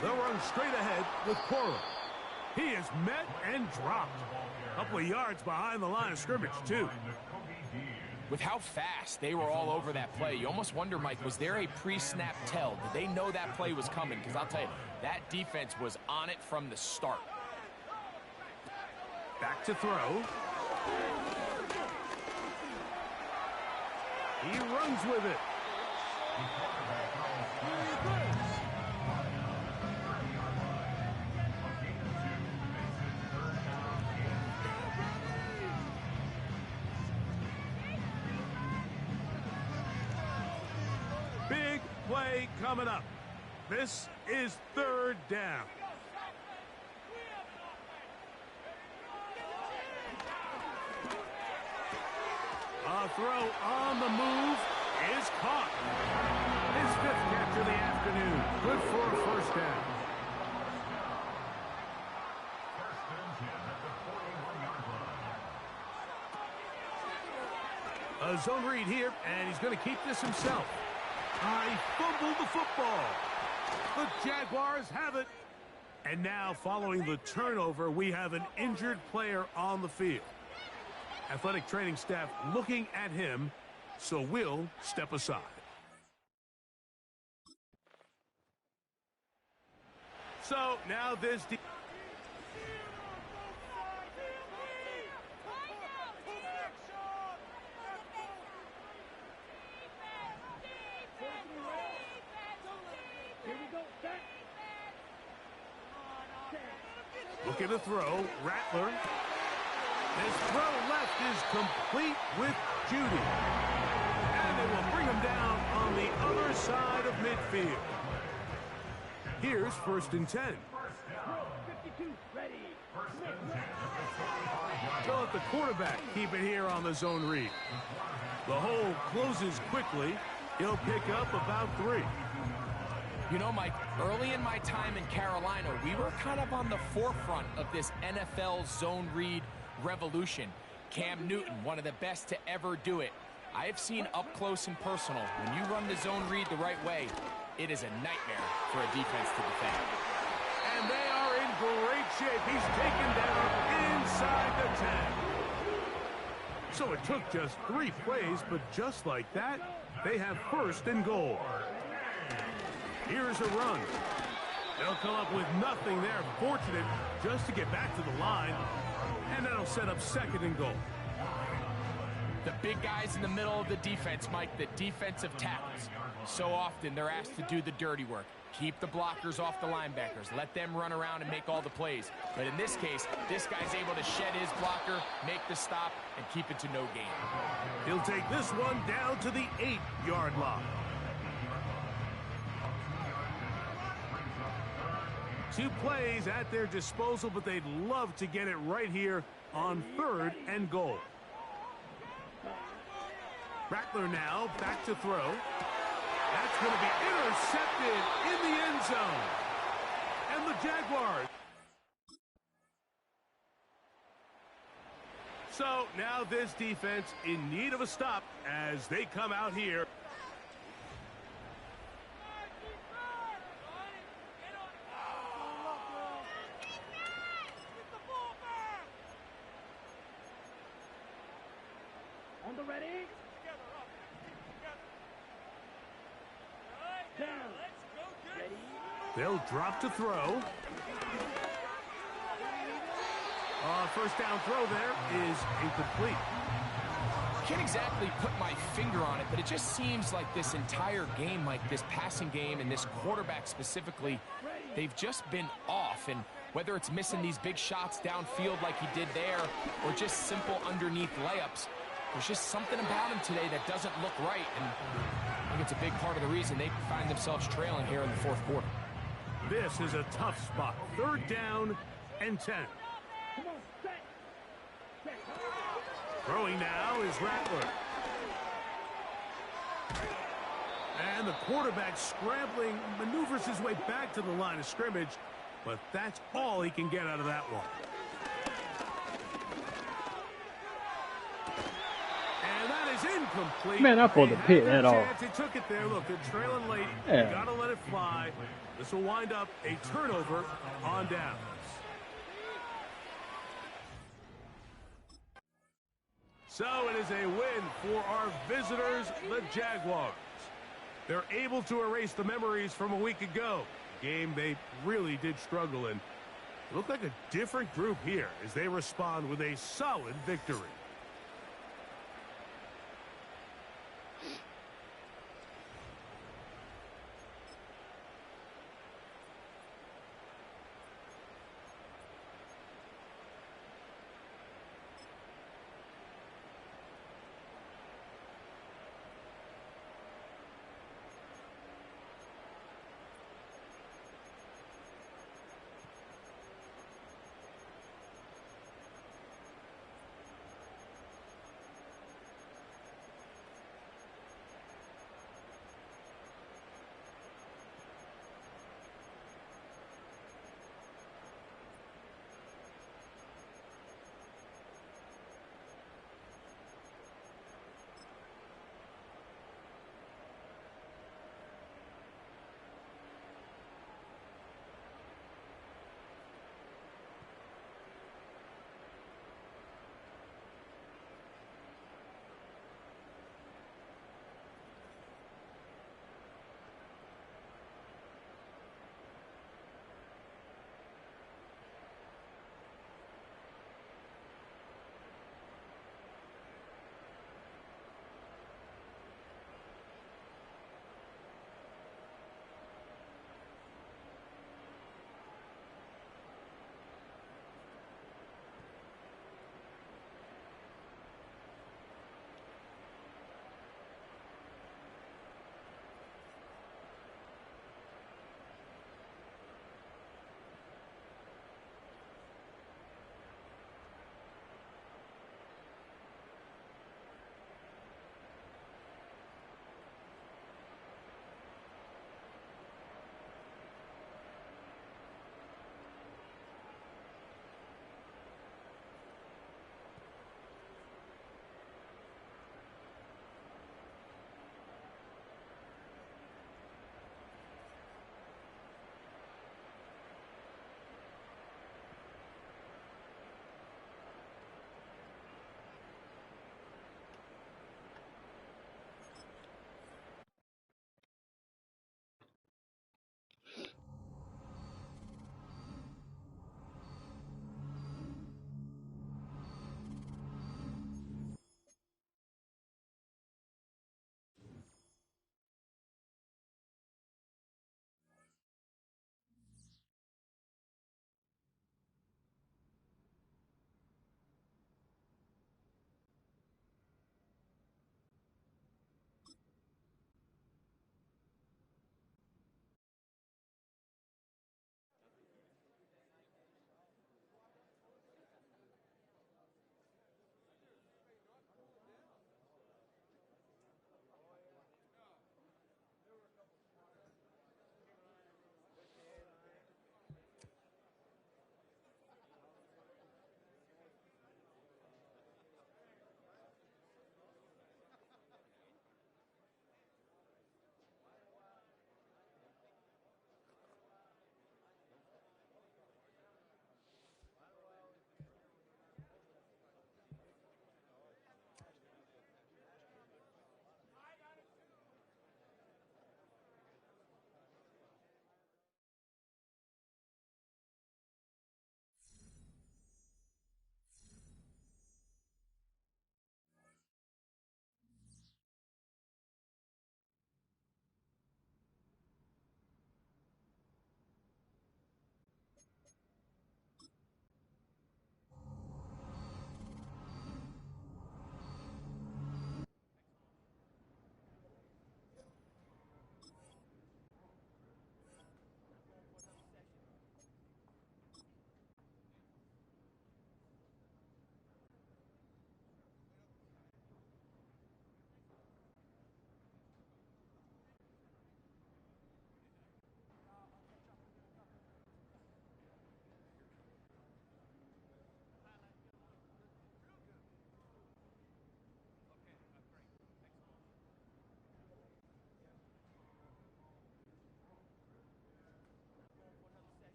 they'll run straight ahead with Cora. He is met and dropped. A couple of yards behind the line of scrimmage, too. With how fast they were all over that play, you almost wonder, Mike, was there a pre-snap tell? Did they know that play was coming? Because I'll tell you, that defense was on it from the start. Back to throw. He runs with it. Big play coming up. This is third down. A throw on the move is caught. His 5th catch of the afternoon. Good for a first down. A zone read here, and he's going to keep this himself. He fumbled the football. The Jaguars have it. And now, following the turnover, we have an injured player on the field. Athletic training staff looking at him, so we'll step aside. So now this... Looking to throw, Rattler. His throw left is complete with Judy. And they will bring him down on the other side of midfield. Here's 1st and 10. They'll let the quarterback keep it here on the zone read. The hole closes quickly. He'll pick up about 3. You know, Mike, early in my time in Carolina, we were kind of on the forefront of this NFL zone read revolution. Cam Newton, one of the best to ever do it. I have seen up close and personal, when you run the zone read the right way, it is a nightmare for a defense to defend. And they are in great shape. He's taken down inside the 10. So it took just 3 plays, but just like that, they have 1st and goal. Here's a run. They'll come up with nothing there. Fortunate just to get back to the line. And that'll set up 2nd and goal. The big guys in the middle of the defense, Mike, the defensive tackles. So often they're asked to do the dirty work. Keep the blockers off the linebackers. Let them run around and make all the plays. But in this case, this guy's able to shed his blocker, make the stop, and keep it to no gain. He'll take this one down to the 8-yard line. 2 plays at their disposal, but they'd love to get it right here on 3rd and goal. Rattler now back to throw. That's going to be intercepted in the end zone. And the Jaguars. So now this defense in need of a stop as they come out here. On the ready. They'll drop to throw. First down throw there is incomplete. Can't exactly put my finger on it, but it just seems like this entire game, like this passing game and this quarterback specifically, they've just been off. And whether it's missing these big shots downfield like he did there or just simple underneath layups, there's just something about him today that doesn't look right. And I think it's a big part of the reason they find themselves trailing here in the 4th quarter. This is a tough spot. 3rd down and 10. Throwing now is Rattler. And the quarterback scrambling, maneuvers his way back to the line of scrimmage, but that's all he can get out of that one. And that is incomplete. Man, I pulled the pit at all. He took it there. Look, they're trailing late. Yeah. You got to let it fly. This will wind up a turnover on downs. So it is a win for our visitors, the Jaguars. They're able to erase the memories from a week ago. A game they really did struggle in. It looked like a different group here as they respond with a solid victory.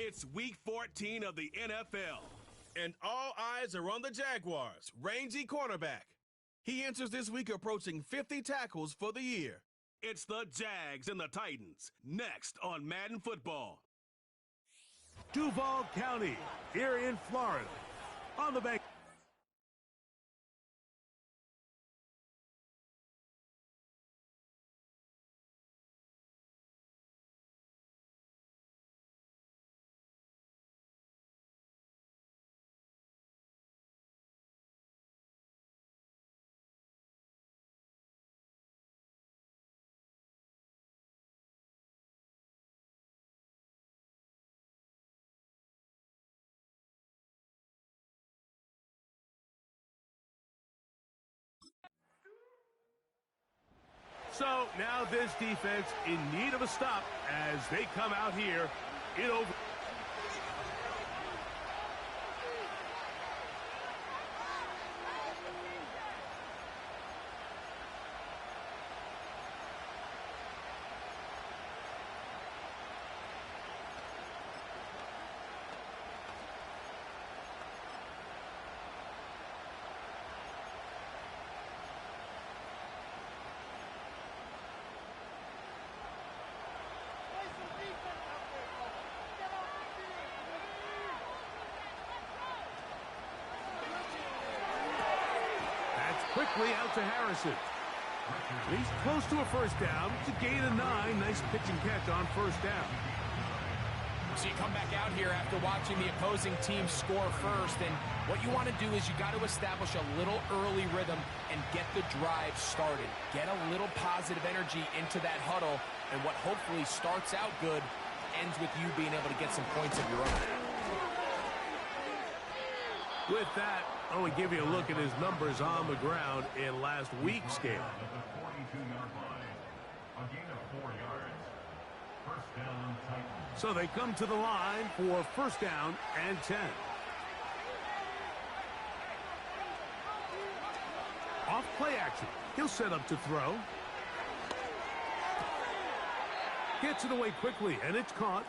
It's week 14 of the NFL. And all eyes are on the Jaguars' rangy cornerback. He enters this week approaching 50 tackles for the year. It's the Jags and the Titans, next on Madden Football. Duval County, here in Florida. On the bank. So now this defense in need of a stop as they come out here in over. Quickly out to Harrison. He's close to a first down. It's a gain of 9. Nice pitch and catch on first down. So you come back out here after watching the opposing team score first, and what you want to do is you got to establish a little early rhythm and get the drive started. Get a little positive energy into that huddle, and what hopefully starts out good ends with you being able to get some points of your own. With that, I want to give you a look at his numbers on the ground in last week's game. So they come to the line for first down and 10. Off play action. He'll set up to throw. Gets it away quickly, and it's caught.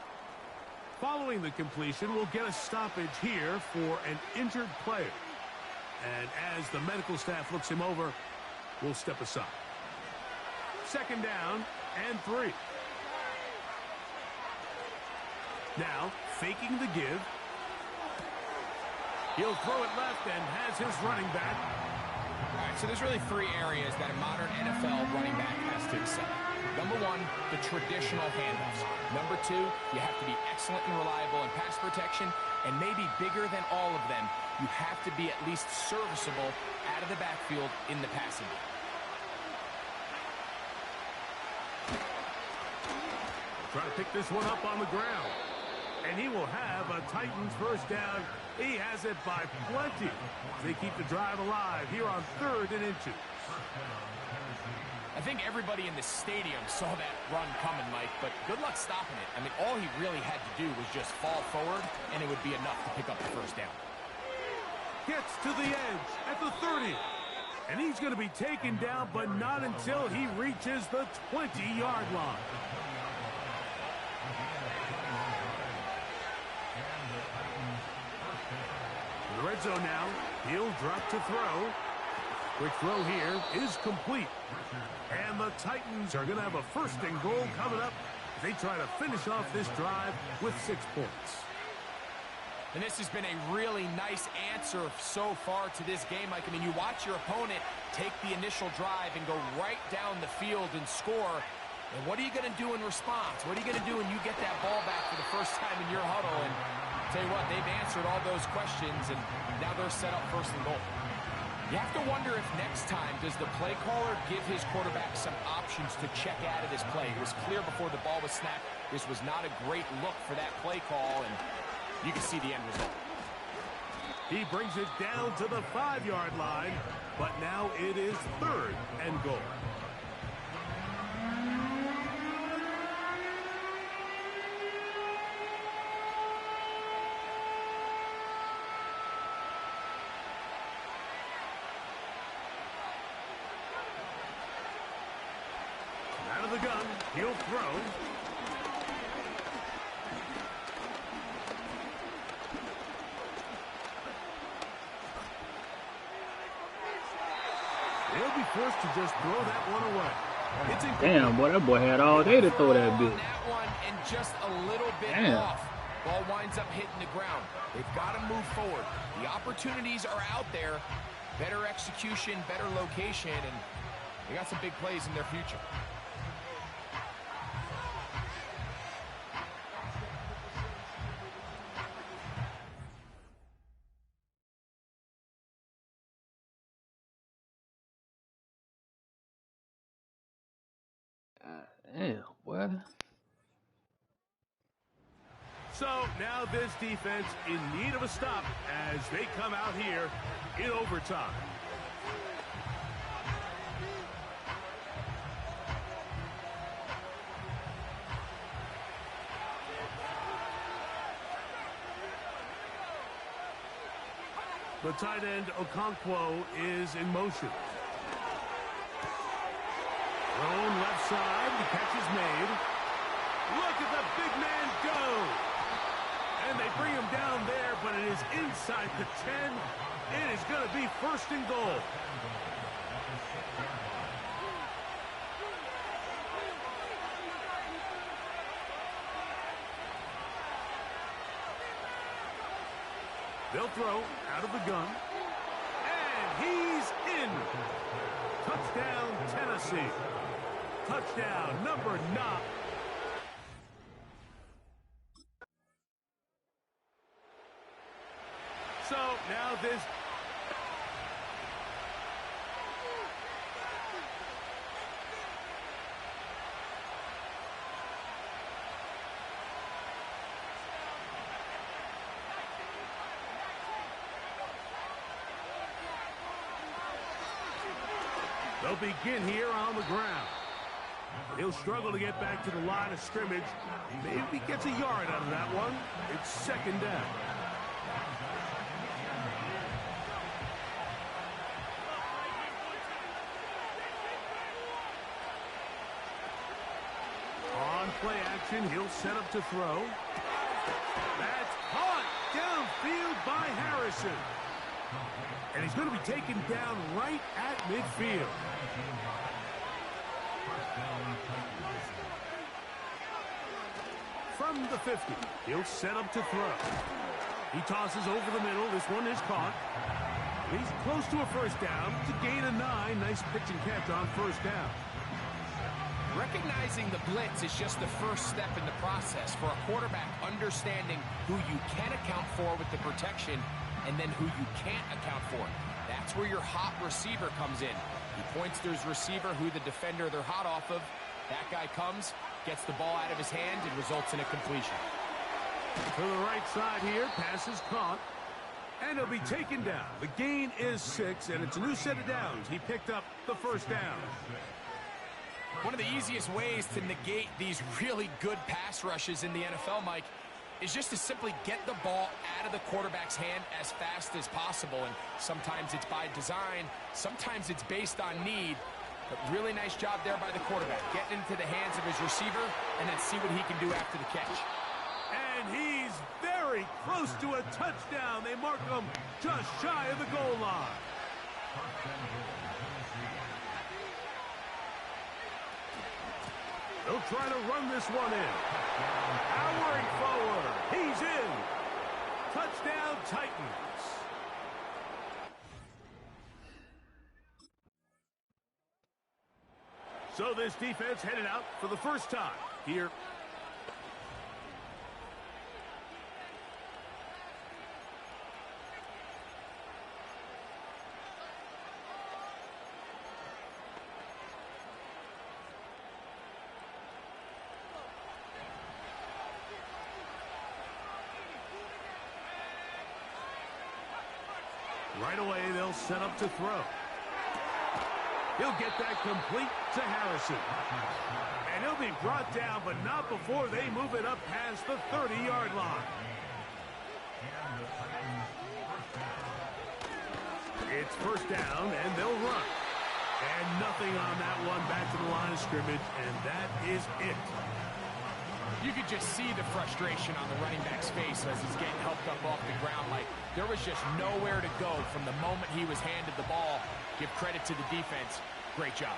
Following the completion, we'll get a stoppage here for an injured player. And as the medical staff looks him over, we'll step aside. Second down and 3. Now, faking the give. He'll throw it left and has his running back. All right, so there's really 3 areas that a modern NFL running back has to excel. Number 1, the traditional handoffs. Number 2, you have to be excellent and reliable in pass protection. And maybe bigger than all of them, you have to be at least serviceable out of the backfield in the passing game. Try to pick this one up on the ground. And he will have a Titans first down. He has it by plenty. They keep the drive alive here on 3rd and inches. I think everybody in the stadium saw that run coming, Mike, but good luck stopping it. I mean, all he really had to do was just fall forward, and it would be enough to pick up the first down. Gets to the edge at the 30. And he's going to be taken down, but not until he reaches the 20-yard line. In the red zone now, he'll drop to throw. Quick throw here is complete. And the Titans are going to have a 1st and goal coming up. They try to finish off this drive with 6 points. And this has been a really nice answer so far to this game, Mike. I mean, you watch your opponent take the initial drive and go right down the field and score. And what are you going to do in response? What are you going to do when you get that ball back for the first time in your huddle? And I'll tell you what, they've answered all those questions, and now they're set up 1st and goal. You have to wonder if next time, does the play caller give his quarterback some options to check out of this play? It was clear before the ball was snapped, this was not a great look for that play call, and you can see the end result. He brings it down to the 5-yard line, but now it is 3rd and goal. Out of the gun, he'll throw. they'll be forced to just throw that one away. It's damn, boy, that boy had all day to throw that bitch. That one and just a little bit off. Ball winds up hitting the ground. They've got to move forward. The opportunities are out there. Better execution, better location, and they got some big plays in their future. Damn, what? So now this defense in need of a stop as they come out here in overtime. The tight end Okonkwo is in motion. Thrown left side, the catch is made. Look at the big man go! And they bring him down there, but it is inside the 10. It is going to be first and goal. They'll throw out of the gun. And he's in. Touchdown, Tennessee. Touchdown, number 9. So now this... They'll begin here on the ground. He'll struggle to get back to the line of scrimmage. Maybe he gets a yard out of that one. It's second down. On play action, he'll set up to throw. That's caught downfield by Harrison. And he's going to be taken down right at midfield. From the 50, he'll set up to throw. He tosses over the middle. This one is caught. He's close to a first down to gain a 9. Nice pitch and catch on first down. Recognizing the blitz is just the first step in the process for a quarterback understanding who you can account for with the protection and then who you can't account for. That's where your hot receiver comes in. He points to his receiver who the defender they're hot off of. That guy comes, gets the ball out of his hand, and results in a completion. To the right side here, pass is caught. And he'll be taken down. The gain is 6, and it's a new set of downs. He picked up the first down. One of the easiest ways to negate these really good pass rushes in the NFL, Mike, is just to simply get the ball out of the quarterback's hand as fast as possible. And sometimes it's by design, sometimes it's based on need. But really nice job there by the quarterback, getting into the hands of his receiver and then see what he can do after the catch. And he's very close to a touchdown. They mark him just shy of the goal line. They'll try to run this one in. Powering forward. He's in. Touchdown, Titans. So this defense headed out for the first time here. Right away, they'll set up to throw. He'll get that complete to Harrison. And he'll be brought down, but not before they move it up past the 30-yard line. It's first down, and they'll run. And nothing on that one back to the line of scrimmage, and that is it. You could just see the frustration on the running back's face as he's getting helped up off the ground. Like, there was just nowhere to go from the moment he was handed the ball. Give credit to the defense. Great job.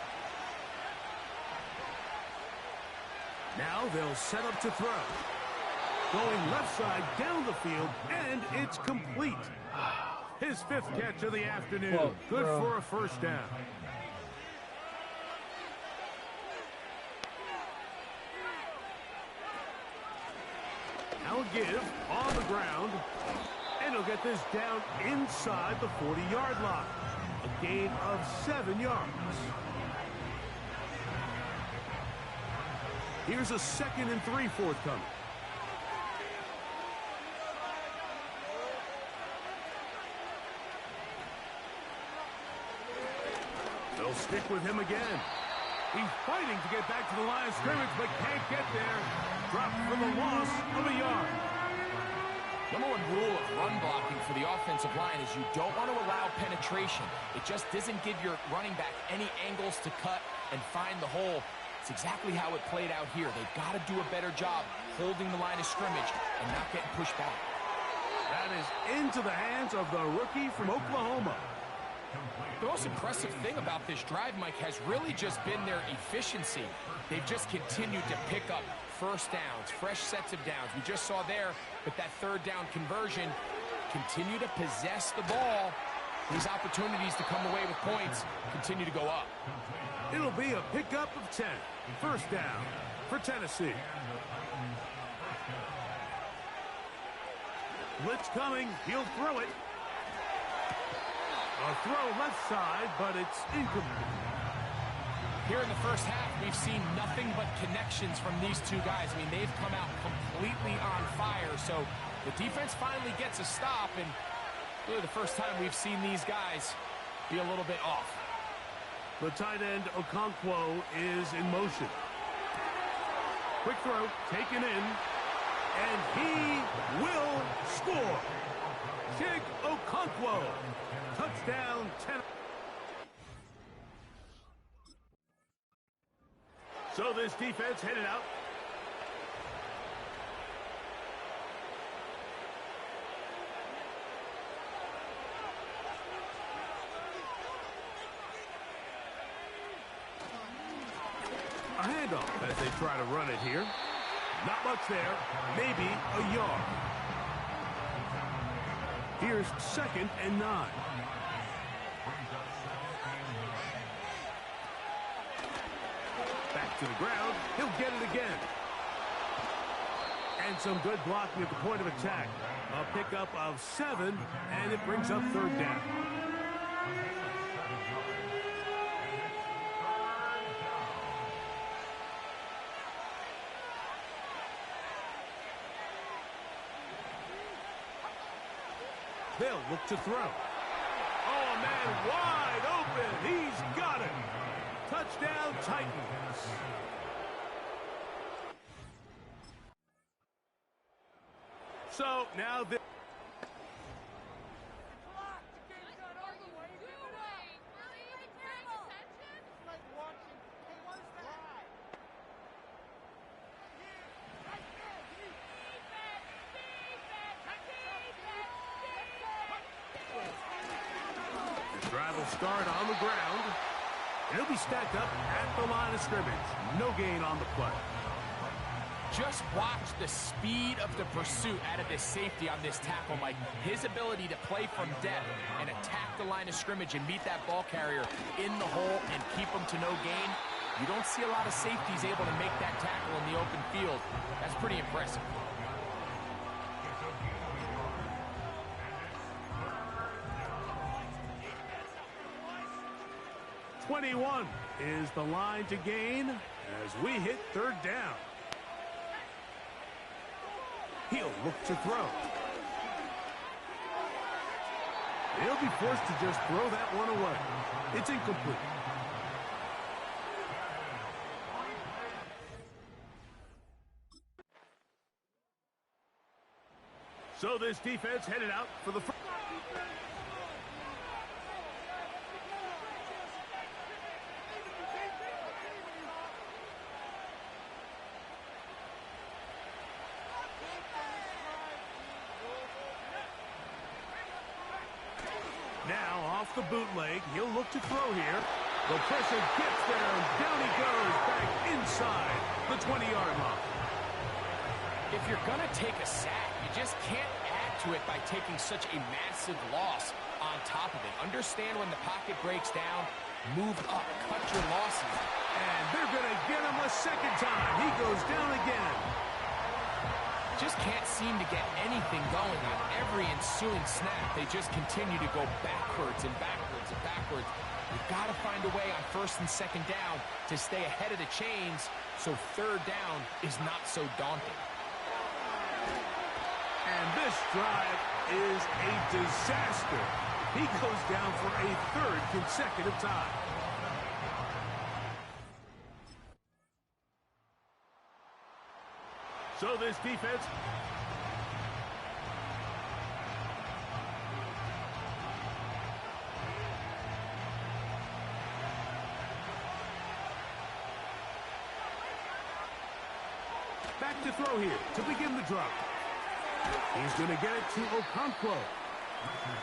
Now they'll set up to throw. Going left side down the field, and it's complete. His 5th catch of the afternoon. Whoa, good bro. for a first down. Now a give on the ground, and he'll get this down inside the 40-yard line. A gain of 7 yards. Here's a 2nd and 3 forthcoming. They'll stick with him again. He's fighting to get back to the line of scrimmage, but can't get there. Dropped for the loss of a yard. Number 1 rule of run blocking for the offensive line is you don't want to allow penetration. It just doesn't give your running back any angles to cut and find the hole. It's exactly how it played out here. They've got to do a better job holding the line of scrimmage and not getting pushed back. That is into the hands of the rookie from Oklahoma. The most impressive thing about this drive, Mike, has really just been their efficiency. They've just continued to pick up first downs, fresh sets of downs. We just saw there with that 3rd down conversion, continue to possess the ball. These opportunities to come away with points continue to go up. It'll be a pickup of 10. First down for Tennessee. Blitz coming. He'll throw it. A throw left side, but it's incomplete. Here in the first half, we've seen nothing but connections from these two guys. I mean, they've come out completely on fire. So the defense finally gets a stop, and really the first time we've seen these guys be a little bit off. The tight end, Okonkwo, is in motion. Quick throw, taken in, and he will score. Chig Okonkwo. Touchdown, 10. So this defense headed out. A handoff as they try to run it here. Not much there. Maybe a yard. Here's 2nd and 9. Back to the ground. He'll get it again. And some good blocking at the point of attack. A pickup of 7, and it brings up 3rd down. They'll look to throw. Oh, man, wide open. He's got it. Touchdown, Titans. So now this. Drive will start on the ground. He'll be stacked up at the line of scrimmage. No gain on the play. Just watch the speed of the pursuit out of this safety on this tackle, Mike. His ability to play from depth and attack the line of scrimmage and meet that ball carrier in the hole and keep him to no gain. You don't see a lot of safeties able to make that tackle in the open field. That's pretty impressive. .21 is the line to gain as we hit 3rd down. He'll look to throw. He'll be forced to just throw that one away. It's incomplete. So this defense headed out for the first. Now off the bootleg, he'll look to throw here. The pressure gets there, and down he goes back inside the 20-yard line. If you're going to take a sack, you just can't add to it by taking such a massive loss on top of it. Understand when the pocket breaks down, move up, cut your losses. And they're going to get him a second time. He goes down again. Just can't seem to get anything going on every ensuing snap. They just continue to go backwards and backwards and backwards. You've got to find a way on first and second down to stay ahead of the chains so third down is not so daunting. And this drive is a disaster. He goes down for a third consecutive time. So this defense... Back to throw here to begin the drop. He's going to get it to Okonkwo.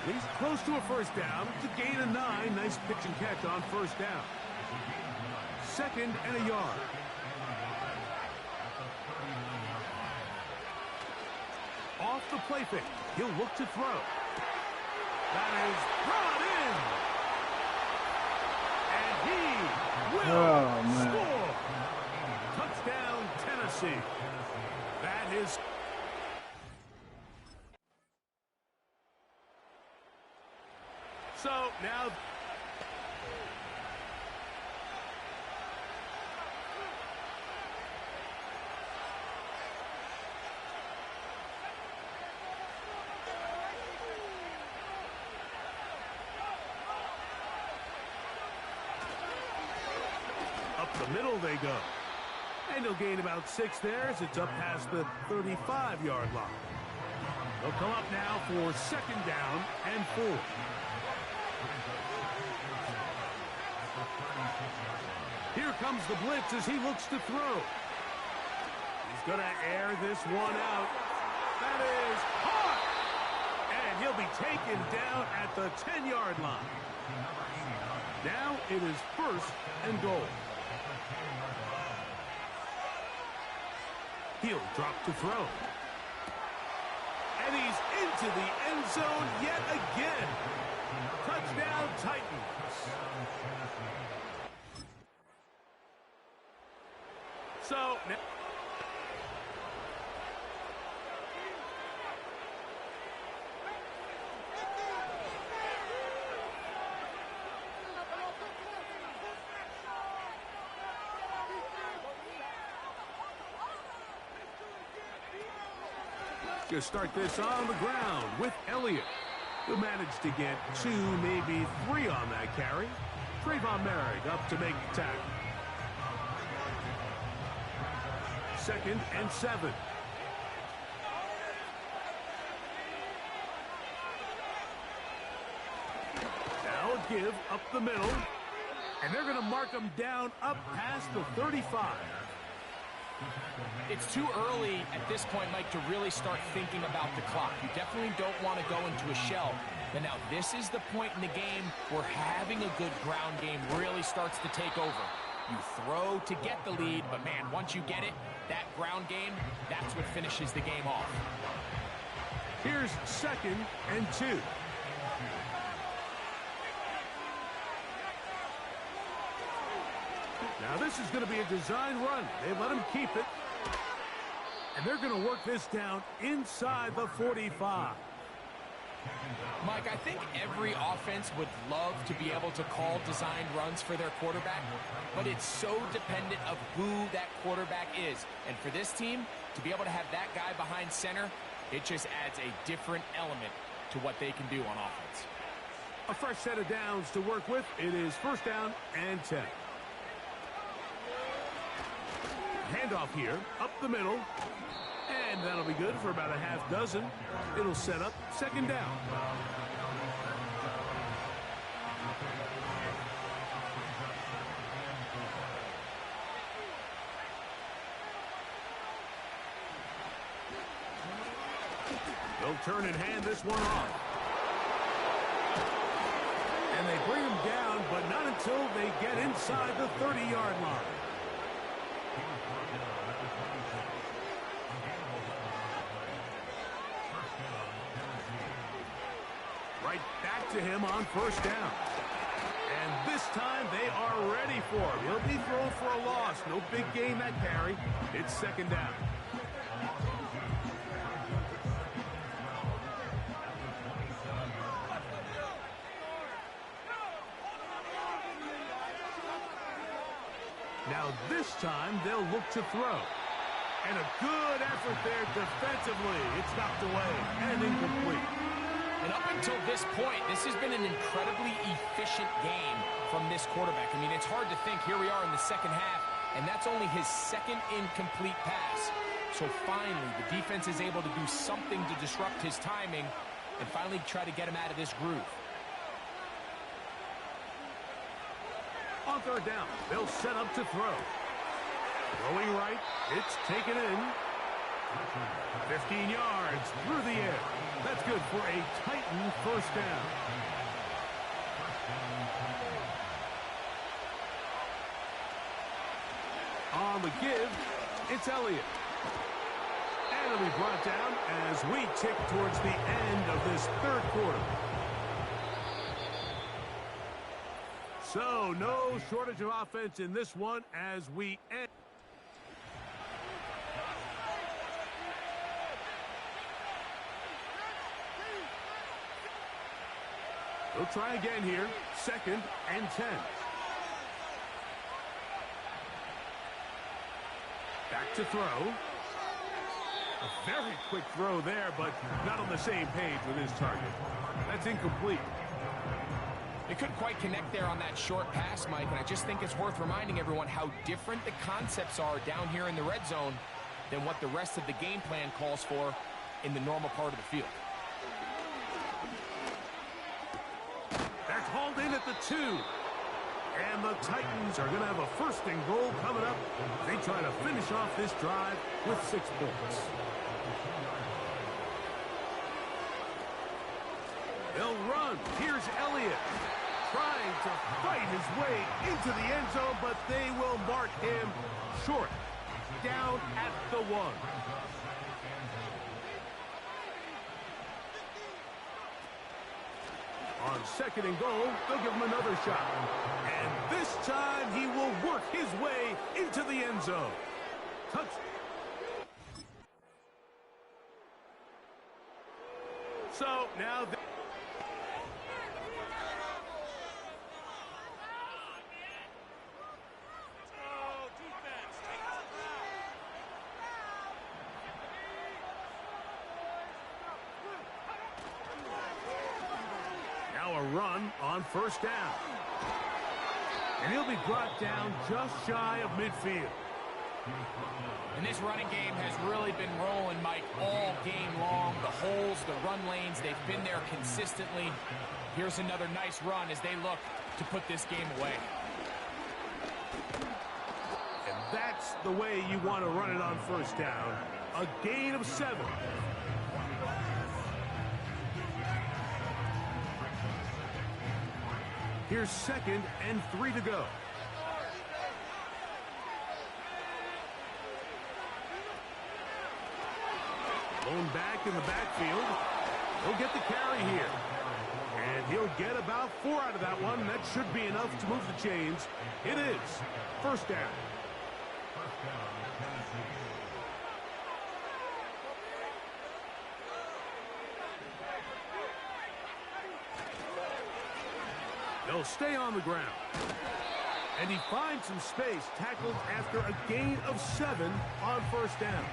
He's close to a first down to gain a 9. Nice pitch and catch on first down. Second and a yard. Off the play fake. He'll look to throw. That is brought in. And he will score. Touchdown, Tennessee. That is... So now... Up the middle they go. And he'll gain about 6 there as it's up past the 35-yard line. They'll come up now for second down and 4. Here comes the blitz as he looks to throw. He's going to air this one out. That is hard. And he'll be taken down at the 10-yard line. Now it is first and goal. He'll drop to throw. And he's into the end zone yet again. Touchdown, Titans. So now... Going to start this on the ground with Elliott, who managed to get 2, maybe 3 on that carry. Trayvon Merrick up to make the tackle. Second and 7. Now a give up the middle. And they're going to mark him down up past the 35. It's too early at this point, Mike, to really start thinking about the clock. You definitely don't want to go into a shell. But now this is the point in the game where having a good ground game really starts to take over. You throw to get the lead, but man, once you get it, that ground game, that's what finishes the game off. Here's second and 2. Now this is going to be a design run. They let him keep it. And they're going to work this down inside the 45. Mike, I think every offense would love to be able to call designed runs for their quarterback, but it's so dependent of who that quarterback is. And for this team, to be able to have that guy behind center, it just adds a different element to what they can do on offense. A fresh set of downs to work with. It is first down and 10. Handoff here, up the middle. And that'll be good for about a half dozen. It'll set up second down. They'll turn and hand this one off. And they bring him down, but not until they get inside the 30-yard line. Right back to him on first down. And this time they are ready for him. He'll be thrown for a loss. No big gain that carry. It's second down. Now this time they'll look to throw. And a good effort there defensively. It's knocked away and incomplete. And up until this point, this has been an incredibly efficient game from this quarterback. I mean, it's hard to think. Here we are in the second half, and that's only his second incomplete pass. So finally, the defense is able to do something to disrupt his timing and finally try to get him out of this groove. On third down, they'll set up to throw. Throwing right, it's taken in. 15 yards through the air. That's good for a Titan first down. On the give, it's Elliott. And it'll be brought down as we tick towards the end of this third quarter. So, no shortage of offense in this one as we end. They'll try again here. 2nd and 10. Back to throw. A very quick throw there, but not on the same page with his target. That's incomplete. They couldn't quite connect there on that short pass, Mike, and I just think it's worth reminding everyone how different the concepts are down here in the red zone than what the rest of the game plan calls for in the normal part of the field. That's hauled in at the 2. And the Titans are going to have a 1st and goal coming up. They try to finish off this drive with 6 points. They'll run. Here's Elliott trying to fight his way into the end zone, but they will mark him short. Down at the 1. On 2nd and goal, they'll give him another shot. And this time he will work his way into the end zone. Touch. So now... a run on 1st down. And he'll be brought down just shy of midfield. And this running game has really been rolling, Mike, all game long. The holes, the run lanes, they've been there consistently. Here's another nice run as they look to put this game away. And that's the way you want to run it on 1st down. A gain of 7. Here's 2nd and 3 to go. Blown back in the backfield. He'll get the carry here. And he'll get about 4 out of that one. That should be enough to move the chains. It is 1st down. They'll stay on the ground. And he finds some space, tackled after a gain of 7 on 1st down.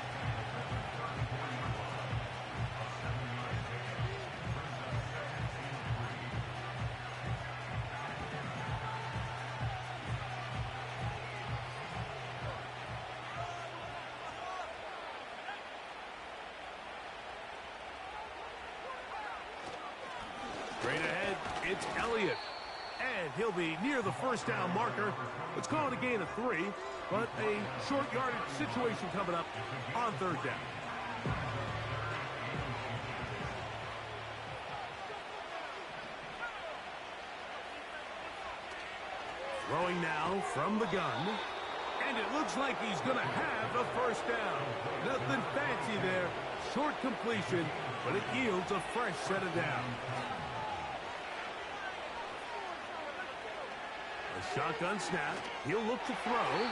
Straight ahead, it's Elliott. And he'll be near the 1st down marker. Let's call it a gain of 3, but a short yardage situation coming up on 3rd down. Throwing now from the gun. And it looks like he's going to have a first down. Nothing fancy there. Short completion, but it yields a fresh set of downs. A shotgun snap. He'll look to throw.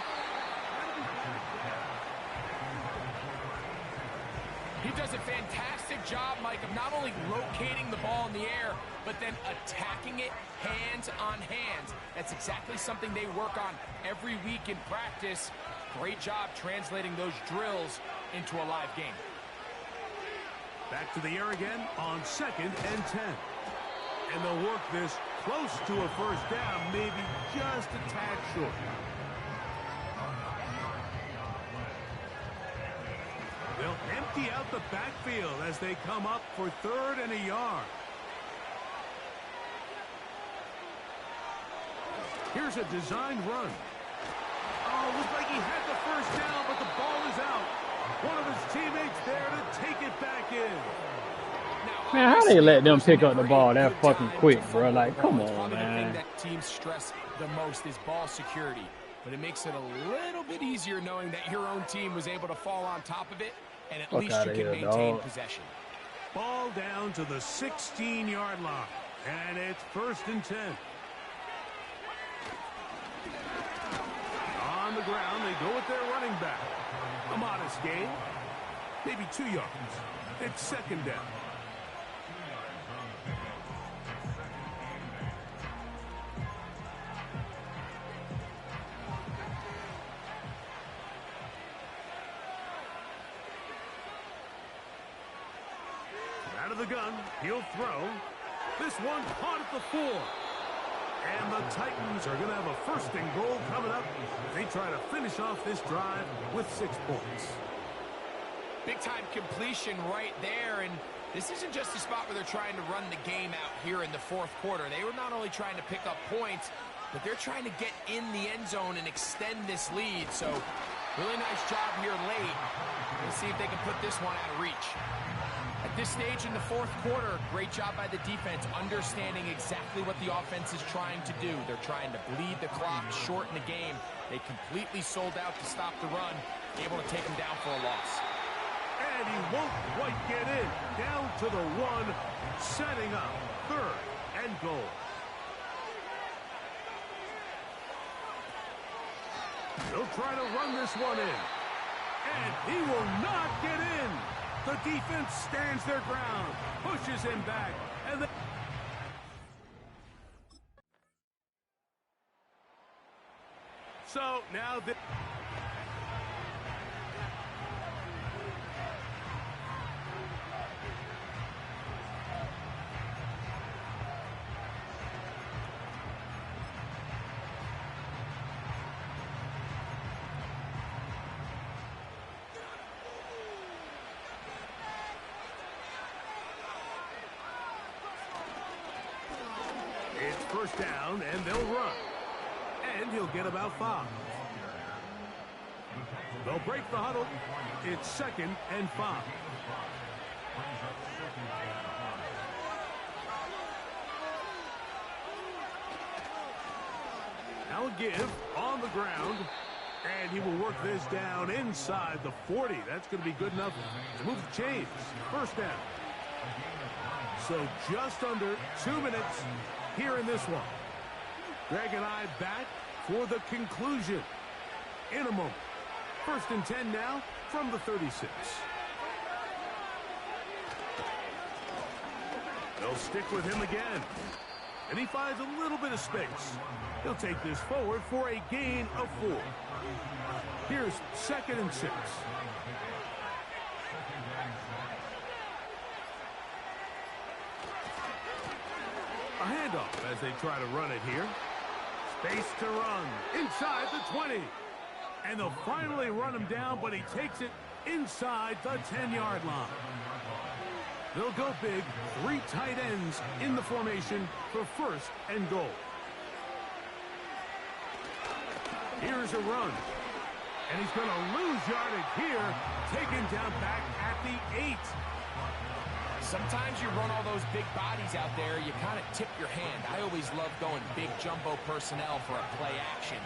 He does a fantastic job, Mike, of not only locating the ball in the air, but then attacking it hands on hands. That's exactly something they work on every week in practice. Great job translating those drills into a live game. Back to the air again on 2nd and 10. And they'll work this close to a first down, maybe just a tad short. They'll empty out the backfield as they come up for 3rd and a yard. Here's a designed run. Oh, looks like he had the first down, but the ball is out. One of his teammates there to take it back in. Man, how they let them pick up the ball that fucking quick, bro? Like, come on, man. The thing that teams stress the most is ball security. But it makes it a little bit easier knowing that your own team was able to fall on top of it, and at least you can maintain possession. Ball down to the 16-yard line, and it's 1st and 10. On the ground, they go with their running back. A modest gain, maybe 2 yards. It's 2nd down. Out of the gun, he'll throw. This one caught at the 4. And the Titans are going to have a 1st and goal coming up. They try to finish off this drive with 6 points. Big-time completion right there, and this isn't just a spot where they're trying to run the game out here in the 4th quarter. They were not only trying to pick up points, but they're trying to get in the end zone and extend this lead. So, really nice job here late. Let's see if they can put this one out of reach. At this stage in the 4th quarter, great job by the defense, understanding exactly what the offense is trying to do. They're trying to bleed the clock, shorten the game. They completely sold out to stop the run, able to take them down for a loss. And he won't quite get in. Down to the 1, setting up 3rd and goal. They'll try to run this one in. And he will not get in. The defense stands their ground, pushes him back, and then... So now the... It's 1st down, and they'll run. And he'll get about 5. They'll break the huddle. It's 2nd and 5. Now a give on the ground. And he will work this down inside the 40. That's going to be good enough to move the chains. 1st down. So just under 2 minutes here in this one. Greg and I back for the conclusion in a moment. 1st and 10 now from the 36. They'll stick with him again. And he finds a little bit of space. He'll take this forward for a gain of 4. Here's 2nd and 6. A handoff as they try to run it here. Space to run inside the 20. And they'll finally run him down, but he takes it inside the 10-yard line. They'll go big, 3 tight ends in the formation for 1st and goal. Here's a run. And he's going to lose yardage here, taken down back at the 8. Sometimes you run all those big bodies out there, you kind of tip your hand. I always love going big jumbo personnel for a play action.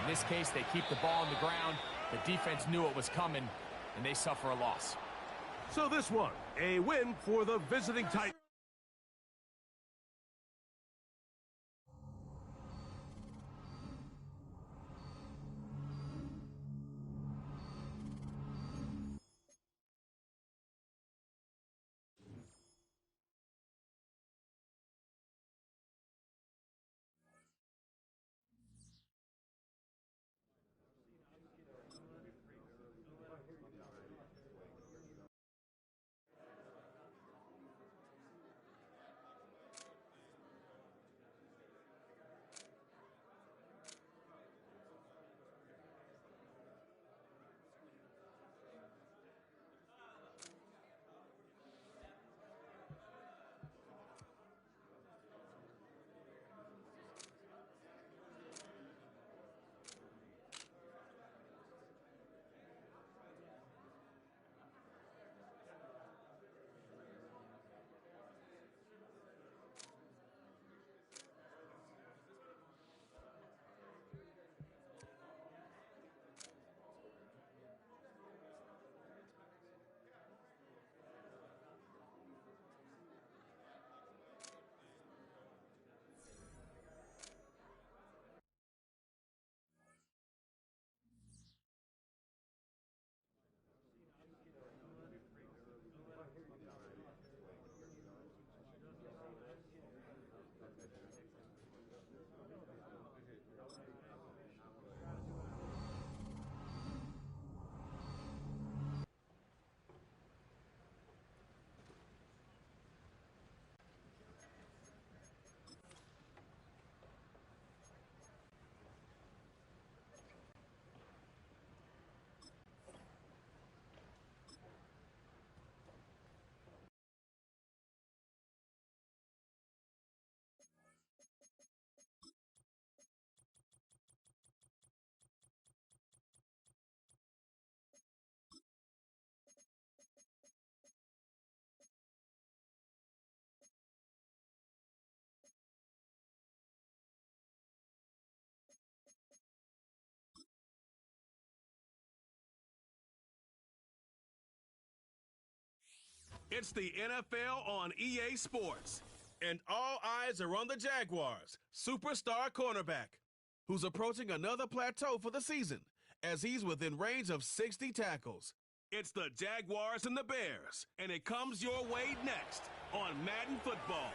In this case, they keep the ball on the ground. The defense knew it was coming, and they suffer a loss. So this one, a win for the visiting Titans. It's the NFL on EA Sports, and all eyes are on the Jaguars' superstar cornerback, who's approaching another plateau for the season as he's within range of 60 tackles. It's the Jaguars and the Bears, and it comes your way next on Madden Football.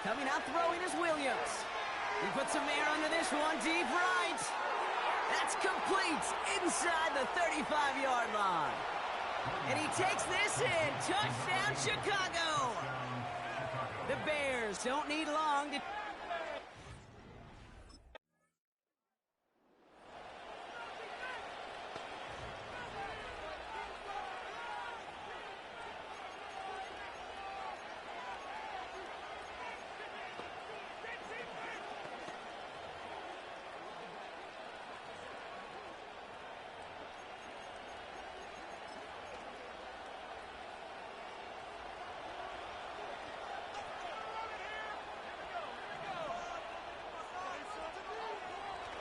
Coming out throwing is Williams. He puts some air under this one, deep right. That's complete inside the 35-yard line. And he takes this in. Touchdown, Chicago. The Bears don't need long to...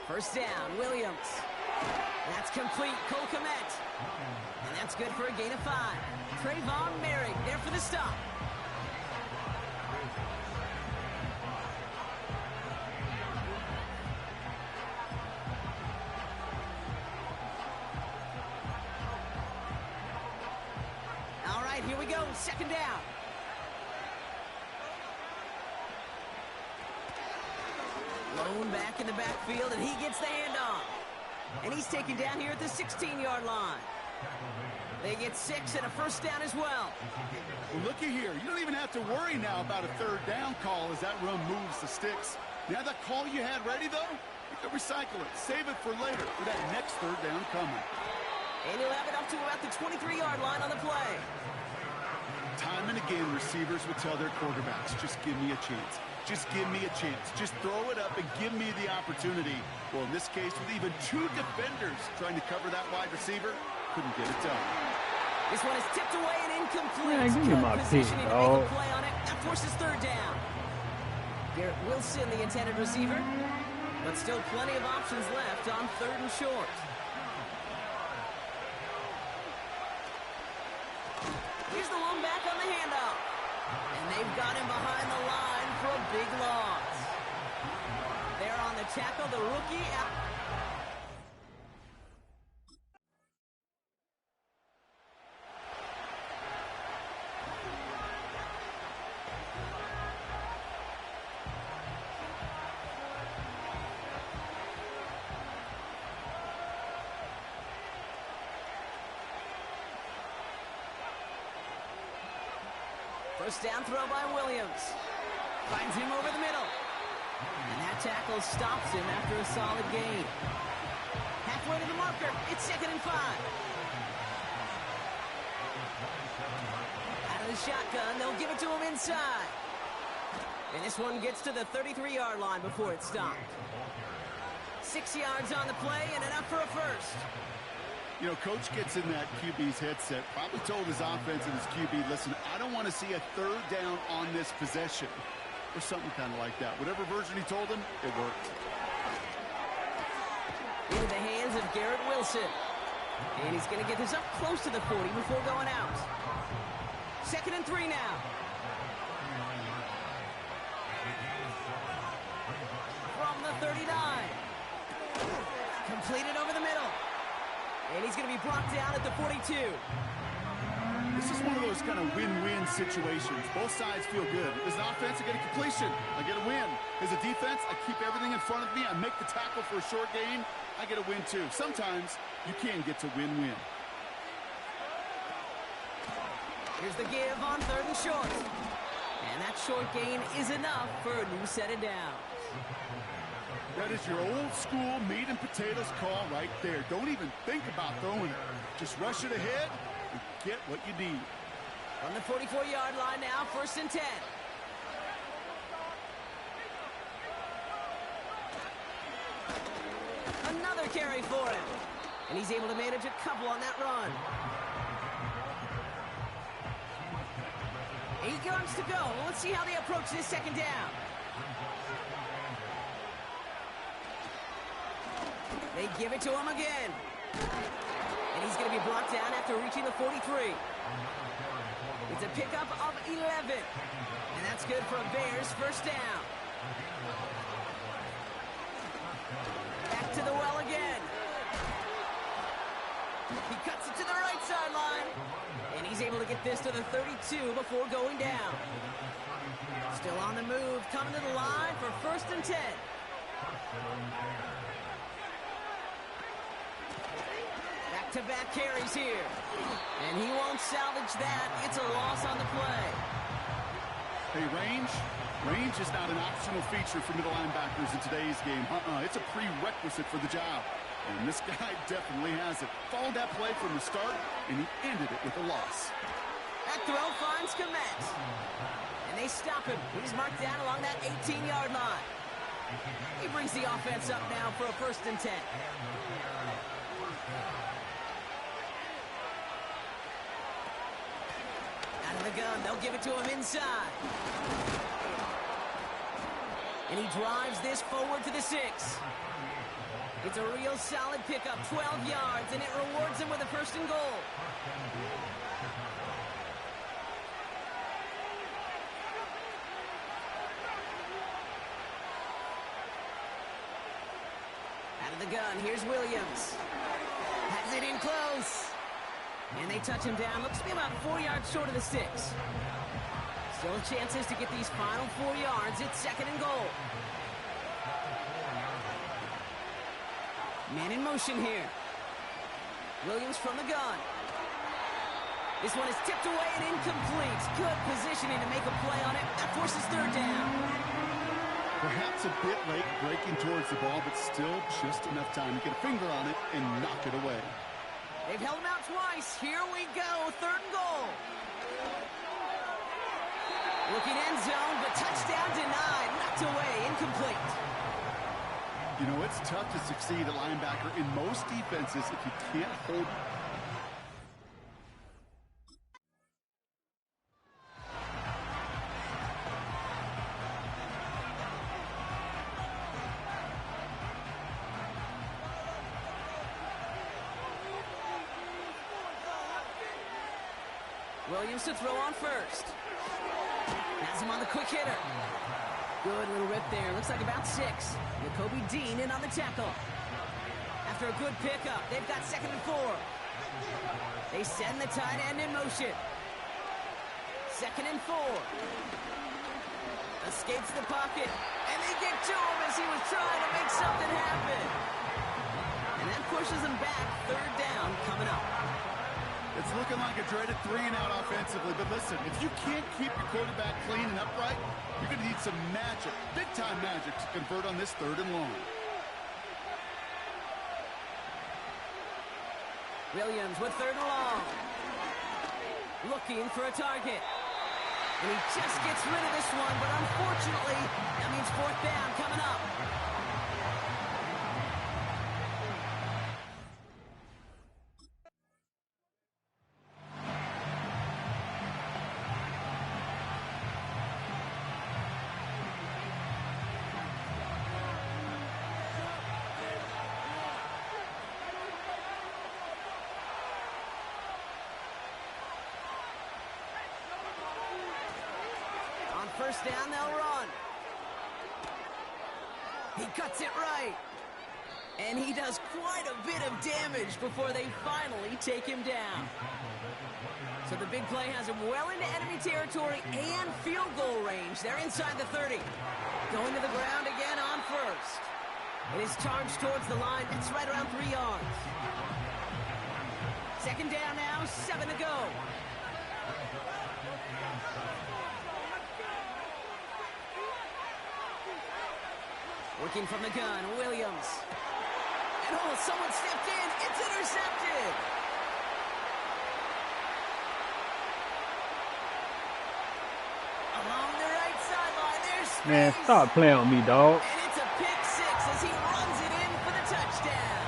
First down, Williams. That's complete, Cole Kmet. And that's good for a gain of 5. Trayvon Merrick there for the stop. All right, here we go, second down. Lone back in the backfield, and he gets the handoff. And he's taken down here at the 16-yard line. They get 6 and a first down as well. Well, looky here. You don't even have to worry now about a third down call as that run moves the sticks. Now that call you had ready, though, you can recycle it. Save it for later for that next third down coming. And he'll have it up to about the 23-yard line on the play. Time and again, receivers would tell their quarterbacks, just give me a chance. Just give me a chance. Just throw it up and give me the opportunity. Well, in this case, with even 2 defenders trying to cover that wide receiver, couldn't get it done. This one is tipped away and incomplete. Man, give me my pick, Positioning to make a play on it. That forces third down. Garrett Wilson, the intended receiver. But still plenty of options left on third and short. Here's the lone back on the handoff. And they've got him behind the line for a big loss. There on the tackle, the rookie. First down throw by Williams. Finds him over the middle. And that tackle stops him after a solid gain. Halfway to the marker. It's 2nd and 5. Out of the shotgun, they'll give it to him inside. And this one gets to the 33-yard line before it's stopped. 6 yards on the play and enough for a first. You know, Coach gets in that QB's headset, probably told his offense and his QB, listen, I don't want to see a third down on this possession. Or something kind of like that. Whatever version he told him, it worked. Into the hands of Garrett Wilson. And he's going to get this up close to the 40 before going out. 2nd and 3 now. From the 39. Completed over the middle. And he's going to be brought down at the 42. This is one of those kind of win-win situations. Both sides feel good. As an offense, I get a completion. I get a win. As a defense, I keep everything in front of me. I make the tackle for a short gain. I get a win, too. Sometimes you can get to win-win. Here's the give on 3rd and short. And that short gain is enough for a new set of downs. That is your old-school meat and potatoes call right there. Don't even think about throwing it. Just rush it ahead and get what you need. On the 44-yard line now, 1st and 10. Another carry for him. And he's able to manage a couple on that run. 8 yards to go. Let's see how they approach this 2nd down. They give it to him again. And he's going to be brought down after reaching the 43. It's a pickup of 11. And that's good for a Bears first down. Back to the well again. He cuts it to the right sideline. And he's able to get this to the 32 before going down. Still on the move, coming to the line for 1st and 10. Back-to-back carries here. And he won't salvage that. It's a loss on the play. Hey, range is not an optional feature for middle linebackers in today's game. It's a prerequisite for the job. And this guy definitely has it. Followed that play from the start, and he ended it with a loss. That throw finds Komet. And they stop him. He's marked down along that 18-yard line. He brings the offense up now for a 1st and 10. Out of the gun, they'll give it to him inside. And he drives this forward to the 6. It's a real solid pickup, 12 yards, and it rewards him with a 1st and goal. Out of the gun, here's Williams. Has it in close. And they touch him down. Looks to be about 4 yards short of the 6. Still chances to get these final 4 yards. It's 2nd and goal. Man in motion here. Williams from the gun. This one is tipped away and incomplete. Good positioning to make a play on it. That forces third down. Perhaps a bit late breaking towards the ball, but still just enough time to get a finger on it and knock it away. They've held him out twice. Here we go. Third and goal. Looking end zone, but touchdown denied. Knocked away. Incomplete. You know, it's tough to succeed at linebacker in most defenses if you can't hold. Williams to throw on first. Has him on the quick hitter. Good little rip there. Looks like about 6. Jacoby Dean in on the tackle. After a good pickup, they've got 2nd and 4. They send the tight end in motion. 2nd and 4. Escapes the pocket. And they get to him as he was trying to make something happen. And that pushes him back. Third down coming up. It's looking like a dreaded 3-and-out offensively, but listen, if you can't keep your quarterback clean and upright, you're going to need some magic, big-time magic, to convert on this 3rd and long. Williams with 3rd and long. Looking for a target. And he just gets rid of this one, but unfortunately, that means 4th down coming up. First down, they'll run. He cuts it right. And he does quite a bit of damage before they finally take him down. So the big play has him well into enemy territory and field goal range. They're inside the 30. Going to the ground again on first. It is charged towards the line. It's right around 3 yards. 2nd down now, 7 to go. Working from the gun, Williams. And oh, someone stepped in. It's intercepted. Along the right sideline, there's space. Man, stop playing with me, dog. And it's a pick 6 as he runs it in for the touchdown.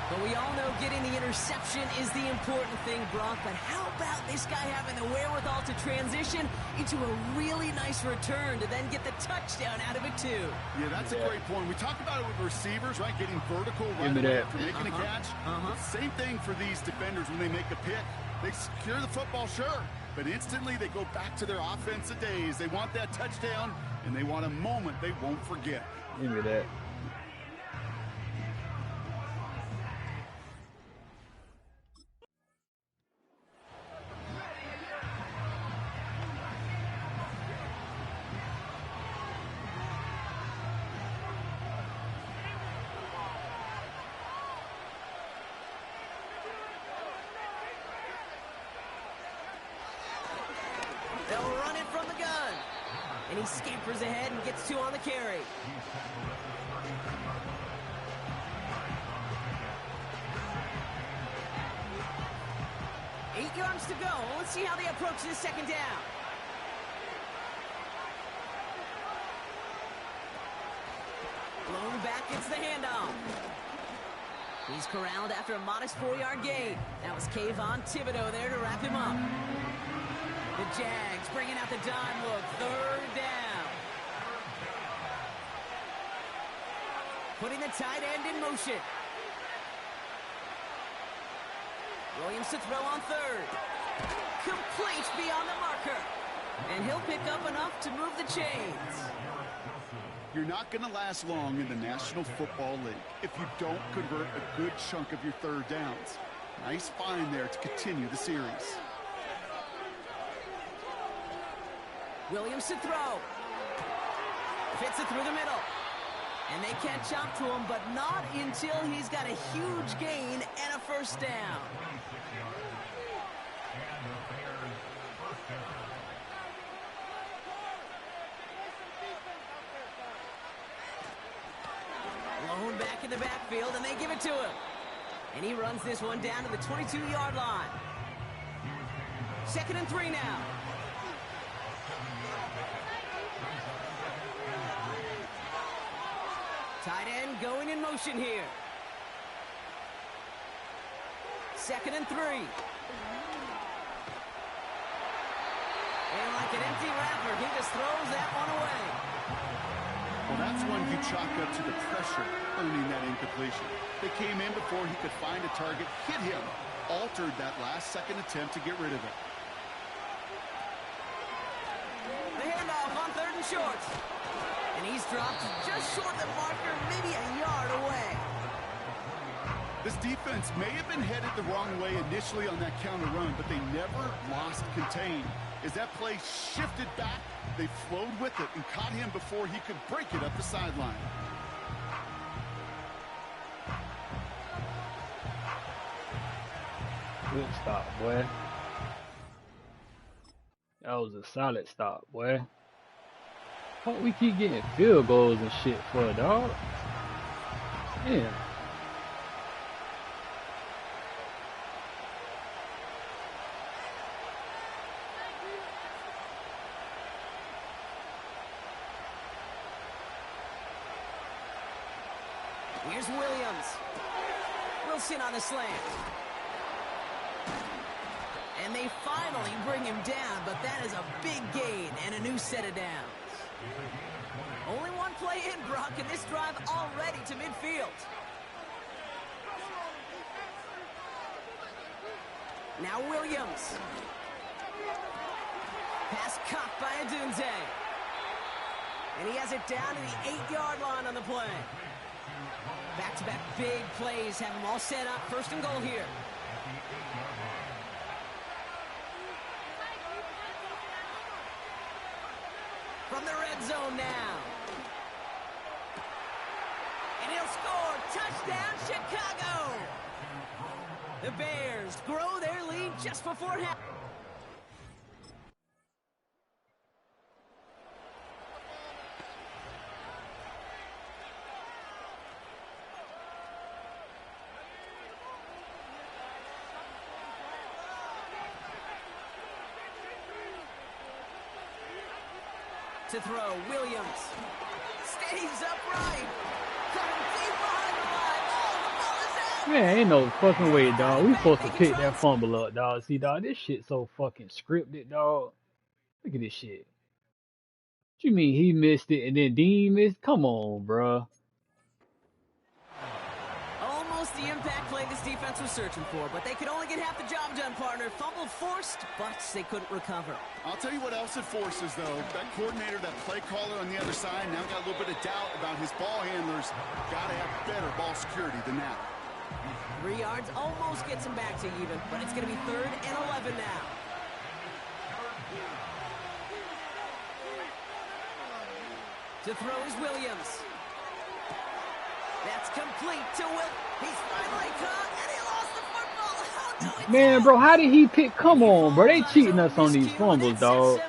But we all know getting the interception is the important thing, Brock. But how about this guy having the wherewithal to transition into a really nice return to then get the touchdown out of it, too? Yeah, that's a great point. We talk about it with receivers, right? Getting vertical right away after making a catch. Same thing for these defenders when they make a pick. They secure the football, sure, but instantly they go back to their offensive days. They want that touchdown, and they want a moment they won't forget. Give me that. They'll run it from the gun. And he scampers ahead and gets 2 on the carry. Eight yards to go. Let's see how they approach this 2nd down. Blown back, it's the handoff. He's corralled after a modest 4-yard gain. That was Kayvon Thibodeau there to wrap him up. The Jags bringing out the dime look. 3rd down. Putting the tight end in motion. Williams to throw on 3rd. Complete beyond the marker. And he'll pick up enough to move the chains. You're not going to last long in the National Football League if you don't convert a good chunk of your 3rd downs. Nice find there to continue the series. Williams to throw. Fits it through the middle. And they catch up to him, but not until he's got a huge gain and a first down. Lone back in the backfield, and they give it to him. And he runs this one down to the 22-yard line. 2nd and 3 now. Tight end going in motion here. 2nd and 3. And like an empty wrapper, he just throws that one away. Well, that's one you chalk up to the pressure earning that incompletion. They came in before he could find a target, hit him, altered that last-second attempt to get rid of it. The handoff on 3rd and short. And he's dropped just short of the marker, maybe a yard away. This defense may have been headed the wrong way initially on that counter run, but they never lost contain. As that play shifted back, they flowed with it and caught him before he could break it up the sideline. Good stop, boy. That was a solid stop, boy. Hope we keep getting field goals and shit for it, dog. Yeah. Here's Williams. Wilson on the slant. And they finally bring him down, but that is a big gain and a new set of downs. Only one play in, Brock, and this drive already to midfield. Now Williams. Pass caught by Adunze. And he has it down to the 8-yard line on the play. Back-to-back big plays have them all set up. 1st and goal here. From the red zone now. And he'll score. Touchdown, Chicago. The Bears grow their lead just before half. To throw, Williams stays upright. Coming deep behind the line. Oh, the ball is out. Man, ain't no fucking way, dog. We supposed to pick that fumble up, dog. See, dog, this shit so fucking scripted, dog. Look at this shit. What you mean he missed it and then Dean missed? Come on, bruh. Almost the impact play this defense was searching for, but they could only get half the job done, partner. Fumble forced, but they couldn't recover. I'll tell you what else it forces, though. That coordinator, that play caller on the other side, now got a little bit of doubt about his ball handlers. Got to have better ball security than that. 3 yards almost gets him back to even, but it's going to be 3rd and 11 now. To throw is Williams. That's complete to Will. He's finally caught, and he lost the football. Oh, no, man, bro, how did he pick? Come on, bro. They cheating us on these fumbles, dog.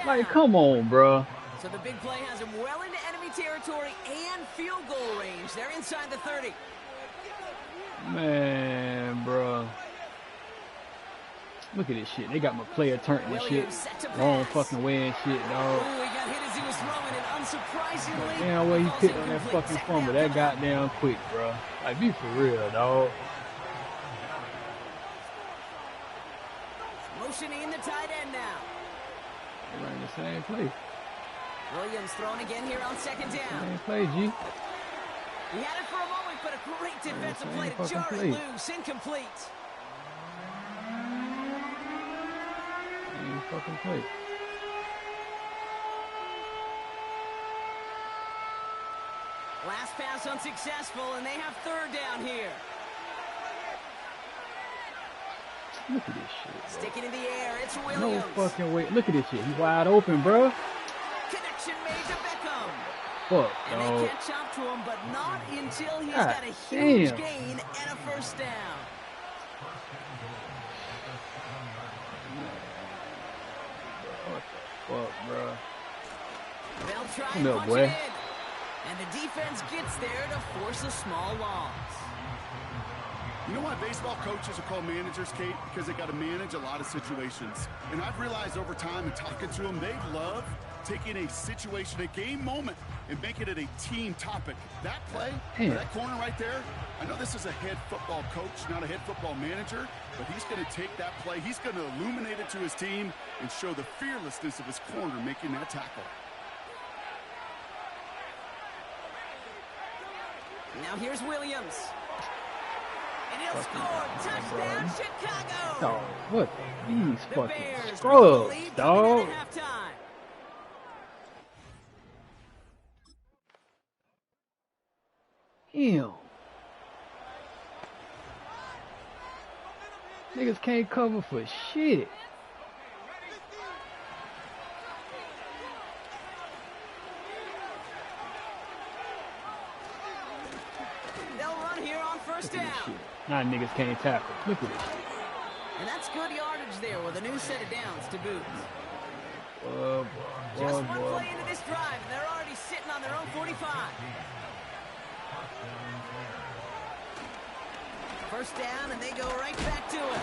Like, come on, bro. So the big play has him well into enemy territory and field goal range. They're inside the 30. Man, bro. Look at this shit. They got my player turning this shit wrong fucking way and shit, dog. Oh, he got hit as he was throwing it, unsurprisingly. Damn, well, he picked on that fucking fumble that goddamn quick, bro. Like, be for real, dog. Motioning in the tight end now. They running the same play. Williams throwing again here on 2nd down. Same play, G. He had it for a moment, but a great defensive play to jar it loose. Incomplete. Same fucking play. Last pass unsuccessful, and they have 3rd down here. Look at this shit, bro. Sticking in the air, it's Williams. No fucking way. Look at this shit. He's wide open, bro. Connection made to Beckham. fuck, And dog. they catch up to him, but not until he's God got a huge damn. gain and a first down. What the fuck, bro? They'll try Come and here, punch boy. it in. And the defense gets there to force a small loss. You know why baseball coaches are called managers, Kate? Because they got to manage a lot of situations. And I've realized over time and talking to them, they love taking a situation, a game moment, and making it a team topic. That play, that corner right there, I know this is a head football coach, not a head football manager, but he's going to take that play, he's going to illuminate it to his team and show the fearlessness of his corner making that tackle. Now here's Williams. And he'll score. Touchdown, Chicago. Oh, what these The fucking Bears scrubs, lead dog. coming into halftime. Damn. Niggas can't cover for shit. They'll run here on first Look at this down. shit. Now niggas can't tackle. Look at this shit. And that's good yardage there with a new set of downs to boot. Boy, Just one play into this drive, and they're already sitting on their own 45. First down, and they go right back to it.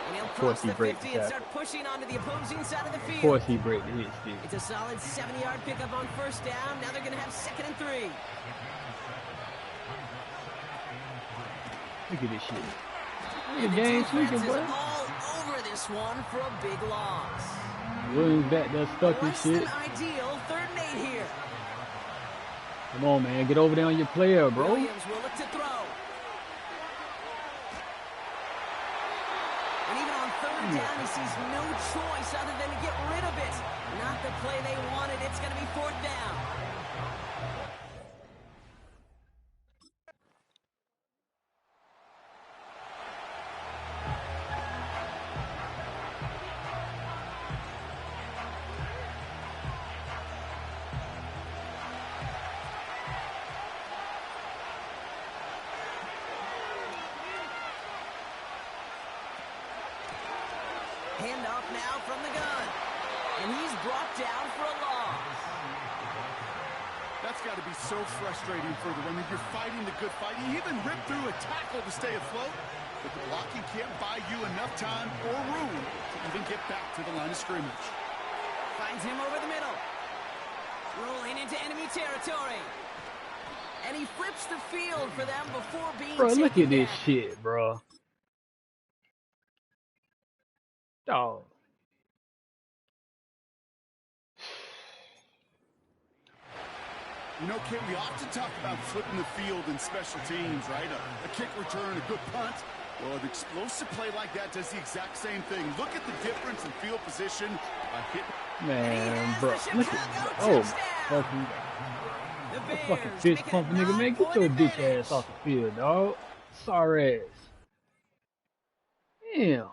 And he'll cross the 50 and start pushing onto the opposing side of the field. Of course he break his stick. It's a solid 70-yard pickup on first down. Now they're going to have 2nd and 3. Look at this shit. And the Game defense tweaking, is boy. all over this one for a big loss. Williams back there stuck and Less shit. than ideal 3rd and 8 here. Come on, man. Get over there on your player, bro. Williams will look to throw. And even on 3rd down, he sees no choice other than to get rid of it. Not the play they wanted. It's going to be 4th down. Handoff now from the gun. And he's brought down for a loss. That's got to be so frustrating for the runner. You're fighting the good fight. You even ripped through a tackle to stay afloat, but the blocking can't buy you enough time or room to even get back to the line of scrimmage. Finds him over the middle. Rolling into enemy territory. And he flips the field for them before being Bro, look at this down. shit, bro. Dog. You know, Kate, we often talk about flipping the field in special teams, right? A kick return, a good punt. Well, an explosive play like that does the exact same thing. Look at the difference in field position by hitting. Man, bro. Look at oh, fucking. The fucking fist pumping nigga, man. Get your bitch ass off the field, dog. Sorry ass. Damn.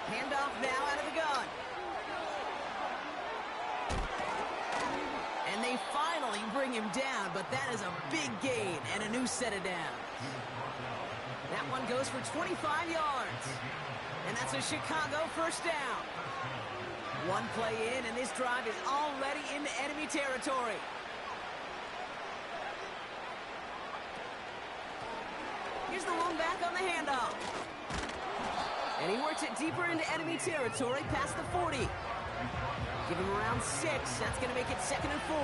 Handoff now out of the gun. And they finally bring him down, but that is a big gain and a new set of downs. That one goes for 25 yards. And that's a Chicago first down. One play in, and this drive is already into enemy territory. Here's the one back on the handoff. And he works it deeper into enemy territory past the 40. Give him around 6. That's going to make it 2nd and 4.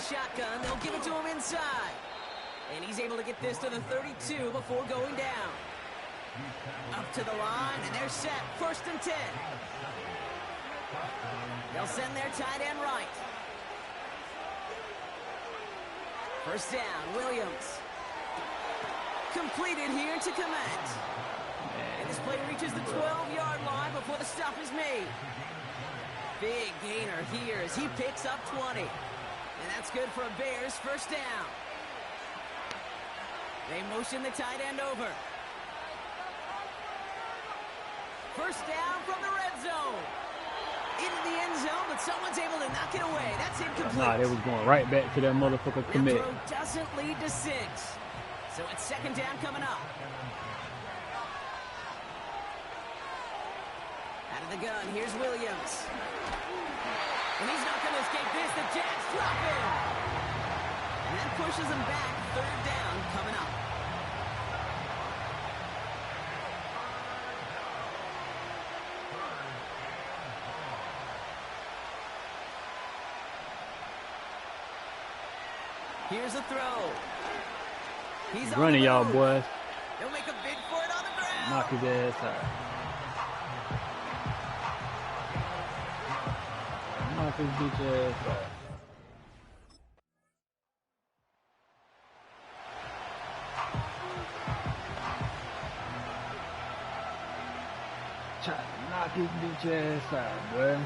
Shotgun, they'll give it to him inside. And he's able to get this to the 32 before going down. Up to the line, and they're set. 1st and 10. They'll send their tight end right. 1st down, Williams. Completed here to Komet. And this play reaches the 12-yard line before the stop is made. Big gainer here as he picks up 20. And that's good for a Bears 1st down. They motion the tight end over. 1st down from the red zone. Into the end zone, but someone's able to knock it away. That's incomplete. Nah, they was going right back to that motherfucker commit. The throw doesn't lead to 6. So it's 2nd down coming up. Out of the gun, here's Williams. And he's not going to escape this. The Jets drop him. And that pushes him back. 3rd down coming up. Here's a throw. He's running, y'all boys. He'll make a bid for it on the ground. Knock his ass out. Knock his bitch ass out. Try to knock his bitch ass out, boy.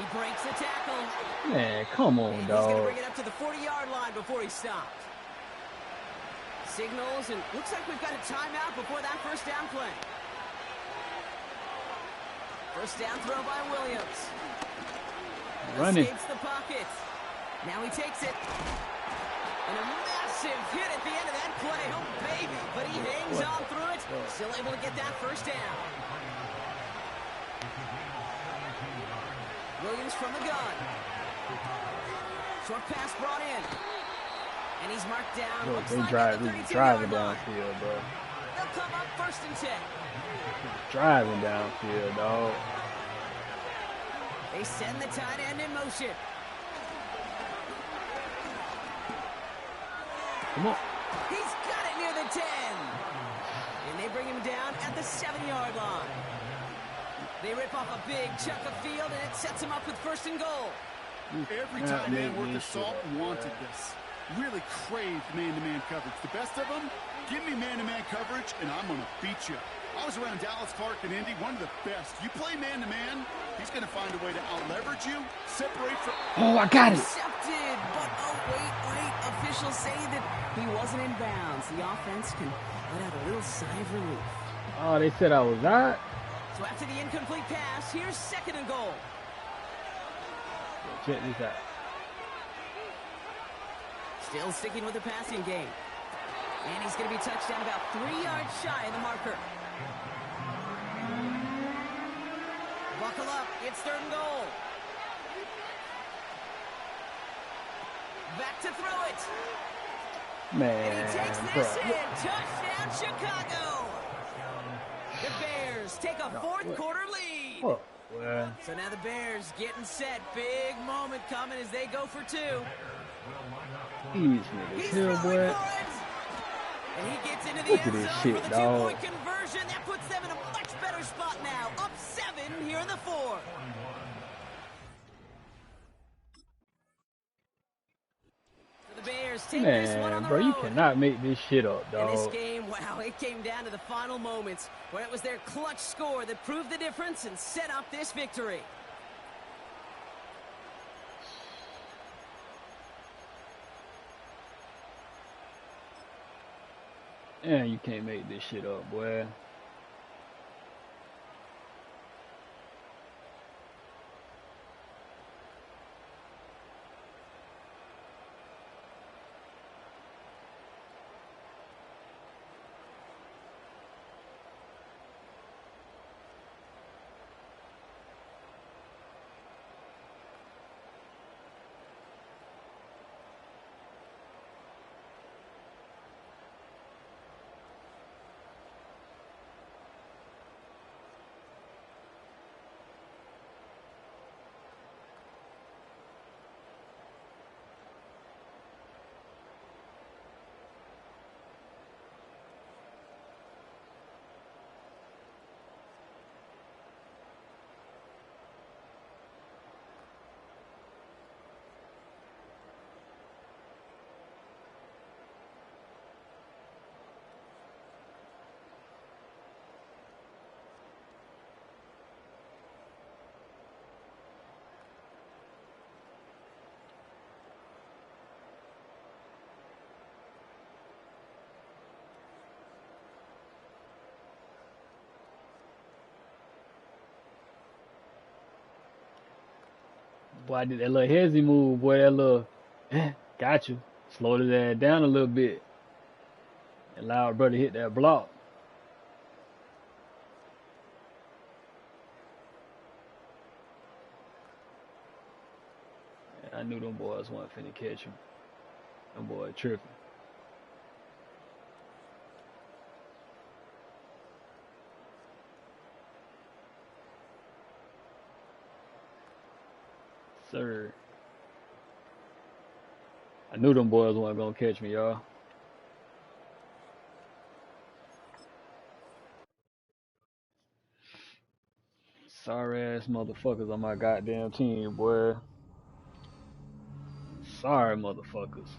Breaks the tackle. Man, come on, and dog. He's going to bring it up to the 40-yard line before he stopped. Signals, and looks like we've got a timeout before that 1st down play. 1st down throw by Williams. Running. Escapes the pocket. Now he takes it. And a massive hit at the end of that play. Oh, baby. But he hangs on through it. Still able to get that 1st down. Williams from the gun. Short pass brought in. And he's marked down. Look, Looks they like driving downfield, bro. They'll come up 1st and 10. Driving downfield, dog. They send the tight end in motion. Come on. He's got it near the 10. And they bring him down at the 7-yard line. They rip off a big chunk of field, and it sets him up with 1st and goal. Every tight end worth his salt wanted this. Really craved man-to-man coverage. The best of them, give me man-to-man coverage, and I'm going to beat you. I was around Dallas Clark and Indy, one of the best. You play man-to-man, he's going to find a way to out-leverage you, separate from... Oh, I got it. Accepted, but oh, wait. Officials say that he wasn't in bounds. The offense can let out a little sigh of relief. Oh, they said I was out? So after the incomplete pass, here's 2nd and goal. Check this out. Still sticking with the passing game. And he's going to be touched down about 3 yards shy of the marker. Buckle up. It's 3rd and goal. Back to throw it. Man, and he takes this in. Touchdown, Chicago. The Bears take a 4th quarter lead. Oh, well. So now the Bears getting set. Big moment coming as they go for 2. These niggas here, boy. And he gets into the Look at end this zone shit, for the dog. 2-point conversion. That puts them in a much better spot now. Up 7 here in the 4th. The Bears take this one on Man, the bro, road. you cannot make this shit up, dog. In this game, wow, it came down to the final moments where it was their clutch score that proved the difference and set up this victory. Yeah, you can't make this shit up, boy. Boy, I did that little hezzy move, boy, that little, got you. Slowed his ass down a little bit. Allowed brother to hit that block. I knew them boys weren't finna catch him. Them boys tripping. Sir. I knew them boys weren't gonna catch me, y'all. Sorry ass motherfuckers on my goddamn team, boy. Sorry motherfuckers.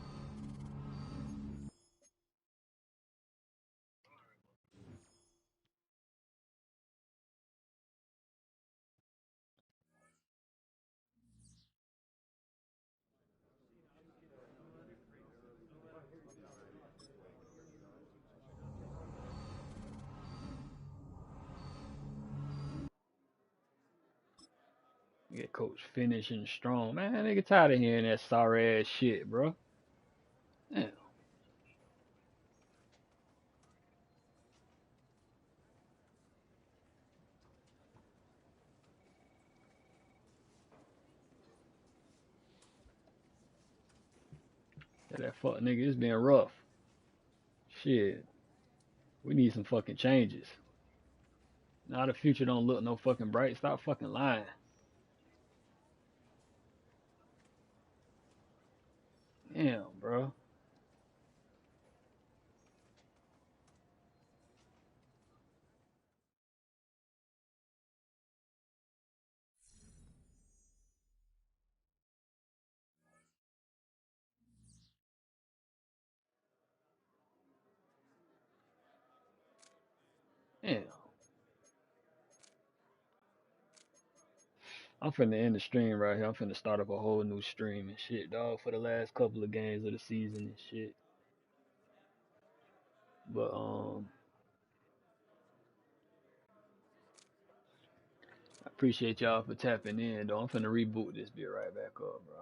Get coach finishing strong. Man, nigga tired of hearing that sorry ass shit, bro. Damn. That fuck nigga, it's been rough. Shit. We need some fucking changes. Now the future don't look no fucking bright. Stop fucking lying. Damn, bro. Damn. I'm finna end the stream right here. I'm finna start up a whole new stream and shit, dog, for the last couple of games of the season and shit. But I appreciate y'all for tapping in, though. I'm finna reboot this bit right back up, bro.